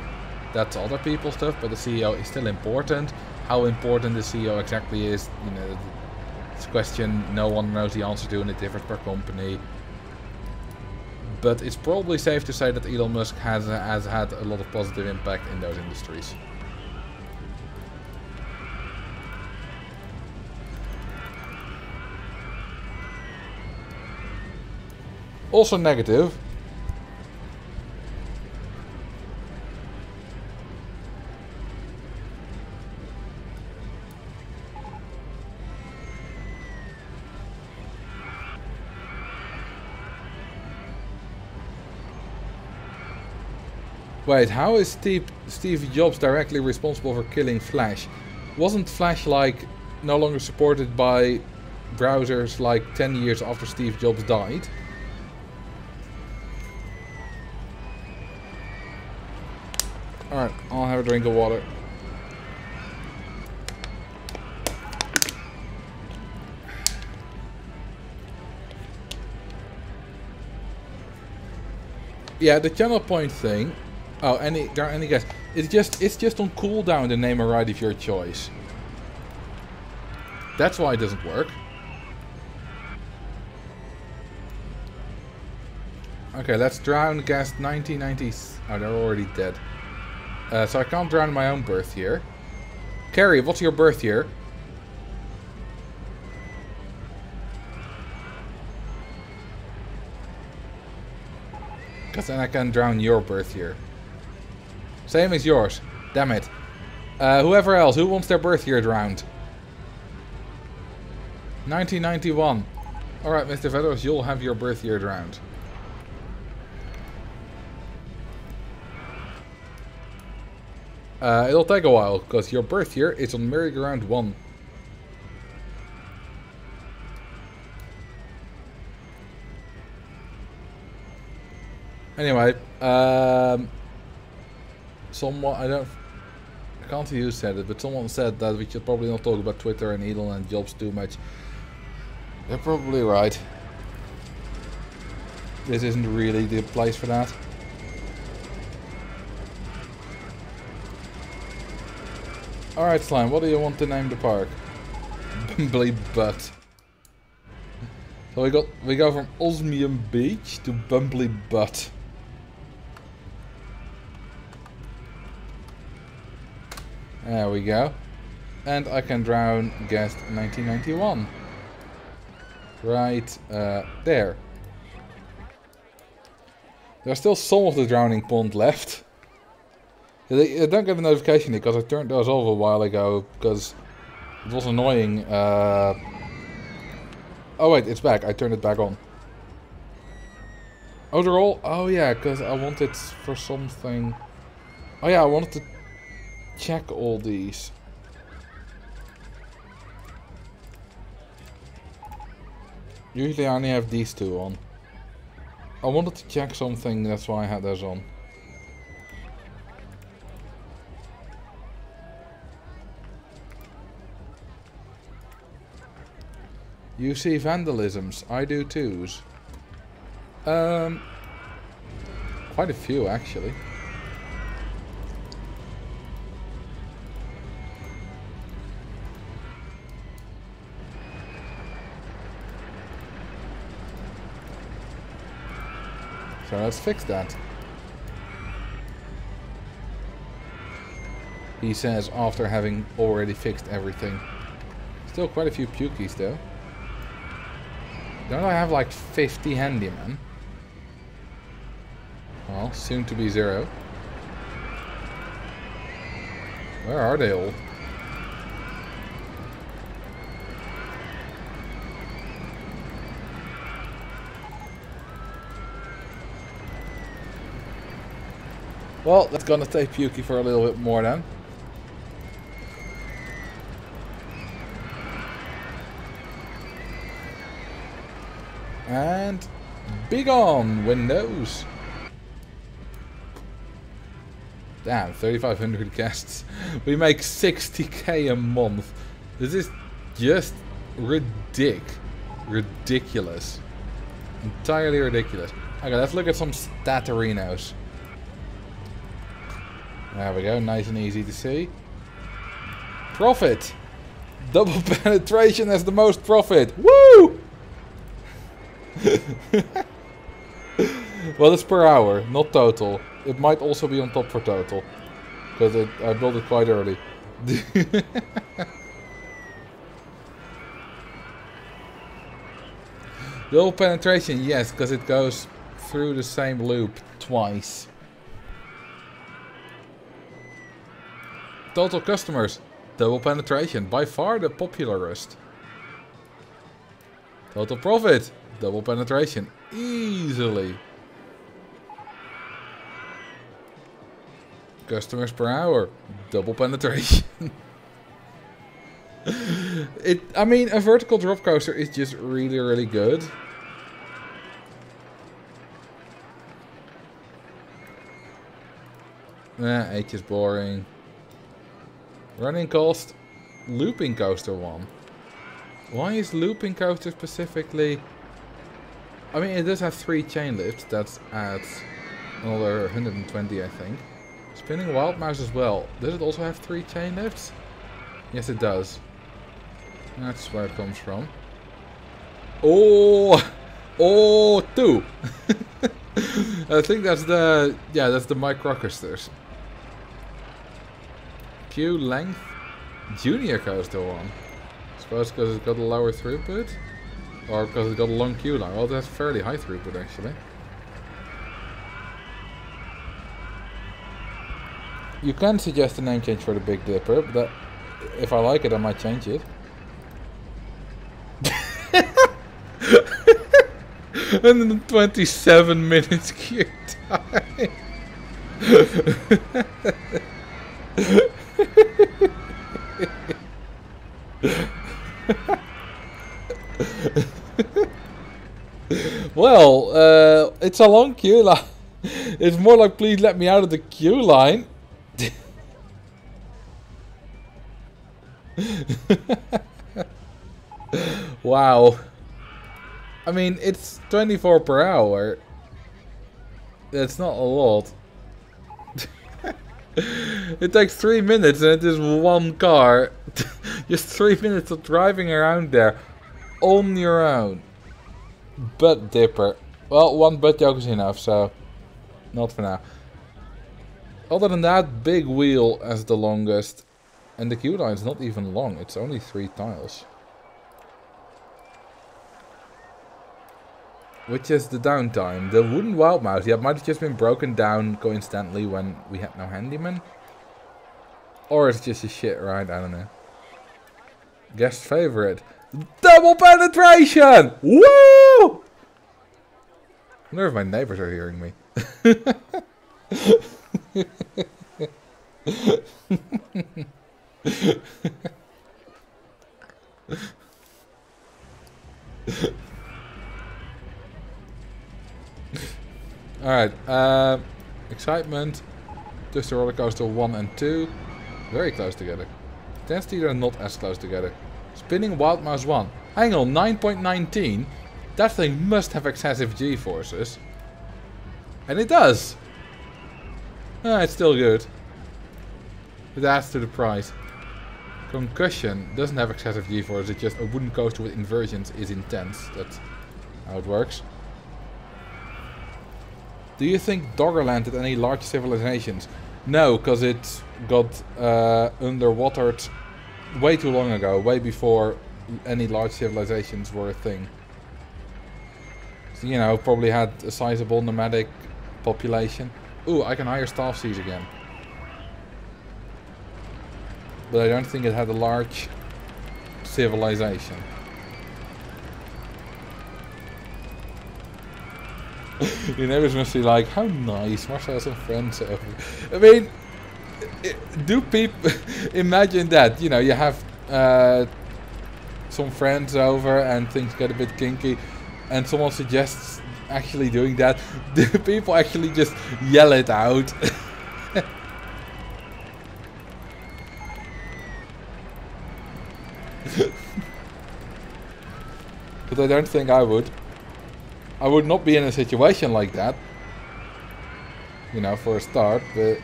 That's other people's stuff, but the CEO is still important. How important the CEO exactly is, you know, it's a question no one knows the answer to, and it differs per company. But it's probably safe to say that Elon Musk has had a lot of positive impact in those industries. Also negative. Wait, how is Steve Jobs directly responsible for killing Flash? Wasn't Flash like no longer supported by browsers like 10 years after Steve Jobs died? Alright, I'll have a drink of water. Yeah, the channel point thing. Oh, any guess? It's just on cooldown to name a ride of your choice. That's why it doesn't work. Okay, let's drown guest 1990. Oh, they're already dead. So I can't drown my own birth year. Carrie, what's your birth year? Because then I can drown your birth year. Same as yours. Damn it. Whoever else, who wants their birth year drowned? 1991. Alright, Mr. Vedos, you'll have your birth year drowned. It'll take a while, because your birth year is on merry-go-round 1. Anyway, someone, I can't see who said it, but someone said that we should probably not talk about Twitter and Elon and Jobs too much. They're probably right. This isn't really the place for that. Alright, Slime, what do you want to name the park? Bumbly Butt. So we go from Osmium Beach to Bumbly Butt. There we go. And I can drown guest 1991. Right there. There's still some of the drowning pond left. I don't get a notification because I turned those off a while ago because it was annoying Oh wait, it's back. I turned it back on. Oh, they're all... Oh yeah, because I wanted for something... Oh yeah, I wanted to check all these. Usually I only have these two on. I wanted to check something, that's why I had those on. You see vandalisms, I do too. Quite a few actually. So let's fix that. He says after having already fixed everything. Still quite a few pukies though. Don't I have like 50 handymen? Well, soon to be 0. Where are they all? Well, that's gonna take Pukey for a little bit more then. And be gone, Windows. Damn, 3,500 guests. We make 60k a month. This is just ridiculous. Entirely ridiculous. Okay, let's look at some statarinos. There we go, nice and easy to see. Profit! Double penetration has the most profit. Woo! Well, it's per hour, not total. It might also be on top for total. Because I built it quite early. Double penetration, yes, because it goes through the same loop twice. Total customers, double penetration, by far the popularist. Total profit, double penetration, easily. Customers per hour, double penetration. I mean, a vertical drop coaster is just really good. H is boring. Running cost, looping coaster 1. Why is looping coaster specifically? I mean, it does have 3 chain lifts. That's at another 120, I think. Spinning Wild Mouse as well. Does it also have 3 chain lifts? Yes, it does. That's where it comes from. Oh, 2. I think that's the that's the microcoasters. Queue length, junior coaster 1. I suppose because it's got a lower throughput, or because it's got a long queue line. Well, that's fairly high throughput actually. You can suggest a name change for the Big Dipper, but that, if I like it, I might change it. 127 minutes queue time. Well, it's a long queue line. It's more like, please let me out of the queue line. Wow. I mean, it's 24 per hour. That's not a lot. It takes 3 minutes and it is one car. Just 3 minutes of driving around there on your own. Butt dipper. Well, one butt joke is enough, so not for now. Other than that, big wheel as the longest. And the queue line is not even long, it's only 3 tiles. Which is the downtime. The wooden wild mouse, yeah, it might have just been broken down coincidentally when we had no handyman. Or it's just a shit ride, I don't know. Guest favorite. Double penetration! Woo! I wonder if my neighbors are hearing me. Alright, excitement. Just the roller coaster 1 and 2. Very close together. Density are not as close together. Spinning Wild Mouse 1. Hang on, 9.19? That thing must have excessive G-forces. And it does! It's still good. It adds to the price. Concussion doesn't have excessive G-force, it's just a wooden coaster with inversions is intense. That's how it works. Do you think Doggerland had any large civilizations? No, because it got underwatered way too long ago, way before any large civilizations were a thing. So, you know, probably had a sizable nomadic population. Ooh, I can hire staff seas again. But I don't think it had a large civilization. Your neighbors must be like, how nice, Marcel has some friends over. I mean, do people imagine that, you know, you have some friends over and things get a bit kinky and someone suggests actually doing that. Do people actually just yell it out? But I don't think I would. I would not be in a situation like that. You know, for a start, but...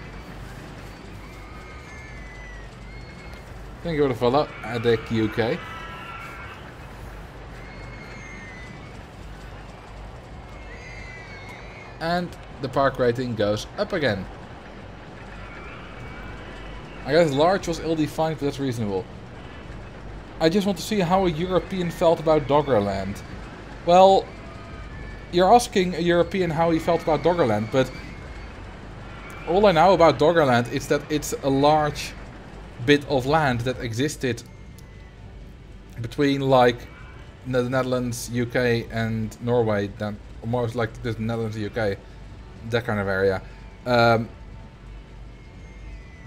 Thank you for the follow, Adek UK. And the park rating goes up again. I guess large was ill-defined, but that's reasonable. I just want to see how a European felt about Doggerland. Well, you're asking a European how he felt about Doggerland, but all I know about Doggerland is that it's a large bit of land that existed between, like, the Netherlands, UK and Norway, then almost like the Netherlands, UK, that kind of area,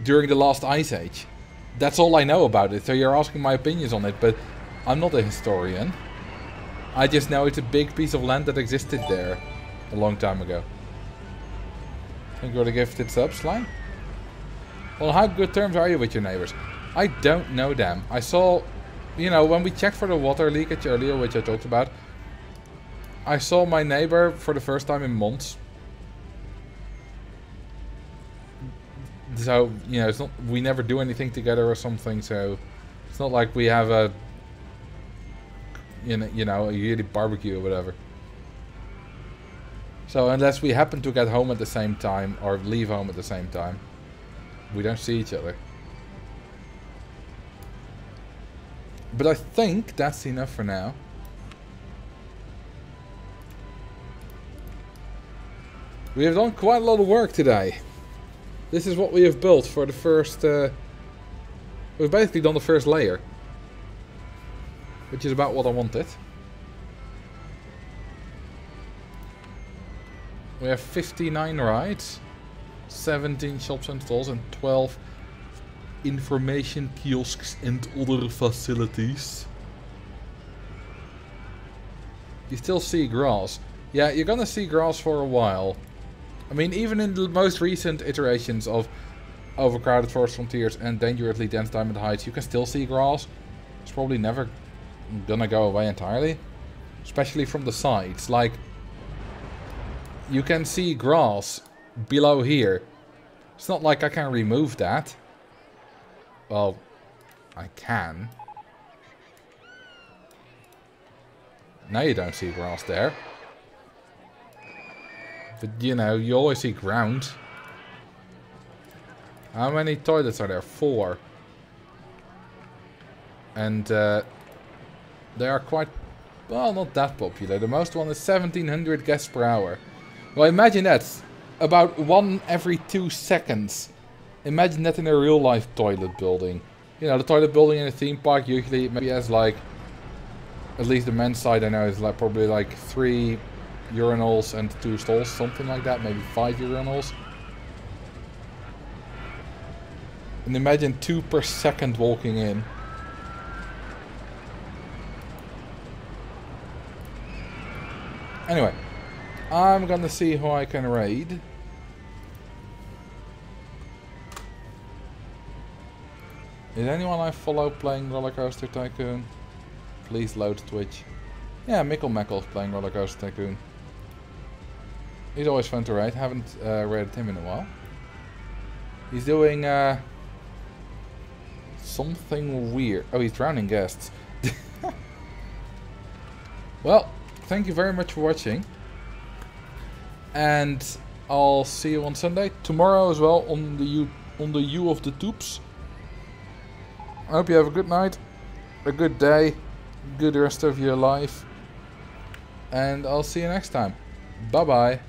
during the last ice age. That's all I know about it, so you're asking my opinions on it, but I'm not a historian. I just know it's a big piece of land that existed there a long time ago. Thank you for the gifted sub, Slime. Well, how good terms are you with your neighbors? I don't know them. I saw, you know, when we checked for the water leakage earlier, which I talked about, I saw my neighbor for the first time in months. So, you know, it's not, we never do anything together or something, so it's not like we have a, you know, a yearly barbecue or whatever. So unless we happen to get home at the same time or leave home at the same time, we don't see each other. But I think that's enough for now. We have done quite a lot of work today. This is what we have built for the first... we've basically done the first layer. Which is about what I wanted. We have 59 rides, 17 shops and stalls, and 12 information kiosks and other facilities. You still see grass. Yeah, you're gonna see grass for a while. I mean, even in the most recent iterations of Overcrowded Forest Frontiers and Dangerously Dense Diamond Heights, you can still see grass. It's probably never gonna go away entirely. Especially from the sides. Like, you can see grass below here. It's not like I can remove that. Well, I can. Now you don't see grass there. But, you know, you always see ground. How many toilets are there? 4. And they are quite, well, not that popular. The most one is 1700 guests per hour. Well, imagine that. About 1 every 2 seconds. Imagine that in a real life toilet building. You know, the toilet building in a theme park usually maybe has like At least the men's side I know is like probably like 3 urinals and 2 stalls, something like that, maybe 5 urinals. And imagine 2 per second walking in. Anyway, I'm gonna see who I can raid. Is anyone I follow playing Roller Coaster Tycoon? Please load Twitch. Yeah, Mikkel Mekkel's playing Roller Coaster Tycoon. He's always fun to raid. Haven't raided him in a while. He's doing something weird. Oh, he's drowning guests. Well, thank you very much for watching. And I'll see you on Sunday. Tomorrow as well on the U of the Tubes. I hope you have a good night, a good day, good rest of your life, and I'll see you next time. Bye bye.